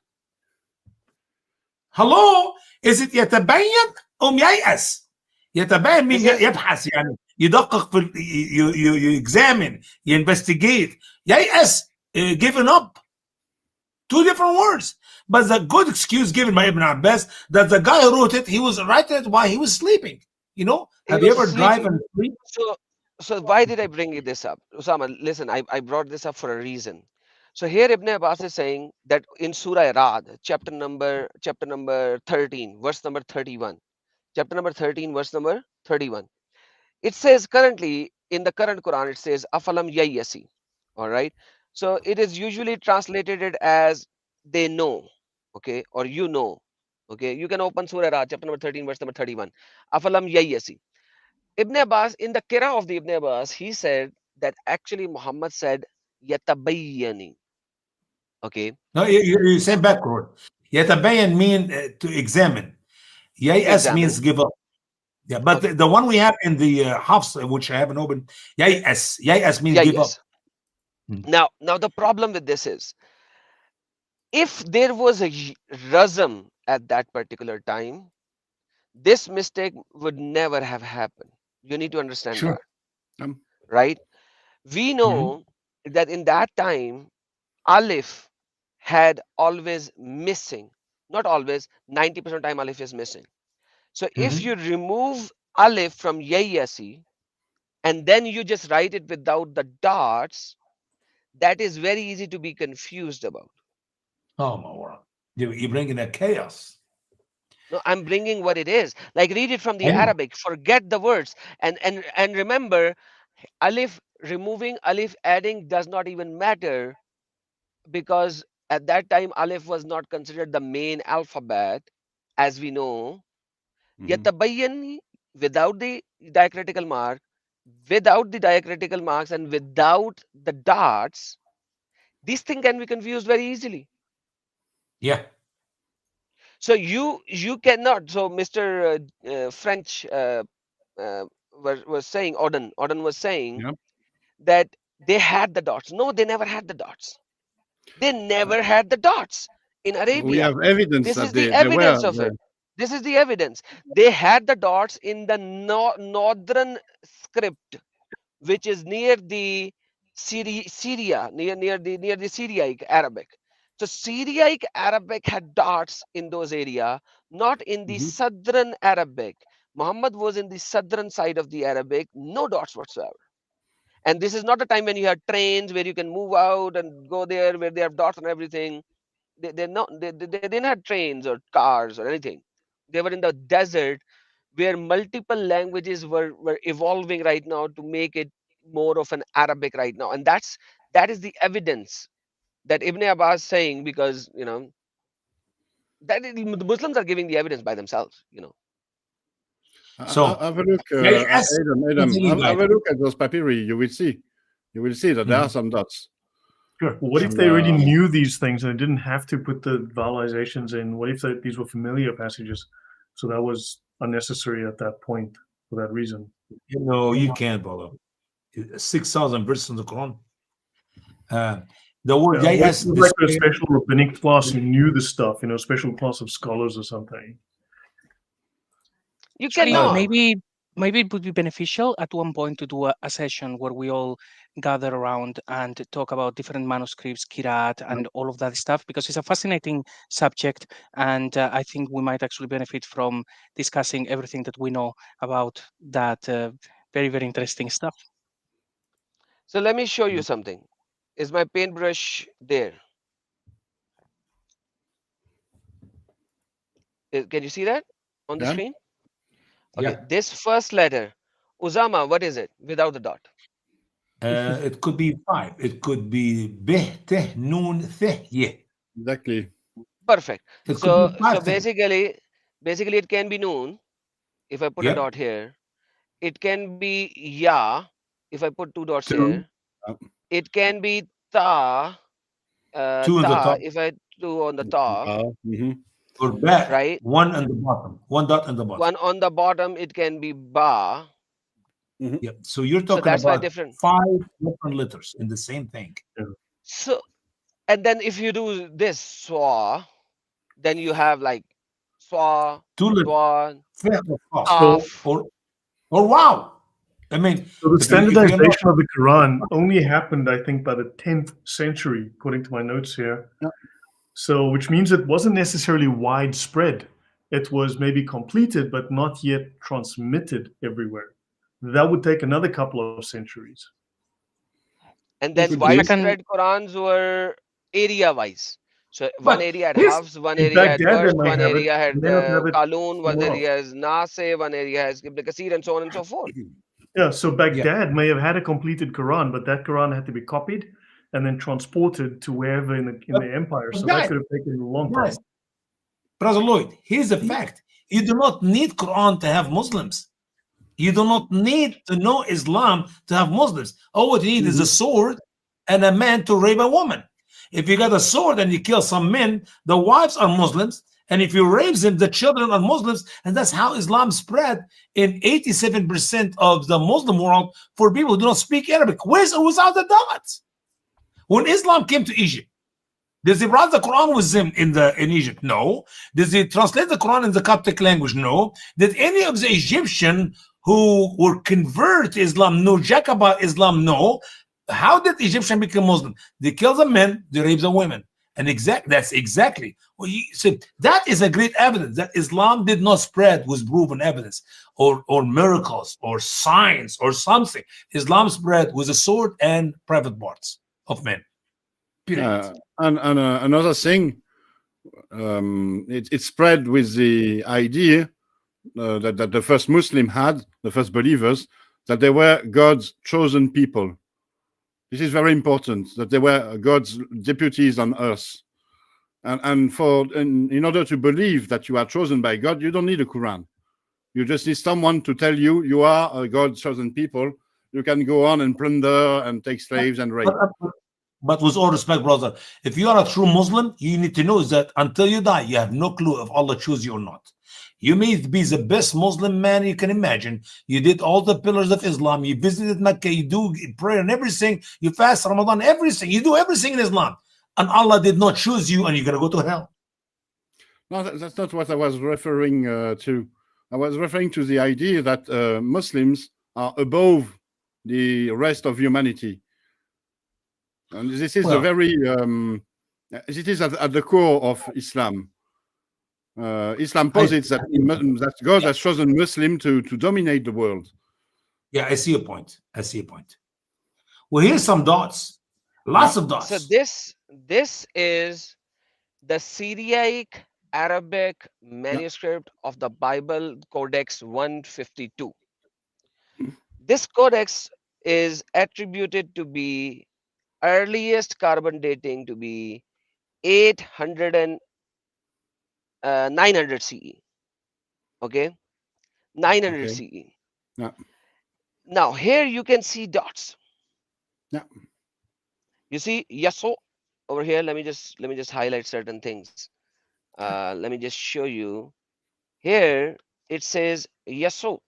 Hello, is it يتبين أم ييأس؟ يتبين means يبحث, يعني يدقق في you examine, you investigate. ييأس, given up. Two different words. But the good excuse given by Ibn Abbas that the guy who wrote it, he was writing it while he was sleeping. You know, have you ever drive and sleep? So why did I bring this up? Usama, listen, I brought this up for a reason. So here Ibn Abbas is saying that in Surah Ra'd, chapter number 13, verse number 31. Chapter number 13, verse number 31. It says currently, in the current Quran, it says, Afalam yayyasi. All right. So it is usually translated as they know, okay, or you know. Okay, you can open Surah Ra'd, chapter number 13, verse number 31. Afalam yayyasi. Ibn Abbas, in the Qira of the Ibn Abbas, he said that actually Muhammad said yatabayyani. Okay. No, you say backward. Yatabayyan mean to examine. Yayas means give up. Yeah, but the one we have in the Hafs, which I haven't opened, Yayas means give up. Now the problem with this is, if there was a razm at that particular time, this mistake would never have happened. You need to understand that, right? We know that in that time, Alif had always missing. Not always, 90% of the time Alif is missing. So if you remove Alif from Yayyasi, and then you just write it without the dots, that is very easy to be confused about. Oh my word! You're bringing a chaos. No, I'm bringing what it is. Like, read it from the I know. Arabic. Forget the words, and remember, alif, removing alif, adding does not even matter, because at that time alif was not considered the main alphabet, as we know. Yatabayyan, without the diacritical mark, without the diacritical marks, and without the dots, this thing can be confused very easily. Yeah. So you cannot. So Mr. French was saying, Odon was saying that they had the dots. No, they never had the dots. They never had the dots in Arabia. We have evidence This that is the they evidence were of there. it. This is the evidence. They had the dots in the northern script, which is near the Syria, near the Syriac Arabic. So Syriac Arabic had dots in those area, not in the southern Arabic. Muhammad was in the southern side of the Arabic, no dots whatsoever. And this is not a time when you have trains where you can move out and go there where they have dots and everything. They didn't have trains or cars or anything. They were in the desert where multiple languages were evolving right now to make it more of an Arabic right now. And that is the evidence that Ibn Abbas saying, because that the Muslims are giving the evidence by themselves. So have a look, yes, Adam. Have a look at those papyri. You will see that there are some dots. Sure. What if they already knew these things and didn't have to put the vowelizations in? What if these were familiar passages? So that was unnecessary at that point for that reason. You can't, brother. 6,000 verses in the Quran. The word it's like a special rabbinic class who knew the stuff, special class of scholars or something. You cannot. Maybe it would be beneficial at one point to do a session where we all gather around and talk about different manuscripts, Kirat, and all of that stuff, because it's a fascinating subject, and I think we might actually benefit from discussing everything that we know about that very, very interesting stuff. So let me show you something. Is my paintbrush there? Can you see that on the screen? Okay, this first letter, Usama, what is it without the dot? It could be 5. It could be B, T, Nun, Th, Ye. Exactly. Perfect. So basically it can be Nun if I put a dot here. It can be Ya if I put 2 dots here. It can be Ta, if I do on the top. Or Ba, right? 1 on the bottom. 1 dot on the bottom. 1 on the bottom, it can be Ba. Yeah. So you're talking about 5 different letters in the same thing. So, and then if you do this Swa, then you have like Swa, 2 Swa, or wow. I mean, so the standardization of the Quran only happened, I think, by the 10th century, according to my notes here. So, which means it wasn't necessarily widespread. It was maybe completed, but not yet transmitted everywhere. That would take another couple of centuries. And then widespread Qurans were area-wise. So one area had Hafs, one area had Warsh, one area had Qalun, one area has Naseh, one area has Ibn Kasir, and so on and so forth. Yeah, so Baghdad may have had a completed Quran, but that Quran had to be copied and then transported to wherever in the empire. So that could have taken a long time. Brother Lloyd, here's the fact. You do not need Quran to have Muslims. You do not need to know Islam to have Muslims. All what you need is a sword and a man to rape a woman. If you got a sword and you kill some men, the wives are Muslims. And if you rape them, the children are Muslims. And that's how Islam spread in 87% of the Muslim world for people who do not speak Arabic. With or without the dots. When Islam came to Egypt, did they brought the Quran with them in Egypt? No. Did they translate the Quran in the Coptic language? No. Did any of the Egyptian who were converted to Islam know jack about Islam? No. How did Egyptian become Muslim? They kill the men, they rape the women. And that's exactly what you said. That is a great evidence that Islam did not spread with proven evidence. or miracles or signs or something. Islam spread with a sword and private parts of men. Period. And another thing, it spread with the idea that the first Muslim had, the first believers, that they were God's chosen people. This is very important, that they were God's deputies on earth. And in order to believe that you are chosen by God, you don't need a Quran. You just need someone to tell you you are a God's chosen people. You can go on and plunder and take slaves and rape. But with all respect, brother, if you are a true Muslim, you need to know that until you die, you have no clue if Allah chooses you or not. You may be the best Muslim man you can imagine. You did all the pillars of Islam. You visited Mecca. You do prayer and everything. You fast Ramadan, everything. You do everything in Islam. And Allah did not choose you, and you're going to go to hell. No, that's not what I was referring to. I was referring to the idea that Muslims are above the rest of humanity. And this is it is at the core of Islam. Islam posits that God has chosen Muslim to dominate the world. Yeah, I see a point. Well, here's some dots. Lots of dots. So this is the Syriac Arabic manuscript of the Bible Codex 152. This codex is attributed to be earliest carbon dating to be 800 and 900 CE. Okay, 900 CE. Yeah. Now here you can see dots. Yeah. You see Yaso over here. Let me just highlight certain things. Let me just show you. Here it says Yaso.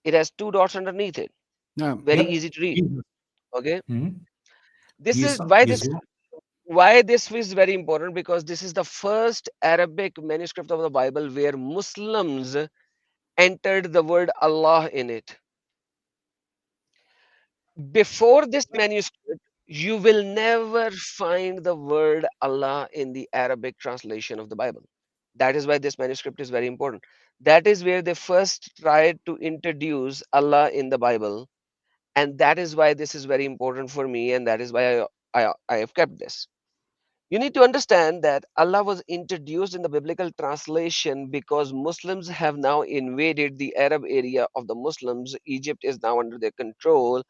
It has 2 dots underneath it. Yeah. Very easy to read. Okay. This Yes, is why yes, why this is very important, because this is the first Arabic manuscript of the Bible where Muslims entered the word Allah in it. Before this manuscript, you will never find the word Allah in the Arabic translation of the Bible. That is why this manuscript is very important. That is where they first tried to introduce Allah in the Bible. And that is why this is very important for me. And that is why I have kept this. You need to understand that Allah was introduced in the biblical translation because Muslims have now invaded the Arab area of the Muslims. Egypt is now under their control.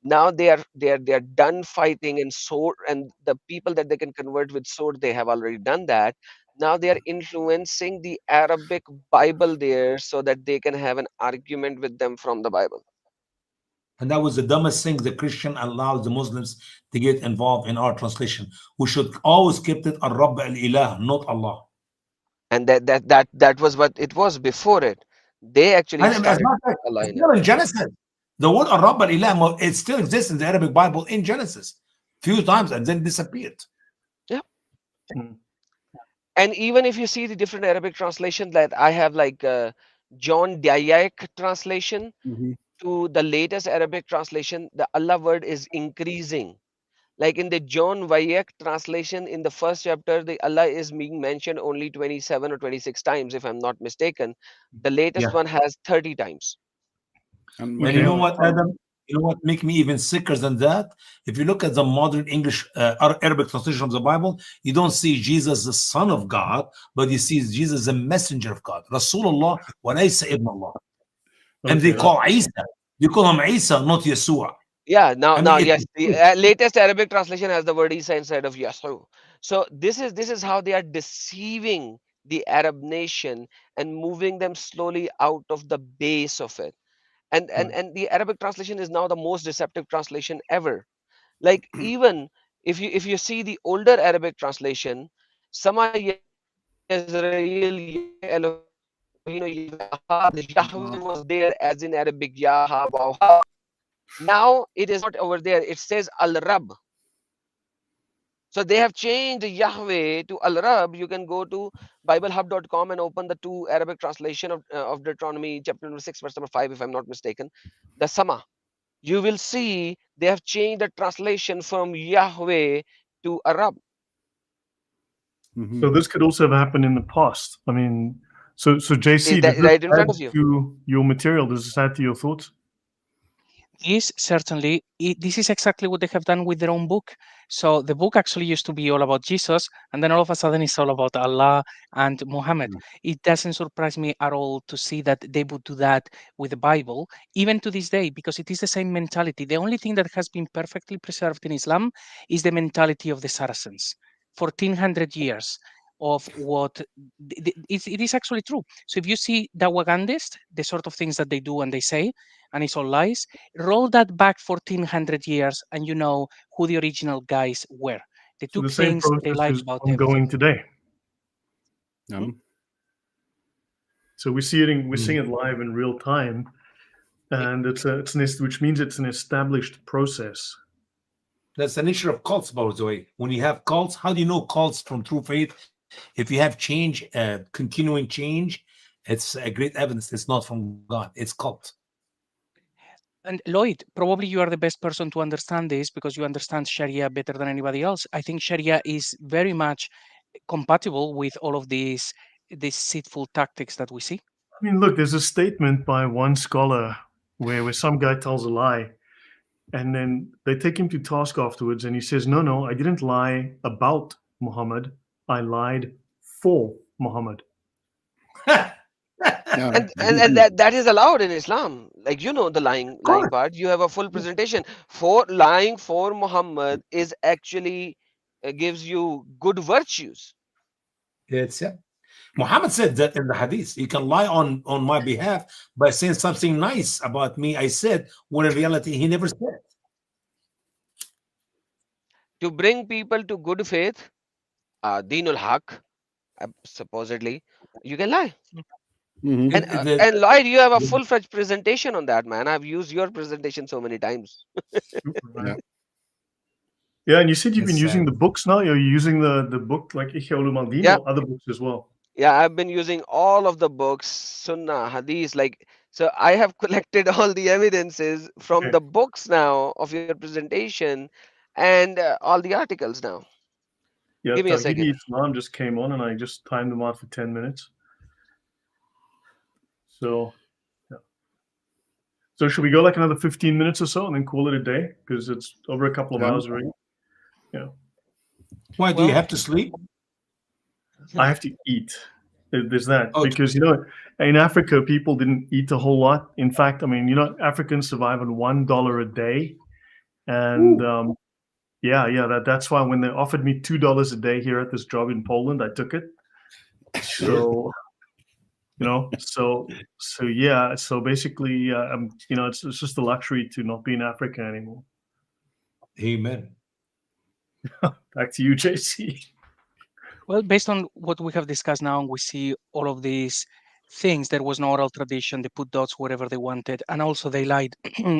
Now they are done fighting and sword, and the people that they can convert with sword, they have already done that. Now they are influencing the Arabic Bible there so that they can have an argument with them from the Bible. And that was the dumbest thing the Christian allowed the Muslims to get involved in our translation. We should always keep it Ar-Rabb al-Ilah, not Allah. And that was what it was before it. They actually started Allah in Genesis. The word Ar-Rabb al-Ilah, it still exists in the Arabic Bible in Genesis few times and then disappeared. Yeah. And even if you see the different Arabic translation that I have, like John Dyack translation to the latest Arabic translation, the Allah word is increasing. Like in the John Dyack translation, in the first chapter, the Allah is being mentioned only 27 or 26 times, if I'm not mistaken. The latest one has 30 times. And you know what, Adam? You know what make me even sicker than that? If you look at the modern English Arabic translation of the Bible, you don't see Jesus the Son of God, but you see Jesus the Messenger of God. Rasulullah wa laysa ibn Allah. And they call Isa. You call him Isa, not Yeshua. Yeah, yes, the latest Arabic translation has the word Isa inside of Yeshua. So this is how they are deceiving the Arab nation and moving them slowly out of the base of it. And the Arabic translation is now the most deceptive translation ever. Like even if you see the older Arabic translation, Sama Yahweh was there as in Arabic Yahweh. Now it is not over there. It says Al-Rab. So they have changed Yahweh to Al-Rab. You can go to BibleHub.com and open the 2 Arabic translation of Deuteronomy chapter number 6, verse number 5, if I'm not mistaken. The Sama. You will see they have changed the translation from Yahweh to Arab. So this could also have happened in the past. I mean, So JC, Is does that this right in front add of you? to your material? Does this add to your thoughts? Yes, certainly. This is exactly what they have done with their own book. So the book actually used to be all about Jesus, and then all of a sudden it's all about Allah and Muhammad. It doesn't surprise me at all to see that they would do that with the Bible, even to this day, because it is the same mentality. The only thing that has been perfectly preserved in Islam is the mentality of the Saracens. 1400 years of what it is actually true. So if you see Dawagandist, the sort of things that they do and they say, and it's all lies, roll that back 1400 years and you know who the original guys were. They So the took same things, they process lied is about everything. ongoing today. Um, So we're seeing it live in real time, and which means it's an established process. That's the nature of cults, by the way. When you have cults, how do you know cults from true faith? If you have change, continuing change, it's a great evidence it's not from God. It's cult. And Lloyd, probably you are the best person to understand this because you understand Sharia better than anybody else. I think Sharia is very much compatible with all of these deceitful tactics that we see. I mean, look, there's a statement by one scholar where some guy tells a lie, and then they take him to task afterwards, and he says, no, I didn't lie about Muhammad. I lied for Muhammad. yeah. And that is allowed in Islam. Like, you know, the lying part, you have a full presentation. For lying for Muhammad is actually gives you good virtues. It's Muhammad said that in the hadith. You can lie on my behalf by saying something nice about me. I said, when in reality he never said. To bring people to good faith, Deenul Haq, supposedly, you can lie. Mhm. And Lloyd, you have a full-fledged presentation on that, man. I've used your presentation so many times. Yeah. Yeah, and you said you've been It's, using the books now. You're using the book like Ihya Ulumuddin Yeah. or other books as well. Yeah, I've been using all of the books, Sunnah, Hadith, so I have collected all the evidences from Okay. the books now of your presentation and all the articles now. Yeah, Give me a Tawhidi second. Islam just came on, and I just timed them out for 10 minutes. So, yeah. So should we go like another 15 minutes or so and then call it a day? Because it's over a couple of Yeah. hours already. Yeah. Why do you have to sleep? I have to eat. There's that. Oh, Because, in Africa, people didn't eat a whole lot. In fact, I mean, Africans survive on $1 a day. And that's why when they offered me $2 a day here at this job in Poland, I took it. So, so basically, it's just a luxury to not be in Africa anymore. Amen. Back to you, JC. Well, based on what we have discussed now, we see all of these things. There was no oral tradition. They put dots wherever they wanted. And also they lied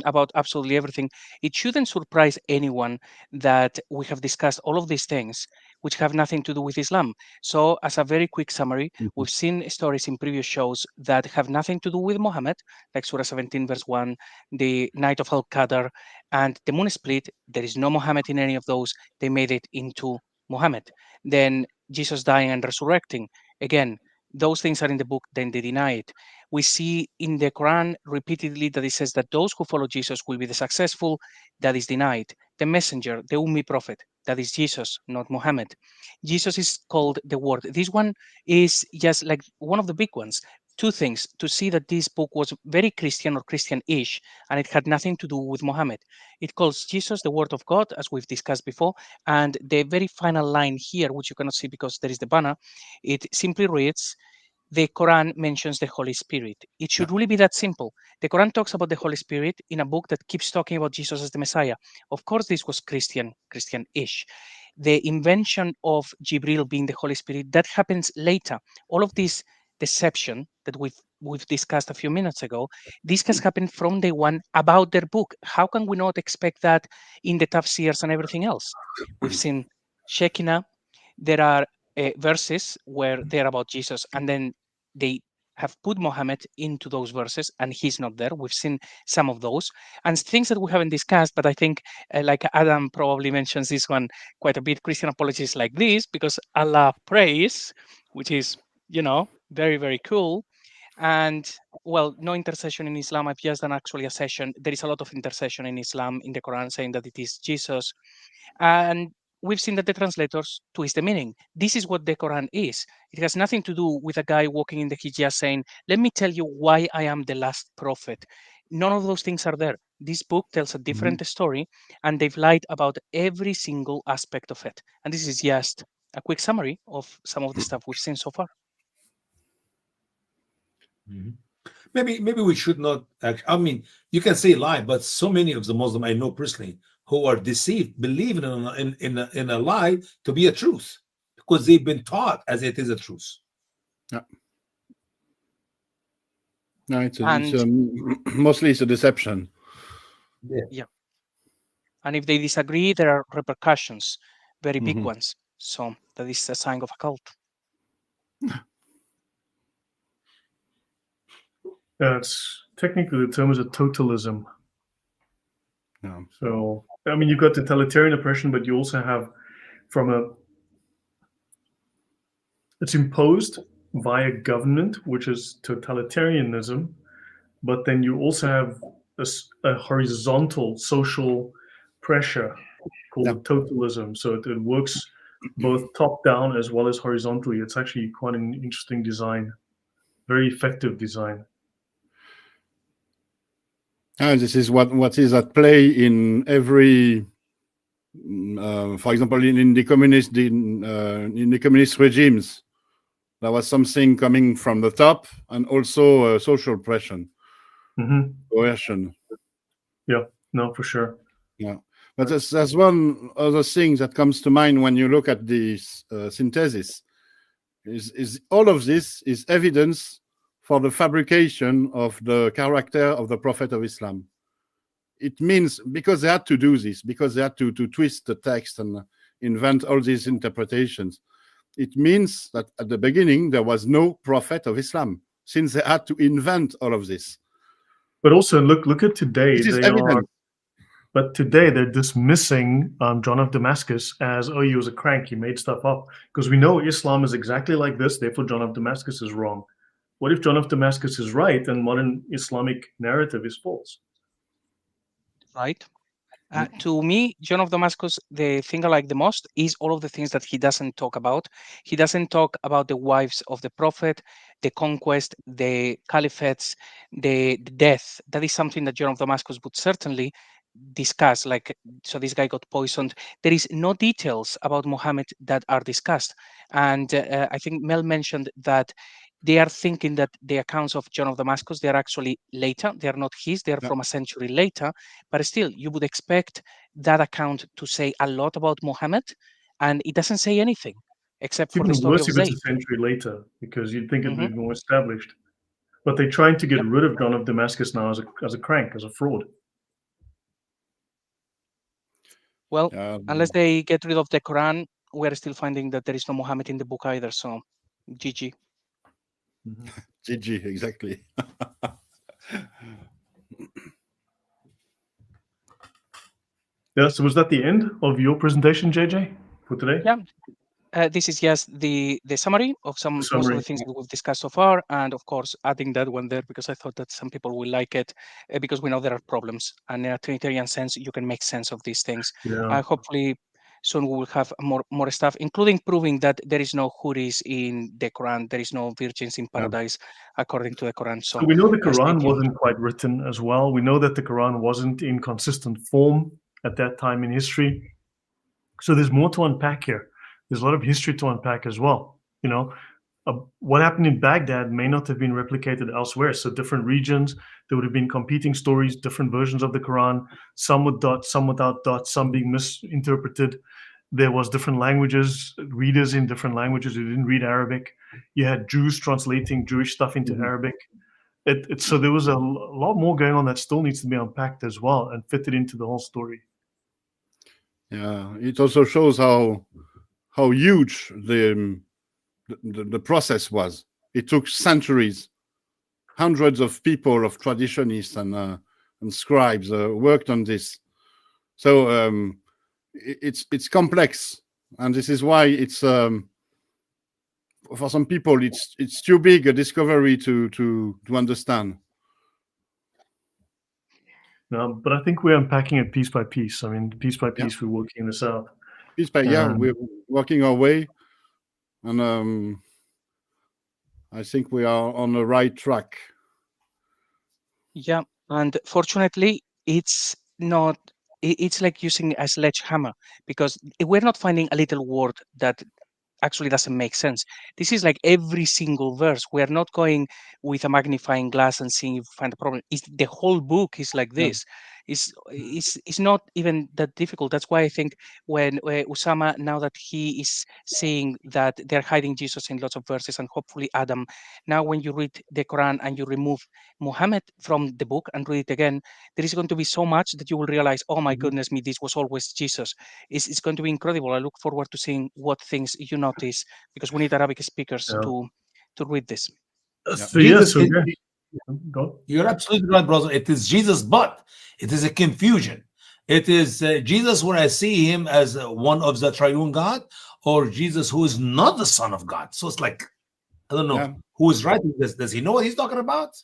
about absolutely everything. It shouldn't surprise anyone that we have discussed all of these things which have nothing to do with Islam. So as a very quick summary, we've seen stories in previous shows that have nothing to do with Muhammad, like Surah 17, verse 1, the night of Al-Qadr, and the moon split. There is no Muhammad in any of those. They made it into Muhammad. Then Jesus dying and resurrecting. Again, those things are in the book, then they deny it. We see in the Quran repeatedly that it says that those who follow Jesus will be the successful. That is denied. The messenger, the Ummi prophet, that is Jesus, not Muhammad. Jesus is called the Word. This one is just like one of the big ones. Two things to see that this book was very Christian or Christian-ish, and it had nothing to do with Muhammad. It calls Jesus the Word of God, as we've discussed before, and the very final line here, which you cannot see because there is the banner, it simply reads, the Quran mentions the Holy Spirit. It should really be that simple. The Quran talks about the Holy Spirit in a book that keeps talking about Jesus as the Messiah. Of course, this was Christian-ish. The invention of Jibril being the Holy Spirit, that happens later. All of this deception that we've discussed a few minutes ago, this has happened from day one about their book. How can we not expect that in the tafsirs and everything else? We've seen Shekinah. There are verses where they're about Jesus, and then they have put Mohammed into those verses, and he's not there. We've seen some of those and things that we haven't discussed, but I think, like Adam probably mentions this one quite a bit, Christian apologies like this, because Allah prays, which is, Very, very cool. And well, no intercession in Islam. I've just done actually a session. There is a lot of intercession in Islam in the Quran saying that it is Jesus. And we've seen that the translators twist the meaning. This is what the Quran is. It has nothing to do with a guy walking in the Hijaz saying, let me tell you why I am the last prophet. None of those things are there. This book tells a different story, and they've lied about every single aspect of it. And this is just a quick summary of some of the stuff we've seen so far. Maybe we should not. I mean, you can say lie, but so many of the Muslims I know personally who are deceived believe in a lie to be a truth because they've been taught as it is a truth. Yeah. No, it's mostly it's a deception. Yeah. And if they disagree, there are repercussions, very big ones. So that is a sign of a cult. It's technically the term is a totalism. Yeah. So I mean, you've got totalitarian oppression, but you also have it's imposed via government, which is totalitarianism, but then you also have a horizontal social pressure called totalism. So it works both top down as well as horizontally. It's actually quite an interesting design, very effective design. This is what is at play in every, for example, in the communist regimes. There was something coming from the top, and also social pressure, coercion. Yeah, no, for sure. Yeah, but there's one other thing that comes to mind when you look at this synthesis. Is all of this is evidence for the fabrication of the character of the Prophet of Islam. It means because they had to do this, because they had to twist the text and invent all these interpretations. It means that at the beginning there was no Prophet of Islam, since they had to invent all of this. But also look at today. This is evident. But today they're dismissing John of Damascus as, oh, he was a crank, he made stuff up. Because we know Islam is exactly like this, therefore John of Damascus is wrong. What if John of Damascus is right and modern Islamic narrative is false? Right. To me, John of Damascus, the thing I like the most is all of the things that he doesn't talk about. He doesn't talk about the wives of the prophet, the conquest, the caliphates, the death. That is something that John of Damascus would certainly discuss. Like, so this guy got poisoned. There is no details about Mohammed that are discussed. And I think Mel mentioned that they are thinking that the accounts of John of Damascus, they're actually later. They're not his, they're from a century later. But still, you would expect that account to say a lot about Mohammed, and it doesn't say anything except for the Even story worse of if it's Zayd. a century later, because you'd think it'd be more established. But they're trying to get rid of John of Damascus now as a crank, as a fraud. Well, unless they get rid of the Quran, we're still finding that there is no Mohammed in the book either. So, GG. GG, exactly. Yeah, so was that the end of your presentation, JJ, for today? Yeah. This is just the summary of most of the things that we've discussed so far, and of course adding that one there because I thought that some people will like it because we know there are problems, and in a Trinitarian sense you can make sense of these things. Hopefully soon we will have more stuff, including proving that there is no Houris in the Quran, there is no virgins in paradise according to the Quran. So we know the Quran wasn't quite written as well. We know that the Quran wasn't in consistent form at that time in history. So there's more to unpack here. There's a lot of history to unpack as well. You know, what happened in Baghdad may not have been replicated elsewhere. So different regions, there would have been competing stories, different versions of the Quran, some with dots, some without dots, some being misinterpreted. There was different languages, readers in different languages who didn't read Arabic. You had Jews translating Jewish stuff into Arabic. So there was a lot more going on that still needs to be unpacked as well and fitted into the whole story. Yeah, it also shows how huge the process was. It took centuries. Hundreds of people, of traditionists and scribes worked on this. So it's complex, and this is why it's for some people, it's too big a discovery to understand. No, but I think we're unpacking it piece by piece. I mean, piece by piece, we're working this out. Piece by we're working our way, and I think we are on the right track. Yeah, and fortunately, it's not. It's like using a sledgehammer, because we're not finding a little word that actually doesn't make sense. This is like every single verse. We are not going with a magnifying glass and seeing if we find a problem. The whole book is like this. It's not even that difficult. That's why I think when Usama, now that he is seeing that they're hiding Jesus in lots of verses, and hopefully Adam, now when you read the Quran and you remove Mohammed from the book and read it again, there is going to be so much that you will realize, oh my goodness me, this was always Jesus. It's going to be incredible. I look forward to seeing what things you notice, because we need Arabic speakers to read this. So yes, you're absolutely right, brother. It is Jesus, but it is a confusion. It is Jesus where I see him as one of the triune God, or Jesus who is not the Son of God. So it's like, I don't know who is writing this. Does he know what he's talking about?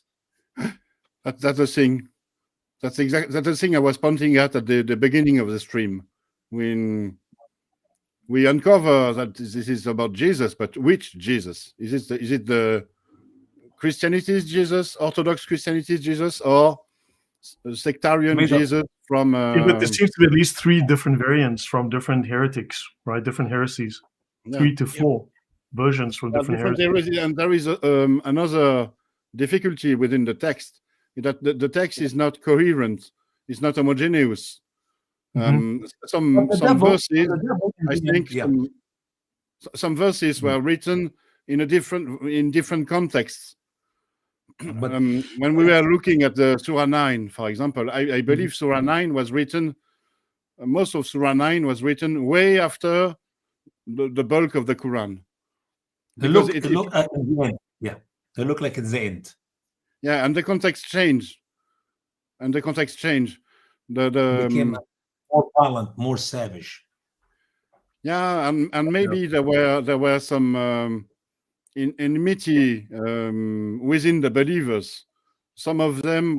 That's the thing. That's the thing I was pointing at the beginning of the stream. When we uncover that this is about Jesus, but which Jesus? Is it the Christianity's Jesus, Orthodox Christianity's Jesus, or sectarian Jesus from? But there seems to be at least 3 different variants from different heretics, right? Different heresies, 3 to 4 versions from different heresies. And there is another difficulty within the text, that the text is not coherent, it's not homogeneous. Some verses, I think, some verses were written in different contexts. But when we were looking at the Surah 9, for example, I believe Surah 9 was written, most of Surah 9 was written way after the bulk of the Quran. They look at the end. Yeah, they look like it's the end. Yeah, and the context changed. The became more violent, more savage. Yeah, and maybe there were some enmity within the believers. Some of them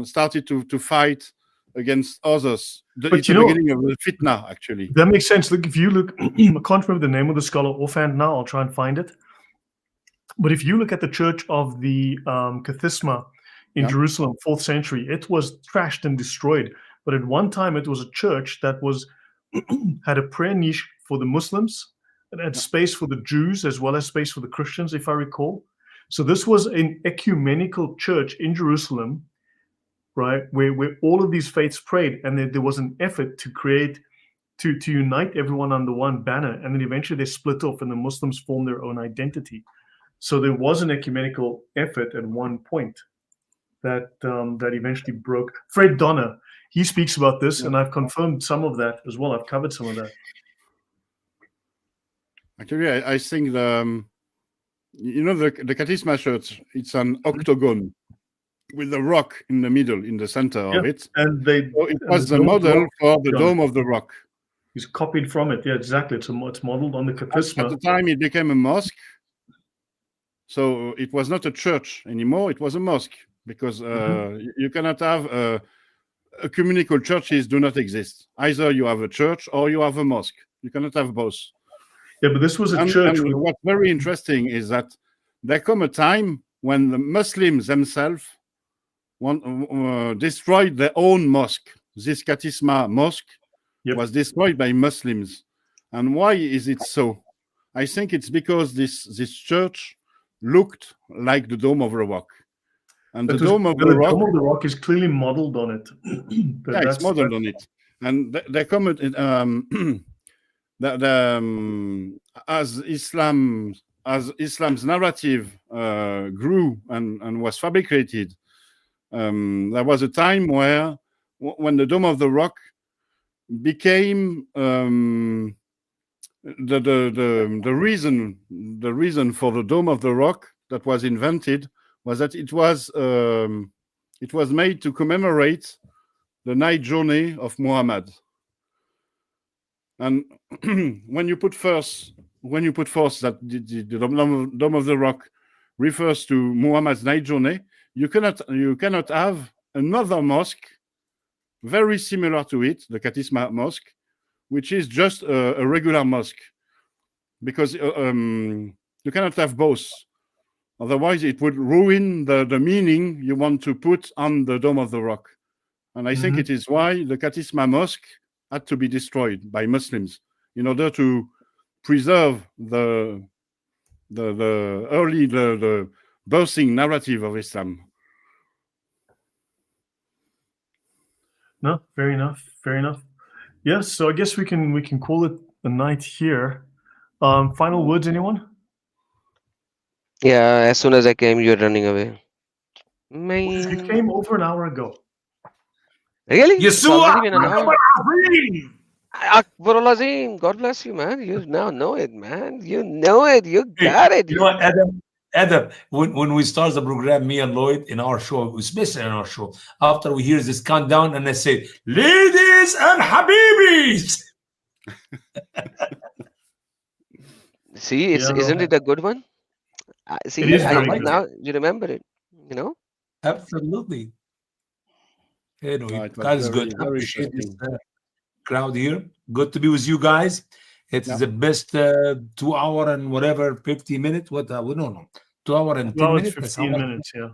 started to fight against others. It's the beginning of the fitna, actually. That makes sense. Look, if you look, I can't remember the name of the scholar offhand now. I'll try and find it. But if you look at the Church of the Kathisma in Jerusalem, 4th century, it was trashed and destroyed. But at one time, it was a church that had a prayer niche for the Muslims, and had space for the Jews as well as space for the Christians, if I recall. So this was an ecumenical church in Jerusalem, right, where all of these faiths prayed, and there was an effort to unite everyone under one banner, and then eventually they split off, and the Muslims formed their own identity. So there was an ecumenical effort at one point that eventually broke. Fred Donner, he speaks about this, and I've confirmed some of that as well. I've covered some of that. Actually, I think the Kathisma church, it's an octagon with a rock in the middle, in the center of it. And it was the model for the Dome of the Rock. He's copied from it. Yeah, exactly. It's modeled on the Kathisma. At the time, it became a mosque. So it was not a church anymore. It was a mosque, because you cannot have ecumenical churches do not exist. Either you have a church or you have a mosque. You cannot have both. Yeah, but this was a church. And what's very interesting is that there come a time when the Muslims themselves destroyed their own mosque. This Kathisma mosque was destroyed by Muslims. And why is it so? I think it's because this church looked like the Dome of the Rock. And the Dome of the Rock is clearly modeled on it. It's modeled on it. And there come as Islam's narrative grew and was fabricated, there was a time when the Dome of the Rock became the reason for the Dome of the Rock that was invented was that it was made to commemorate the night journey of Mohamed. And when you put first when you put forth that the Dome of the Rock refers to Muhammad's night journey, you cannot have another mosque very similar to it, the Katisma Mosque, which is just a regular mosque, because you cannot have both. Otherwise, it would ruin the meaning you want to put on the Dome of the Rock. And I think it is why the Katisma Mosque had to be destroyed by Muslims in order to preserve the birthing narrative of Islam. No, fair enough. Fair enough. Yes, so I guess we can call it a night here. Final words, anyone? Yeah, as soon as I came, you're running away. You came over an hour ago. Really? It's Yeshua already been an hour. Azim. Akbarul Azim, God bless you, man. You now know it, man. You know it. You got it. You know what, Adam, when we start the program, me and Lloyd in our show, especially in our show, after we hear this countdown, and I say, ladies and habibis. See, isn't it a good one? See, It is very good. now you remember it, you know? Absolutely. Anyway, It was that is very, good. I very appreciate this interesting. crowd here. Good to be with you guys. It's the best 2 hour and whatever, 50 minutes. What we don't know. 2 hour and 10 Well, minutes. it's That's how 15 much- minutes, yeah.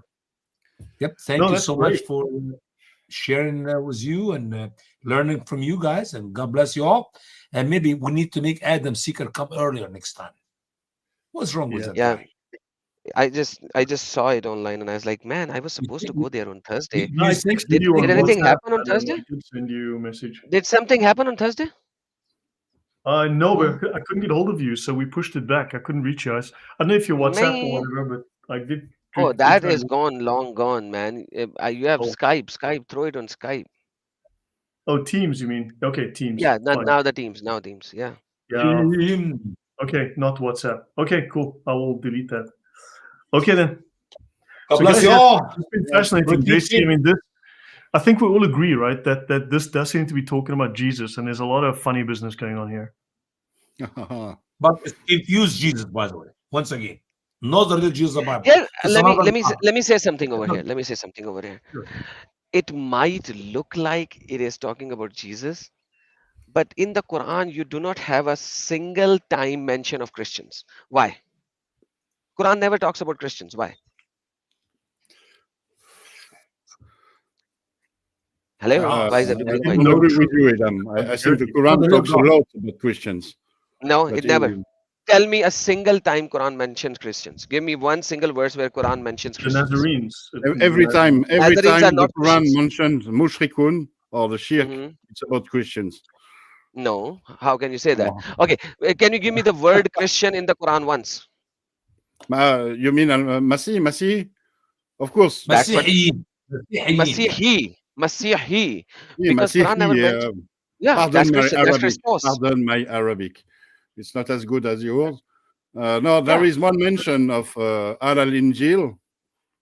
Yep. Thank No, you that's so much great. for sharing with you and learning from you guys. And God bless you all. And maybe we need to make Adam Seeker come earlier next time. What's wrong with that Yeah. guy? I just saw it online and I was like, man, I was supposed to go there on Thursday. No, I You texted Did, you on did anything WhatsApp, happen on Adam. Thursday? I did send you a message. Did something happen on Thursday? No, but I couldn't get hold of you, so we pushed it back. I couldn't reach you. I don't know if you WhatsApp or Man. whatever, but I did. Oh, did that try is to- gone, long gone, man. You have Oh. Skype, throw it on Skype. Oh, Teams, you mean? Okay, Teams. Yeah, Fine. now the teams, yeah. Yeah. Him. Okay, not WhatsApp. Okay, cool. I will delete that. Okay then. God So bless guys, you yeah, all. It's been fascinating, Good JC. I teaching. mean, this. I think we all agree, right, that this does seem to be talking about Jesus, and there's a lot of funny business going on here. But it's confused Jesus, by the way. Once again, not the real Jesus of the Bible. Yeah, It's let me another God. let me say something over here. Let me say something over here. Sure. It might look like it is talking about Jesus, but in the Quran you do not have a single time mention of Christians. Why? Quran never talks about Christians. Why? Hello? Why is I everybody didn't quiet? agree with you, Adam. I think the Quran talks a lot about Christians. No, but it never. Tell me a single time Quran mentions Christians. Give me one single verse where Quran mentions The Christians. Nazarenes. Every time Nazarenes are the not Quran Christians. mentions mushrikun or the shirk, Mhm. it's about Christians. No, how can you say that? Oh. Okay, can you give me the word Christian in the Quran once? You mean Masih? Of course. That's what Masihiyin. Masihi. Yeah, Because Quran never mentioned. Yeah, pardon that's my Christian. That's Arabic. Christos. Pardon my Arabic. It's not as good as yours. No, there is one mention of Al-Injil,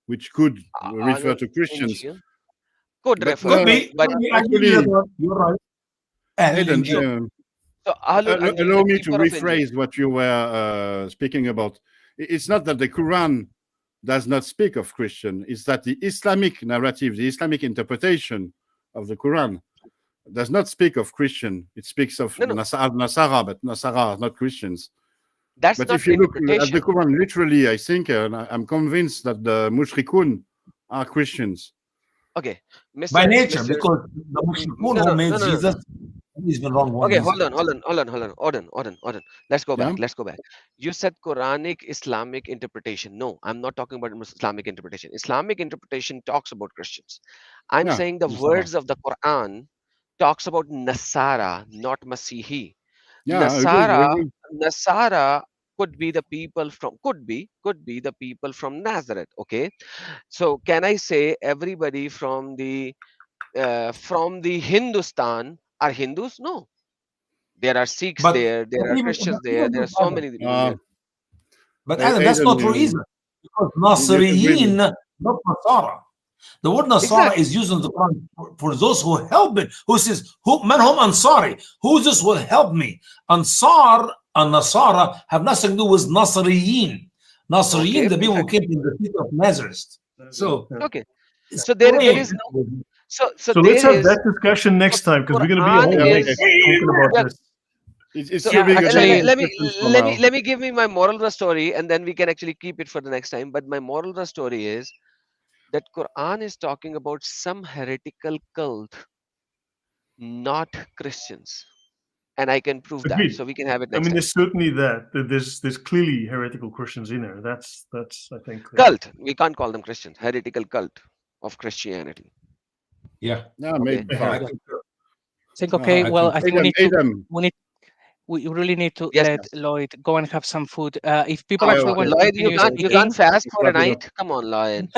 which could refer to Christians. Injil. Could But refer, Could be. but Could be. I actually- agree with that. You're right. Aidan, Injil. so Ahlul Injil, allow the me to keeper of Injil. rephrase what you were speaking about. It's not that the Quran does not speak of Christian. It's that the Islamic narrative, the Islamic interpretation of the Quran does not speak of Christian. It speaks of No. Nasara, but Nasara are not Christians. That's But not if you look at interpretation. the Quran literally, I think, and I'm convinced that the mushrikun are Christians. Okay, Mr. By nature, Mr. because the Muslimun No, who made no. Jesus, he's been wrong one. Okay, reason. hold on. Odon. Let's go back. Yeah. Let's go back. You said Quranic Islamic interpretation. No, I'm not talking about Islamic interpretation. Islamic interpretation talks about Christians. I'm Yeah, saying the Nasara. words of the Quran talks about Nasara, not Masihi. Yeah, I agree. Nasara could be the people from could be the people from Nazareth. Okay, so can I say everybody from the Hindustan are Hindus? No, there are Sikhs But- there, there are even- Christians but there, even there are those so other- many people Uh, there. But Aidan, Adam, that's not true you- either. Because Nasriyin, not Nasara. The word Nasara Exactly. is used in the Quran for those who help it. Who says, man hum Ansari? Who this will help me? Ansar and Nasara have nothing to do with Nasriyin. Nasriyin, Okay, the people who perfect. came from the city of Nazareth. So, Okay. So there is no. So So let's there have is. that discussion next time, because we're going to be a Quran whole is- week talking about Yeah. this. It's So too big a actually, let me discussion for let me now. let me give me my moral of the story, and then we can actually keep it for the next time. But my moral of the story is that Quran is talking about some heretical cult, not Christians, and I can prove that. Agreed. So we can have it I next mean, time. there's certainly that. There's clearly heretical Christians in there. That's I think clear. Cult. We can't call them Christians. Heretical cult of Christianity. yeah. Yeah, Okay. maybe I fine. concur. think okay. I Well, think I think Adam, we really need to Yes, let yes. Lloyd go and have some food. If people I- actually I- want to Lloyd, continue you speaking, can't fast for a wrap it up. night. Come on, Lloyd.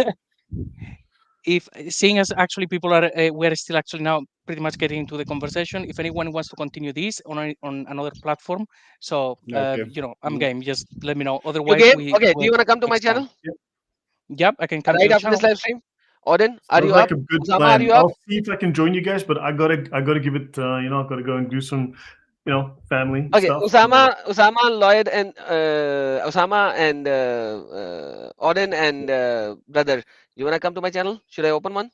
if seeing as actually people are we're still actually now pretty much getting into the conversation, if anyone wants to continue this on another platform, so Okay. I'm game, just let me know. You Otherwise game? we Okay. Do will you want to come to my next time. channel Yep, I can come to right your after this channel. live stream? Odin, are Sounds you like up? a good Usama, are plan. you up? I'll see if I can join you guys, but I gotta give it. I've got to go and do some, family Okay, stuff. Usama, Lloyd, and Usama and Odin and brother. You wanna come to my channel? Should I open one?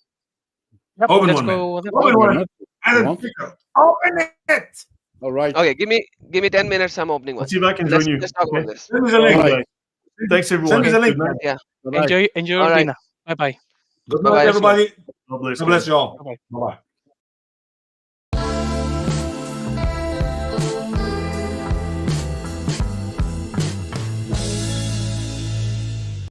Yep, Open let's one, man. go there. Open Why one. not? I You don't want? think so. Open it. All right. Okay, give me 10 minutes. I'm opening I'll one. see if I can Let's join you. let's talk Okay. about this. Send me the All link. right. Guys. Thanks everyone. Send me the link, Good night. man. Yeah. Bye-bye. Enjoy All your right. dinner. Bye bye. Good Bye-bye. night, everybody. God bless. God bless you all. Bye bye. Bye-bye.